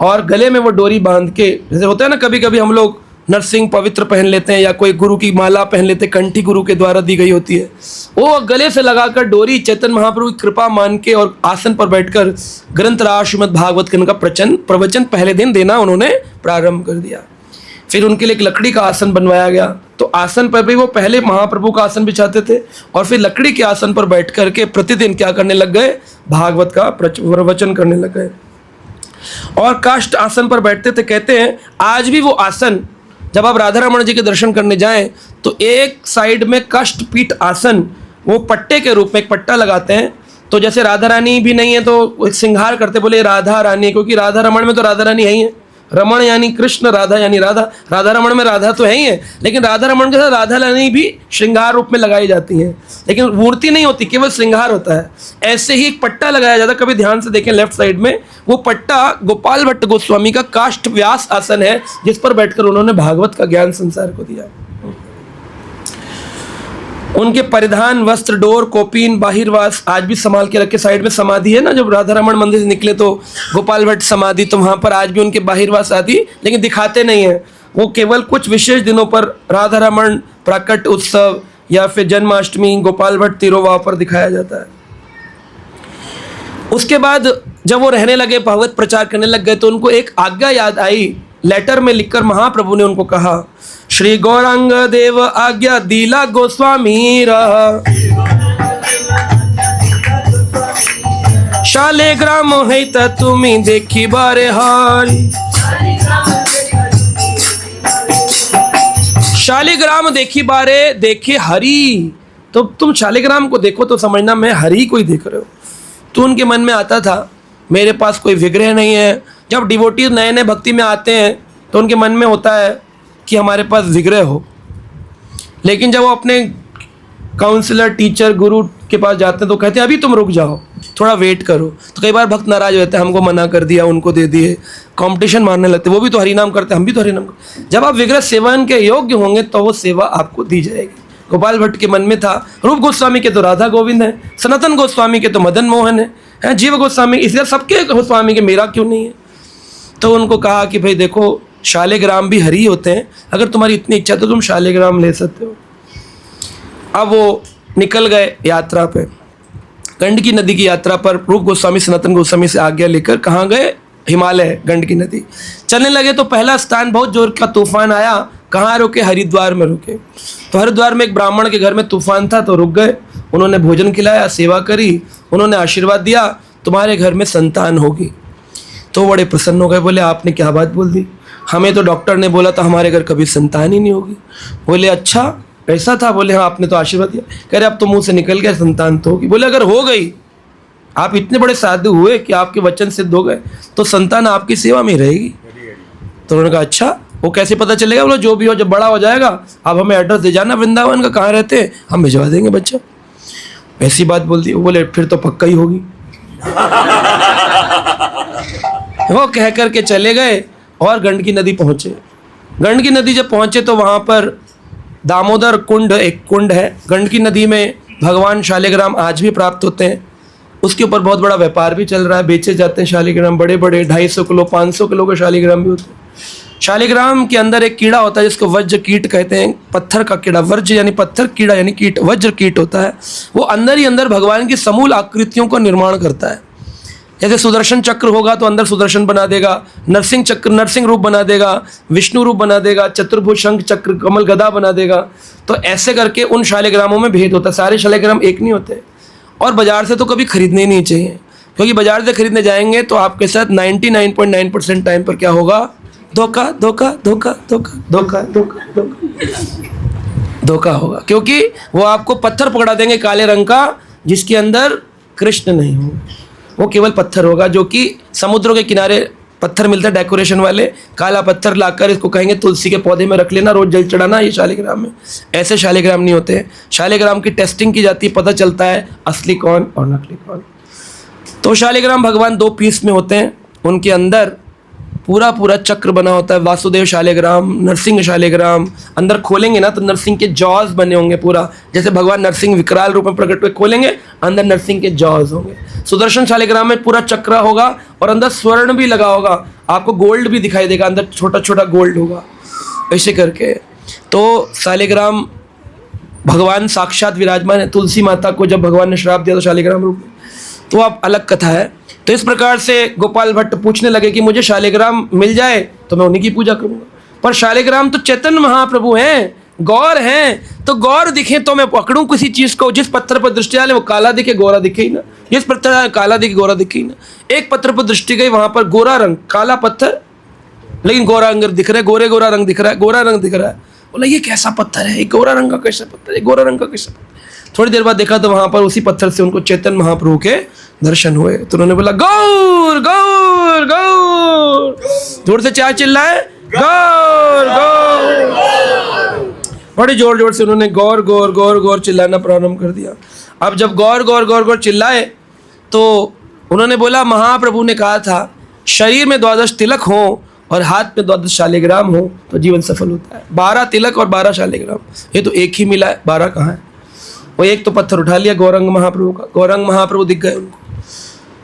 और गले में वो डोरी बांध के, जैसे होता है ना कभी कभी हम लोग नरसिंह पवित्र पहन लेते हैं या कोई गुरु की माला पहन लेते हैं, कंठी गुरु के द्वारा दी गई होती है, वो गले से लगाकर डोरी चैतन्य महाप्रभु की कृपा मान के और आसन पर बैठकर ग्रंथराज श्रीमद् भागवत का प्रवचन पहले दिन देना उन्होंने प्रारंभ कर दिया। फिर उनके लिए एक लकड़ी का आसन बनवाया गया। तो आसन पर भी वो पहले महाप्रभु का आसन बिछाते थे और फिर लकड़ी के आसन पर बैठ करके प्रतिदिन क्या करने लग गए? भागवत का प्रवचन करने लग गए। और काष्ठ आसन पर बैठते थे। कहते हैं आज भी वो आसन, जब आप राधा रमण जी के दर्शन करने जाएं तो एक साइड में काष्ठ पीठ आसन, वो पट्टे के रूप में एक पट्टा लगाते हैं। तो जैसे राधा रानी भी नहीं है तो सिंगार करते, बोले राधा रानी, क्योंकि राधा रमण में तो राधा रानी है ही है। रमण यानी कृष्ण, राधा यानी राधा। राधा रमण में राधा तो है ही है, लेकिन राधा रमण के साथ राधा रानी भी श्रृंगार रूप में लगाई जाती हैं, लेकिन मूर्ति नहीं होती, केवल श्रृंगार होता है। ऐसे ही एक पट्टा लगाया जाता है, कभी ध्यान से देखें लेफ्ट साइड में, वो पट्टा गोपाल भट्ट गोस्वामी का काष्ठ व्यास आसन है, जिस पर बैठकर उन्होंने भागवत का ज्ञान संसार को दिया। उनके परिधान, वस्त्र, डोर, कोपीन, बाहिरवास आज भी संभाल के रखे। साइड में समाधि है ना, जब राधा रमण मंदिर से निकले तो गोपाल भट्ट समाधि, तो वहाँ पर आज भी उनके बाहिरवास आदि, लेकिन दिखाते नहीं हैं। वो केवल कुछ विशेष दिनों पर राधा रमण प्राकट उत्सव या फिर जन्माष्टमी, गोपाल भट्ट तिरुवाह पर दिखाया जाता है। उसके बाद जब वो रहने लगे, भागवत प्रचार करने लग गए, तो उनको एक आज्ञा याद आई। लेटर में लिखकर महाप्रभु ने उनको कहा, श्री गौरांग देव आज्ञा दीला गोस्वामी रहा, शालिग्राम है त तुम्ही देखी बारे हारी। शालिग्राम देखी बारे देखे हरी। तो तुम शालिग्राम को देखो तो समझना मैं हरि को ही देख रहे हो। तो उनके मन में आता था मेरे पास कोई विग्रह नहीं है। जब डिवोटीज नए नए भक्ति में आते हैं तो उनके मन में होता है कि हमारे पास विग्रह हो, लेकिन जब वो अपने काउंसलर, टीचर, गुरु के पास जाते हैं तो कहते हैं अभी तुम रुक जाओ, थोड़ा वेट करो। तो कई बार भक्त नाराज होते हैं, हमको मना कर दिया, उनको दे दिए, कंपटीशन मारने लगते, वो भी तो हरिनाम करते, हम भी तो हरिनाम करते। जब आप विग्रह सेवन के योग्य होंगे तो वो सेवा आपको दी जाएगी। गोपाल भट्ट के मन में था, रूप गोस्वामी के तो राधा गोविंद है, सनातन गोस्वामी के तो मदन मोहन है, जीव गोस्वामी, इसलिए सबके गोस्वामी के मेरा क्यों नहीं है। तो उनको कहा कि भाई देखो शालिग्राम भी हरि होते हैं, अगर तुम्हारी इतनी इच्छा तो तुम शालिग्राम ले सकते हो। अब वो निकल गए यात्रा पे, गंडकी नदी की यात्रा पर। रूप गोस्वामी सनातन गोस्वामी से आज्ञा लेकर कहाँ गए? हिमालय, गंडकी नदी चलने लगे। तो पहला स्थान बहुत जोर का तूफान आया, कहाँ रुके? हरिद्वार में रुके। तो हरिद्वार में एक ब्राह्मण के घर में तूफान था तो रुक गए। उन्होंने भोजन खिलाया, सेवा करी, उन्होंने आशीर्वाद दिया तुम्हारे घर में संतान होगी। तो बड़े प्रसन्न हो गए, बोले आपने क्या बात बोल दी, हमें तो डॉक्टर ने बोला था हमारे घर कभी संतान ही नहीं होगी। बोले अच्छा ऐसा था? बोले हाँ आपने तो आशीर्वाद दिया। कह रहे अब तो मुंह से निकल गया संतान तो होगी। बोले अगर हो गई, आप इतने बड़े साधु हुए कि आपके वचन सिद्ध हो गए, तो संतान आपकी सेवा में रहेगी। तो उन्होंने कहा अच्छा वो कैसे पता चलेगा? बोलो जो भी हो, जब बड़ा हो जाएगा आप हमें एड्रेस दे जाना वृंदावन का, कहाँ रहते हैं, हम भिजवा देंगे बच्चा। ऐसी बात बोल दी। वो बोले फिर तो पक्का ही होगी। वो कह करके चले गए और गंडकी नदी पहुंचे। गंडकी नदी जब पहुंचे तो वहाँ पर दामोदर कुंड, एक कुंड है गंडकी नदी में, भगवान शालिग्राम आज भी प्राप्त होते हैं। उसके ऊपर बहुत बड़ा व्यापार भी चल रहा है, बेचे जाते हैं शालिग्राम, बड़े बड़े 250 किलो 500 किलो के शालिग्राम भी होते हैं। शालिग्राम के अंदर एक कीड़ा होता है जिसको वज्र कीट कहते हैं, पत्थर का कीड़ा, वज्र यानी पत्थर, कीड़ा यानी कीट, वज्र कीट होता है। वो अंदर ही अंदर भगवान की समूल आकृतियों का निर्माण करता है। जैसे सुदर्शन चक्र होगा तो अंदर सुदर्शन बना देगा, नरसिंह चक्र नरसिंह रूप बना देगा, विष्णु रूप बना देगा, चतुर्भुज शंख चक्र कमल गदा बना देगा। तो ऐसे करके उन शालिग्रामों में भेद होता है, सारे शालिग्राम एक नहीं होते। और बाजार से तो कभी खरीदने ही नहीं चाहिए, क्योंकि बाजार से खरीदने जाएंगे तो आपके साथ 99.9% टाइम पर क्या होगा? धोखा धोखा धोखा धोखा धोखा धोखा धोखा धोखा होगा, क्योंकि वो आपको पत्थर पकड़ा देंगे काले रंग का, जिसके अंदर कृष्ण नहीं हो, वो केवल पत्थर होगा। जो कि समुद्रों के किनारे पत्थर मिलता है डेकोरेशन वाले, काला पत्थर लाकर इसको कहेंगे तुलसी के पौधे में रख लेना, रोज जल चढ़ाना, ये शालिग्राम में। ऐसे शालिग्राम नहीं होते हैं। शालिग्राम की टेस्टिंग की जाती है, पता चलता है असली कौन और नकली कौन। तो शालिग्राम भगवान 2 पीस में होते हैं, उनके अंदर पूरा पूरा चक्र बना होता है। वासुदेव शालिग्राम, नरसिंह शालिग्राम, अंदर खोलेंगे ना तो नरसिंह के जॉज बने होंगे पूरा, जैसे भगवान नरसिंह विकराल रूप में प्रकट हुए, खोलेंगे अंदर नरसिंह के जॉज होंगे। सुदर्शन शालिग्राम में पूरा चक्र होगा और अंदर स्वर्ण भी लगा होगा, आपको गोल्ड भी दिखाई देगा, अंदर छोटा छोटा गोल्ड होगा, ऐसे करके। तो शालिग्राम भगवान साक्षात विराजमान है। तुलसी माता को जब भगवान ने श्राप दिया तो शालिग्राम रूप में, तो आप अलग कथा है। तो इस प्रकार से गोपाल भट्ट पूछने लगे कि मुझे शालिग्राम मिल जाए तो मैं उन्हीं की पूजा करूंगा, पर शालिग्राम तो चैतन्य महाप्रभु हैं, गौर हैं, तो गौर दिखे तो मैं पकड़ूं किसी चीज को। जिस पत्थर पर दृष्टि डाले वो काला दिखे गोरा दिखे ही ना, जिस पत्थर काला दिखे गोरा दिखे ही ना। एक पत्थर पर दृष्टि गई, वहां पर गोरा रंग, काला पत्थर लेकिन गोरा रंग दिख रहा है, गोरे गोरा रंग दिख रहा है, गोरा रंग दिख रहा है। बोला ये कैसा पत्थर है, ये गोरा रंग का कैसा पत्थर है, गोरा रंग का कैसा पत्थर। थोड़ी देर बाद देखा तो वहां पर उसी पत्थर से उनको चैतन्य महाप्रभु के दर्शन हुए। तो उन्होंने बोला गौर गौर गौर, जोर से चार चिल्लाए गौर गौर, बड़े जोर जोर से उन्होंने गौर गौर गौर गौर चिल्लाना प्रारंभ कर दिया। अब जब गौर गौर गौर गौर चिल्लाए तो उन्होंने बोला महाप्रभु ने कहा था शरीर में 12 तिलक हो और हाथ में 12 शालिग्राम हो तो जीवन सफल होता है। 12 तिलक और 12 शालिग्राम, ये तो एक ही मिला है, 12 कहाँ है? वो एक तो पत्थर उठा लिया गौरंग महाप्रभु का, गौरंग महाप्रभु दिख गए उनको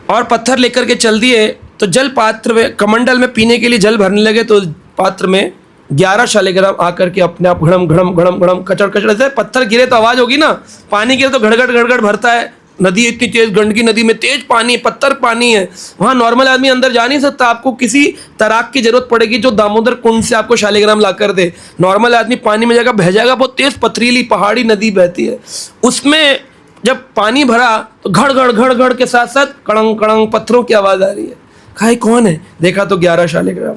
और पत्थर लेकर के चल दिए। तो जल पात्र में कमंडल में पीने के लिए जल भरने लगे तो पात्र में 11 शालिग्राम आकर के अपने आप घड़म घड़म घड़म घड़म कचड़ कचड़ से, पत्थर गिरे तो आवाज होगी ना, पानी गिरे तो घड़घड़ घड़घड़ भरता है। नदी इतनी तेज, गंडकी नदी में तेज पानी, पत्थर पानी है, वहाँ नॉर्मल आदमी अंदर जा नहीं सकता, आपको किसी तैराक की जरूरत पड़ेगी जो दामोदर कुंड से आपको शालिग्राम ला कर दे। नॉर्मल आदमी पानी में जाकर बह जाएगा, बहुत तेज पथरीली पहाड़ी नदी बहती है, उसमें जब पानी भरा तो घड़ घड़ घड़ घड़ के साथ साथ कड़ंग कड़ंग पत्थरों की आवाज आ रही है। कहा कौन है? देखा तो 11 शालिग्राम,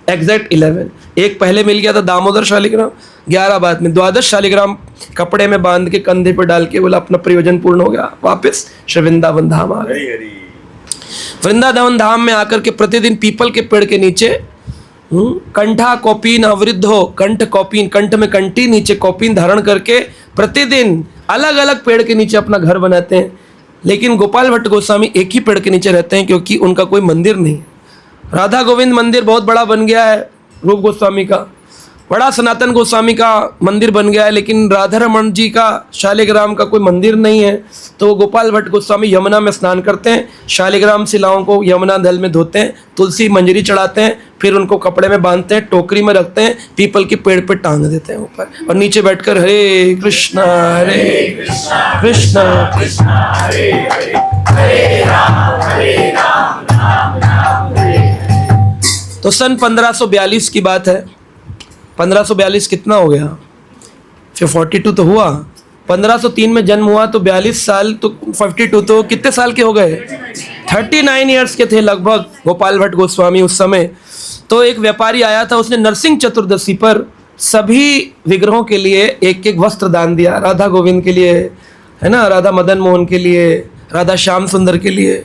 एग्जैक्ट 11। एक पहले मिल गया था दामोदर शालिग्राम, 11 बाद में, 12 शालिग्राम कपड़े में बांध के कंधे पर डाल के बोला अपना प्रयोजन पूर्ण हो गया, वापस श्री वृंदावन धाम आ गए। वृंदावन धाम में आकर के प्रतिदिन पीपल के पेड़ के नीचे कंठा कौपीन अवृद्ध हो, कंठ कौपीन, कंठ में कंठी, नीचे कौपीन धारण करके प्रतिदिन अलग अलग पेड़ के नीचे अपना घर बनाते हैं। लेकिन गोपाल भट्ट गोस्वामी एक ही पेड़ के नीचे रहते हैं क्योंकि उनका कोई मंदिर नहीं है। राधा गोविंद मंदिर बहुत बड़ा बन गया है, रूप गोस्वामी का बड़ा, सनातन गोस्वामी का मंदिर बन गया है, लेकिन राधा रमन जी का शालिग्राम का कोई मंदिर नहीं है। तो गोपाल भट्ट गोस्वामी यमुना में स्नान करते हैं, शालिग्राम शिलाओं को यमुना जल में धोते हैं, तुलसी मंजरी चढ़ाते हैं, फिर उनको कपड़े में बांधते हैं, टोकरी में रखते हैं, पीपल के पेड़ पे टांग देते हैं ऊपर, और नीचे बैठकर हरे कृष्णा कृष्णा हरे हरे, हरे राम राम राम हरे। तो सन 1542 की बात है। 1542 कितना हो गया? फिर 42 तो हुआ, 1503 में जन्म हुआ तो 42 साल, तो 52 तो कितने साल के हो गए? 39 ईयर्स के थे लगभग गोपाल भट्ट गोस्वामी उस समय। तो एक व्यापारी आया था, उसने नरसिंह चतुर्दशी पर सभी विग्रहों के लिए एक एक वस्त्र दान दिया, राधा गोविंद के लिए है ना, राधा मदन मोहन के लिए, राधा श्याम सुंदर के लिए।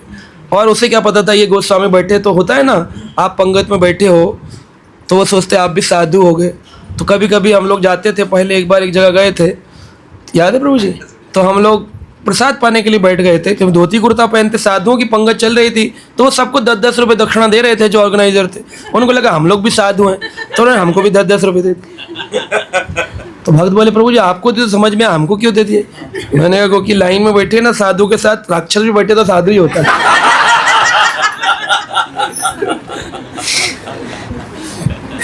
और उसे क्या पता था ये गोस्वामी बैठे, तो होता है ना आप पंगत में बैठे हो तो वो सोचते आप भी साधु हो गए। तो कभी कभी हम लोग जाते थे, पहले एक बार एक जगह गए थे, याद है प्रभु जी, तो हम लोग प्रसाद पाने के लिए बैठ गए थे, क्योंकि धोती कुर्ता पहनते, साधुओं की पंगत चल रही थी, तो वो सबको 10-10 रुपये दक्षिणा दे रहे थे जो ऑर्गेनाइजर थे। उनको लगा हम लोग भी साधु हैं, तो उन्होंने हमको भी 10-10 रुपये दे दिए। तो भक्त बोले प्रभु जी आपको तो समझ में, हमको क्यों दे दिए? मैंने कहा कि लाइन में बैठे ना साधु के साथ राक्षस भी बैठे तो साधु ही होता है।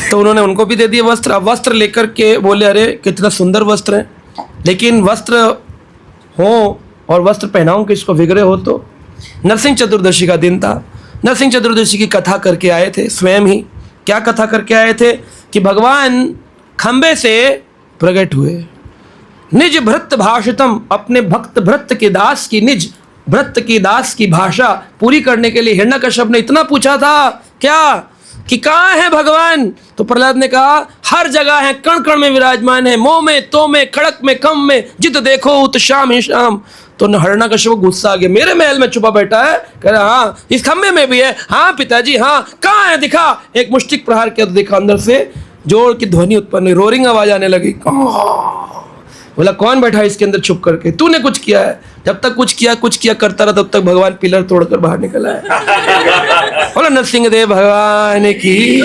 तो उन्होंने उनको भी दे दिए वस्त्र। अब वस्त्र लेकर के बोले अरे कितना सुंदर वस्त्र है, लेकिन वस्त्र हो और वस्त्र पहनाऊं किसको, बिगड़े हो तो। नरसिंह चतुर्दशी का दिन था। नरसिंह चतुर्दशी की कथा करके आए थे स्वयं ही। क्या कथा करके आए थे कि भगवान खंबे से प्रकट हुए, निज भृत भाषितम, अपने भक्त भृत के दास की, निज भृत की दास की भाषा पूरी करने के लिए हिरण्यकश्यप ने इतना पूछा था क्या कि कहाँ है भगवान? तो प्रहलाद ने कहा हर जगह है, कण कण में विराजमान है, मोह में तो में, खड़क में कम में, जित देखो उत शाम ही शाम। तो हिरण्यकश्यप को गुस्सा आ गया, मेरे महल में छुपा बैठा है? कह रहा हाँ इस खंबे में भी है। हाँ पिताजी हाँ, कहाँ है दिखा। एक मुष्टिक प्रहार किया तो देखा अंदर से जोर की ध्वनि उत्पन्न हुई, रोरिंग आवाज आने लगी। बोला कौन बैठा है इसके अंदर छुप करके? तूने कुछ किया है। जब तक कुछ किया करता रहा तब तक भगवान पिलर तोड़कर बाहर निकला है। बोला नरसिंह देव भगवान की।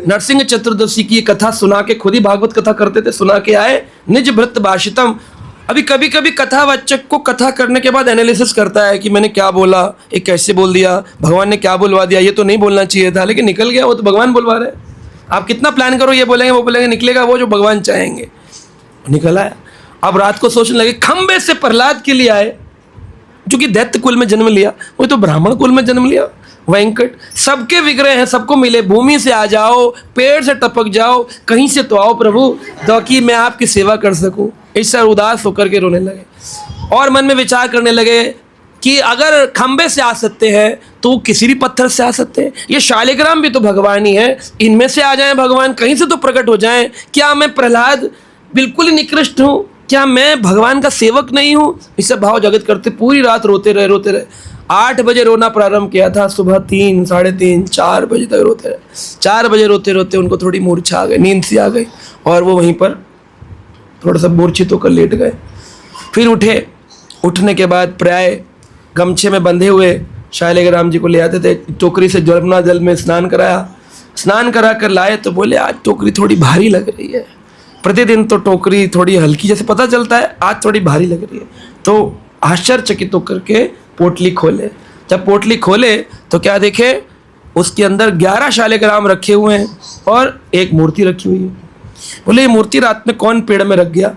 नरसिंह चतुर्दशी की कथा सुना के, खुद ही भागवत कथा करते थे, सुना के आए, निज भृत भाषितम। अभी कभी कभी कथावाचक को कथा करने के बाद एनालिसिस करता है कि मैंने क्या बोला, ये कैसे बोल दिया, भगवान ने क्या बुलवा दिया, ये तो नहीं बोलना चाहिए था, लेकिन निकल गया, वो तो भगवान बुलवा रहे। आप कितना प्लान करो, ये बोलेंगे वो बोलेंगे, निकलेगा वो जो भगवान चाहेंगे। निकल आया। अब रात को सोचने लगे खंबे से प्रहलाद के लिए आए, जो कि दैत्य कुल में जन्म लिया, वो तो ब्राह्मण कुल में जन्म लिया। वेंकट सबके विग्रह हैं, सबको मिले, भूमि से आ जाओ, पेड़ से टपक जाओ, कहीं से तो आओ प्रभु, ताकि मैं आपकी सेवा कर सकूं। इससे उदास होकर के रोने लगे और मन में विचार करने लगे कि अगर खंबे से आ सकते हैं तो किसी भी पत्थर से आ सकते हैं। ये शालिग्राम भी तो भगवान ही है, इनमें से आ जाएं भगवान, कहीं से तो प्रकट हो जाएं। क्या मैं प्रहलाद बिल्कुल ही निकृष्ट हूँ? क्या मैं भगवान का सेवक नहीं हूँ? इससे भाव जगत करते पूरी रात रोते रहे। 8 बजे रोना प्रारंभ किया था, सुबह 3, 3:30, 4 बजे तक रोते रहे। 4 बजे रोते उनको थोड़ी मूर्छा आ गई, नींद सी आ गई और वो वहीं पर थोड़ा सा मूर्छित होकर लेट गए। फिर उठे, उठने के बाद प्राय गमछे में बंधे हुए शालिग्राम जी को ले आते थे, टोकरी से जमुना जल में स्नान कराया। स्नान करा कर लाए तो बोले आज टोकरी थोड़ी भारी लग रही है। प्रतिदिन तो टोकरी थोड़ी हल्की जैसे पता चलता है, आज थोड़ी भारी लग रही है। तो आश्चर्यचकित होकर के पोटली खोले। जब पोटली खोले तो क्या देखे, उसके अंदर 11 शालिग्राम रखे हुए हैं और एक मूर्ति रखी हुई है। बोले ये मूर्ति रात में कौन पेड़ में रख गया?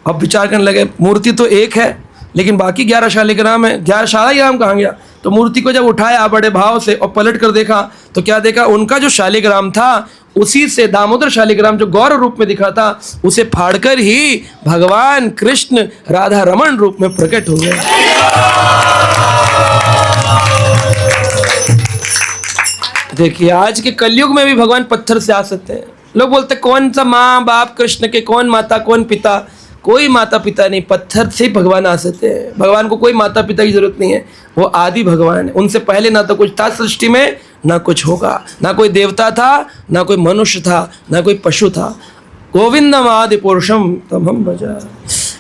अब विचार करने लगे, मूर्ति तो एक है लेकिन बाकी 11 शालिग्राम है, 11 शालिग्राम कहाँ गया? तो मूर्ति को जब उठाया बड़े भाव से और पलट कर देखा तो क्या देखा, उनका जो शालिग्राम था उसी से दामोदर शालिग्राम जो गौर रूप में दिखा था, उसे फाड़कर ही भगवान कृष्ण राधा रमण रूप में प्रकट हो गए। देखिए आज के कलयुग में भी भगवान पत्थर से आ सकते हैं। लोग बोलते कौन सा माँ बाप कृष्ण के, कौन माता कौन पिता? कोई माता पिता नहीं, पत्थर से भगवान आ सकते हैं। भगवान को कोई माता पिता की जरूरत नहीं है, वो आदि भगवान है। उनसे पहले ना तो कुछ था सृष्टि में, ना कुछ होगा, ना कोई देवता था, ना कोई मनुष्य था, ना कोई पशु था। गोविंदम आदि पुरुषम तमहम भजा।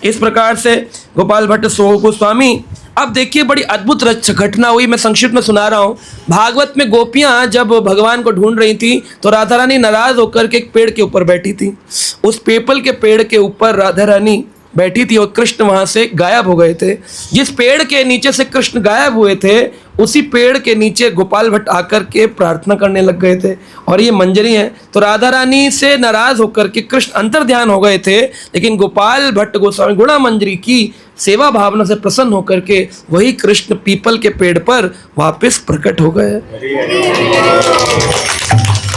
इस प्रकार से गोपाल भट्ट गोस्वामी। अब देखिए बड़ी अद्भुत घटना हुई, मैं संक्षिप्त में सुना रहा हूँ। भागवत में गोपियाँ जब भगवान को ढूंढ रही थी तो राधा रानी नाराज होकर के एक पेड़ के ऊपर बैठी थी। उस पीपल के पेड़ के ऊपर राधा रानी बैठी थी और कृष्ण वहाँ से गायब हो गए थे। जिस पेड़ के नीचे से कृष्ण गायब हुए थे उसी पेड़ के नीचे गोपाल भट्ट आकर के प्रार्थना करने लग गए थे और ये मंजरी है। तो राधा रानी से नाराज होकर के कृष्ण अंतर ध्यान हो गए थे, लेकिन गोपाल भट्ट गोस्वामी गुणा मंजरी की सेवा भावना से प्रसन्न होकर के वही कृष्ण पीपल के पेड़ पर वापस प्रकट हो गए।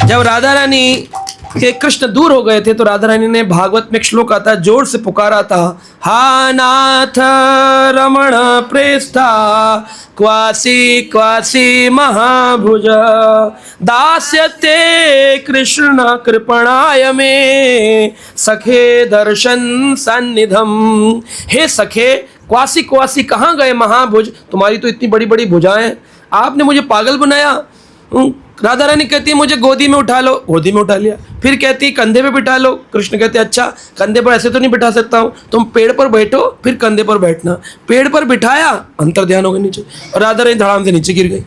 जब राधा रानी के कृष्ण दूर हो गए थे तो राधा रानी ने, भागवत में एक श्लोक आता है, जोर से पुकारा था, हा नाथ रमण प्रेष्ठा क्वासी क्वासी महाभुज दास्यते कृष्ण कृपणाय में सखे दर्शन सन्निधम। हे सखे, क्वासी क्वासी कहाँ गए महाभुज? तुम्हारी तो इतनी बड़ी बड़ी भुजाएं, आपने मुझे पागल बनाया। राधा रानी कहती है मुझे गोदी में उठा लो, गोदी में उठा लिया। फिर कहती है कंधे पे बिठा लो, कृष्ण कहते हैं अच्छा कंधे पर ऐसे तो नहीं बिठा सकता हूँ, तुम पेड़ पर बैठो फिर कंधे पर बैठना। पेड़ पर बिठाया, अंतर ध्यान हो गया नीचे, और राधा रानी धड़ाम से नीचे गिर गई।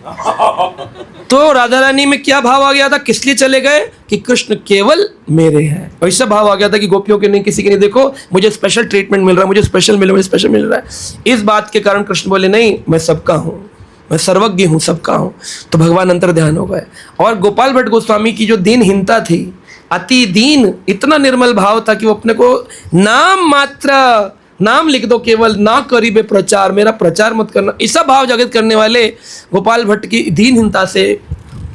तो राधा रानी में क्या भाव आ गया था, किस लिए चले गए कि कृष्ण केवल मेरे हैं। ऐसा भाव आ गया था कि गोपियों के नहीं, किसी के नहीं, देखो मुझे स्पेशल ट्रीटमेंट मिल रहा है, मुझे स्पेशल मिल रहा है, मुझे स्पेशल मिल रहा है। इस बात के कारण कृष्ण बोले नहीं, मैं सबका हूँ, मैं सर्वज्ञ हूँ, सबका हूँ। तो भगवान अंतर ध्यान हो गए। और गोपाल भट्ट गोस्वामी की जो दीनहीनता थी, अति दीन, इतना निर्मल भाव था कि वो अपने को नाम मात्र, नाम लिख दो केवल, ना करीबे प्रचार, मेरा प्रचार मत करना, ऐसा भाव जागृत करने वाले गोपाल भट्ट की दीनहीनता से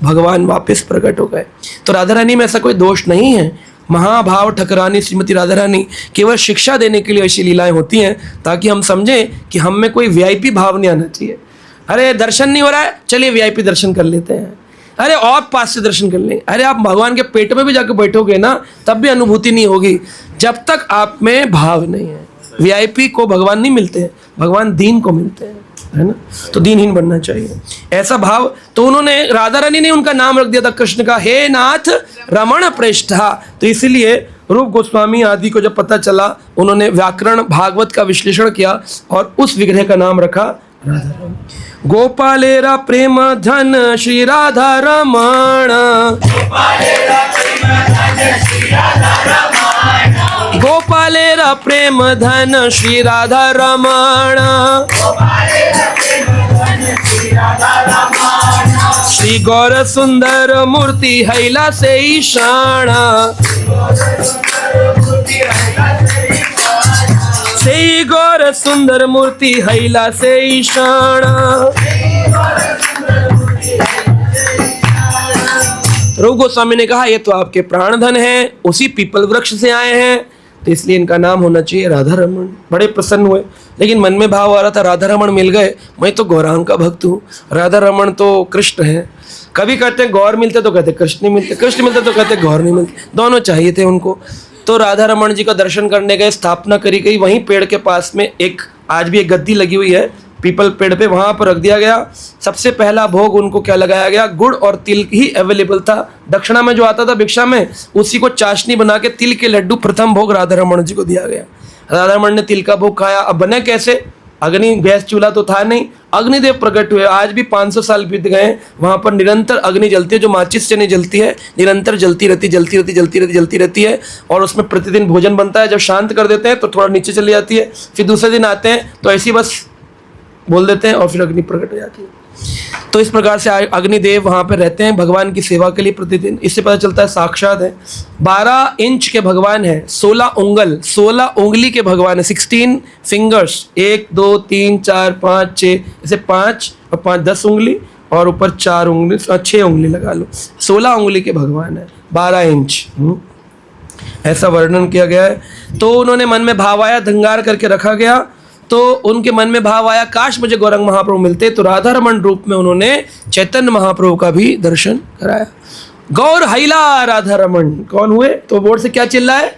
भगवान वापस प्रकट हो गए। तो राधा रानी में ऐसा कोई दोष नहीं है। महाभाव ठकरानी श्रीमती राधा रानी केवल शिक्षा देने के लिए ऐसी लीलाएं होती हैं ताकि हम समझें कि हम में कोई वीआईपी भाव नहीं आना चाहिए। अरे दर्शन नहीं हो रहा है, चलिए वीआईपी दर्शन कर लेते हैं, अरे और पास से दर्शन कर लेंगे। अरे आप भगवान के पेट में भी जाकर बैठोगे ना, तब भी अनुभूति नहीं होगी जब तक आप में भाव नहीं है। वीआईपी को भगवान नहीं मिलते हैं, भगवान दीन को मिलते हैं, है ना। तो दीनहीन बनना चाहिए, ऐसा भाव। तो उन्होंने, राधा रानी ने उनका नाम रख दिया था कृष्ण का, हे नाथ रमण प्रेष्ठा। तो इसीलिए रूप गोस्वामी आदि को जब पता चला, उन्होंने व्याकरण भागवत का विश्लेषण किया और उस विग्रह का नाम रखा राधा रानी। गोपालेरा प्रेम धन श्री राधा रमण, गोपालेरा प्रेम धन श्री राधा रमण, श्री गौर सुंदर मूर्ति हैला से ईशान, श्री गौर सुंदर मूर्ति हैला से ईशान। रूप गोस्वामी ने कहा ये तो आपके प्राण धन है, उसी पीपल वृक्ष से आए हैं, तो इसलिए इनका नाम होना चाहिए राधा रमण। बड़े प्रसन्न हुए, लेकिन मन में भाव आ रहा था राधा रमण मिल गए, मैं तो गौरांग का भक्त हूँ, राधा रमण तो कृष्ण है। कभी कहते हैं गौर मिलते तो कहते कृष्ण नहीं मिलते, कृष्ण मिलते तो कहते गौर नहीं मिलते, दोनों चाहिए थे उनको। तो राधा रमण जी का दर्शन करने गए, स्थापना करी गई वहीं पेड़ के पास में, एक आज भी एक गद्दी लगी हुई है पीपल पेड़ पे, वहां पर रख दिया गया। सबसे पहला भोग उनको क्या लगाया गया, गुड़ और तिल ही अवेलेबल था, दक्षिणा में जो आता था भिक्षा में, उसी को चाशनी बना के तिल के लड्डू प्रथम भोग राधा रमण जी को दिया गया। राधा रमण ने तिल का भोग खाया। अब बने कैसे, अग्नि गैस चूल्हा तो था नहीं, अग्निदेव प्रकट हुए। आज भी 500 साल बीत गए, वहां पर निरंतर अग्नि जलती है, जो माचिस से नहीं जलती है, निरंतर जलती रहती है। और उसमें प्रतिदिन भोजन बनता है। जब शांत कर देते हैं तो थोड़ा नीचे चली जाती है, फिर दूसरे दिन आते हैं तो ऐसी बस बोल देते हैं और फिर अग्नि प्रकट हो जाती है। तो इस प्रकार से अग्निदेव वहाँ पर रहते हैं भगवान की सेवा के लिए प्रतिदिन। इससे पता चलता है साक्षात है। 12 इंच के भगवान है, 16 उंगली के भगवान है, 16 फिंगर्स, 1 2 3 4 5 6, ऐसे 5 और 5 10 उंगली, और ऊपर 4 उंगली, 6 उंगली लगा लो, 16 उंगली के भगवान है, 12 इंच, ऐसा वर्णन किया गया है। तो उन्होंने मन में भाव आया, धंगार करके रखा गया। तो उनके मन में भाव आया काश मुझे गौरंग महाप्रभु मिलते, तो राधा रमण रूप में उन्होंने चैतन्य महाप्रभु का भी दर्शन कराया। गौर हैला राधा रमण, कौन हुए, तो बोर्ड से क्या चिल्ला है,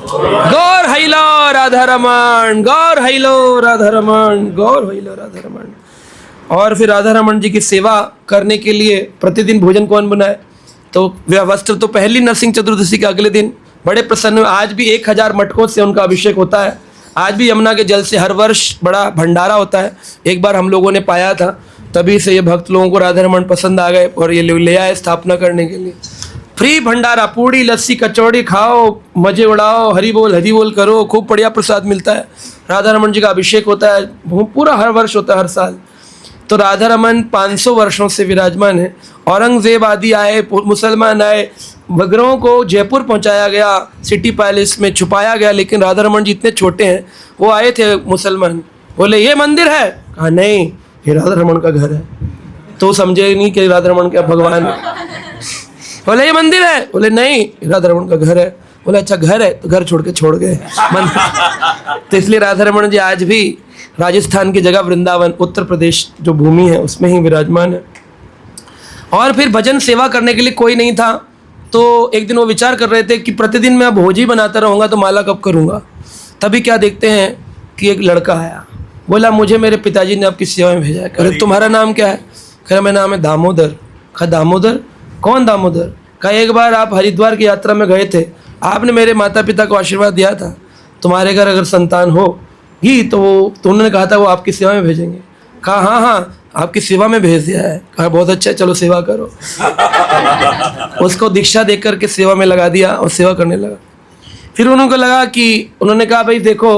गौर हैला राधा रमण, गौर हैलो राधा रमण, गौर हैलो राधा रमण। और फिर राधा रमण जी की सेवा करने के लिए प्रतिदिन भोजन कौन बनाए, तो वस्त्र तो पहली नरसिंह चतुर्दशी के अगले दिन बड़े प्रसन्न हुए। आज भी 1000 मटकों से उनका अभिषेक होता है। आज भी यमुना के जल से हर वर्ष बड़ा भंडारा होता है। एक बार हम लोगों ने पाया था, तभी से ये भक्त लोगों को राधा रमण पसंद आ गए और ये ले आए स्थापना करने के लिए। फ्री भंडारा, पूड़ी लस्सी कचौड़ी खाओ, मजे उड़ाओ, हरि बोल करो, खूब बढ़िया प्रसाद मिलता है। राधा रमण जी का अभिषेक होता है, पूरा हर वर्ष होता है, हर साल। तो राधा रमण 500 वर्षों से विराजमान है। औरंगजेब आदि आए, मुसलमान आए, विग्रहों को जयपुर पहुंचाया गया, सिटी पैलेस में छुपाया गया, लेकिन राधा रमण जी इतने छोटे हैं। वो आए थे मुसलमान, बोले ये मंदिर है, कहा नहीं ये राधा रमण का घर है। तो समझे नहीं कि राधा रमण का भगवान है। बोले ये मंदिर है, बोले नहीं राधा रमण का घर है। बोले अच्छा घर है, तो घर छोड़ के छोड़ गए मंदिर। तो इसलिए राधा रमण जी आज भी राजस्थान की जगह वृंदावन, उत्तर प्रदेश जो भूमि है उसमें ही विराजमान है। और फिर भजन सेवा करने के लिए कोई नहीं था, तो एक दिन वो विचार कर रहे थे कि प्रतिदिन मैं भोज ही बनाता रहूँगा तो माला कब करूँगा। तभी क्या देखते हैं कि एक लड़का आया, बोला मुझे मेरे पिताजी ने आपकी सेवा में भेजा है। कह रहे तुम्हारा नाम क्या है, कह रहे मेरा नाम है दामोदर। कहा दामोदर? कौन दामोदर? कहा एक बार आप हरिद्वार की यात्रा में गए थे, आपने मेरे माता पिता को आशीर्वाद दिया था तुम्हारे घर अगर संतान होगी तो उन्होंने कहा था वो आपकी सेवा में भेजेंगे। कहा हाँ हाँ आपकी सेवा में भेज दिया है। कहा बहुत अच्छा है, चलो सेवा करो। उसको दीक्षा दे करके सेवा में लगा दिया और सेवा करने लगा। फिर उनको लगा कि उन्होंने कहा भाई देखो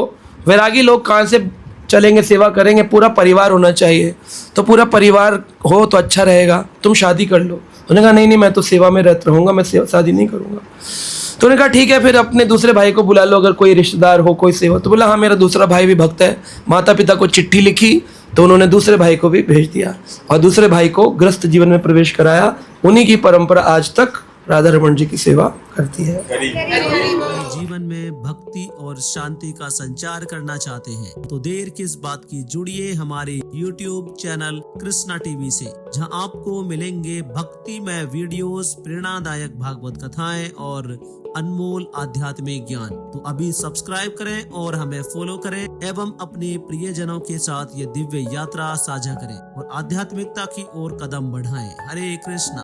वैरागी लोग कहाँ से चलेंगे, सेवा करेंगे, पूरा परिवार होना चाहिए, तो पूरा परिवार हो तो अच्छा रहेगा, तुम शादी कर लो। उन्होंने कहा नहीं मैं तो सेवा में रहूँगा, मैं शादी नहीं करूँगा। तो उन्होंने कहा ठीक है फिर अपने दूसरे भाई को बुला लो, अगर कोई रिश्तेदार हो कोई सेवा। तो बोला हाँ मेरा दूसरा भाई भी भक्त है। माता पिता को चिट्ठी लिखी तो उन्होंने दूसरे भाई को भी भेज दिया और दूसरे भाई को गृहस्थ जीवन में प्रवेश कराया। उन्हीं की परंपरा आज तक राधा रमन जी की सेवा करती है। जीवन में भक्ति और शांति का संचार करना चाहते हैं तो देर किस बात की, जुड़िए हमारे YouTube चैनल कृष्णा टीवी से, जहां आपको मिलेंगे भक्तिमय वीडियोस, प्रेरणादायक भागवत कथाएं और अनमोल आध्यात्मिक ज्ञान। तो अभी सब्सक्राइब करें और हमें फॉलो करें एवं अपने प्रियजनों के साथ ये दिव्य यात्रा साझा करें और आध्यात्मिकता की ओर कदम बढ़ाएं। हरे कृष्णा।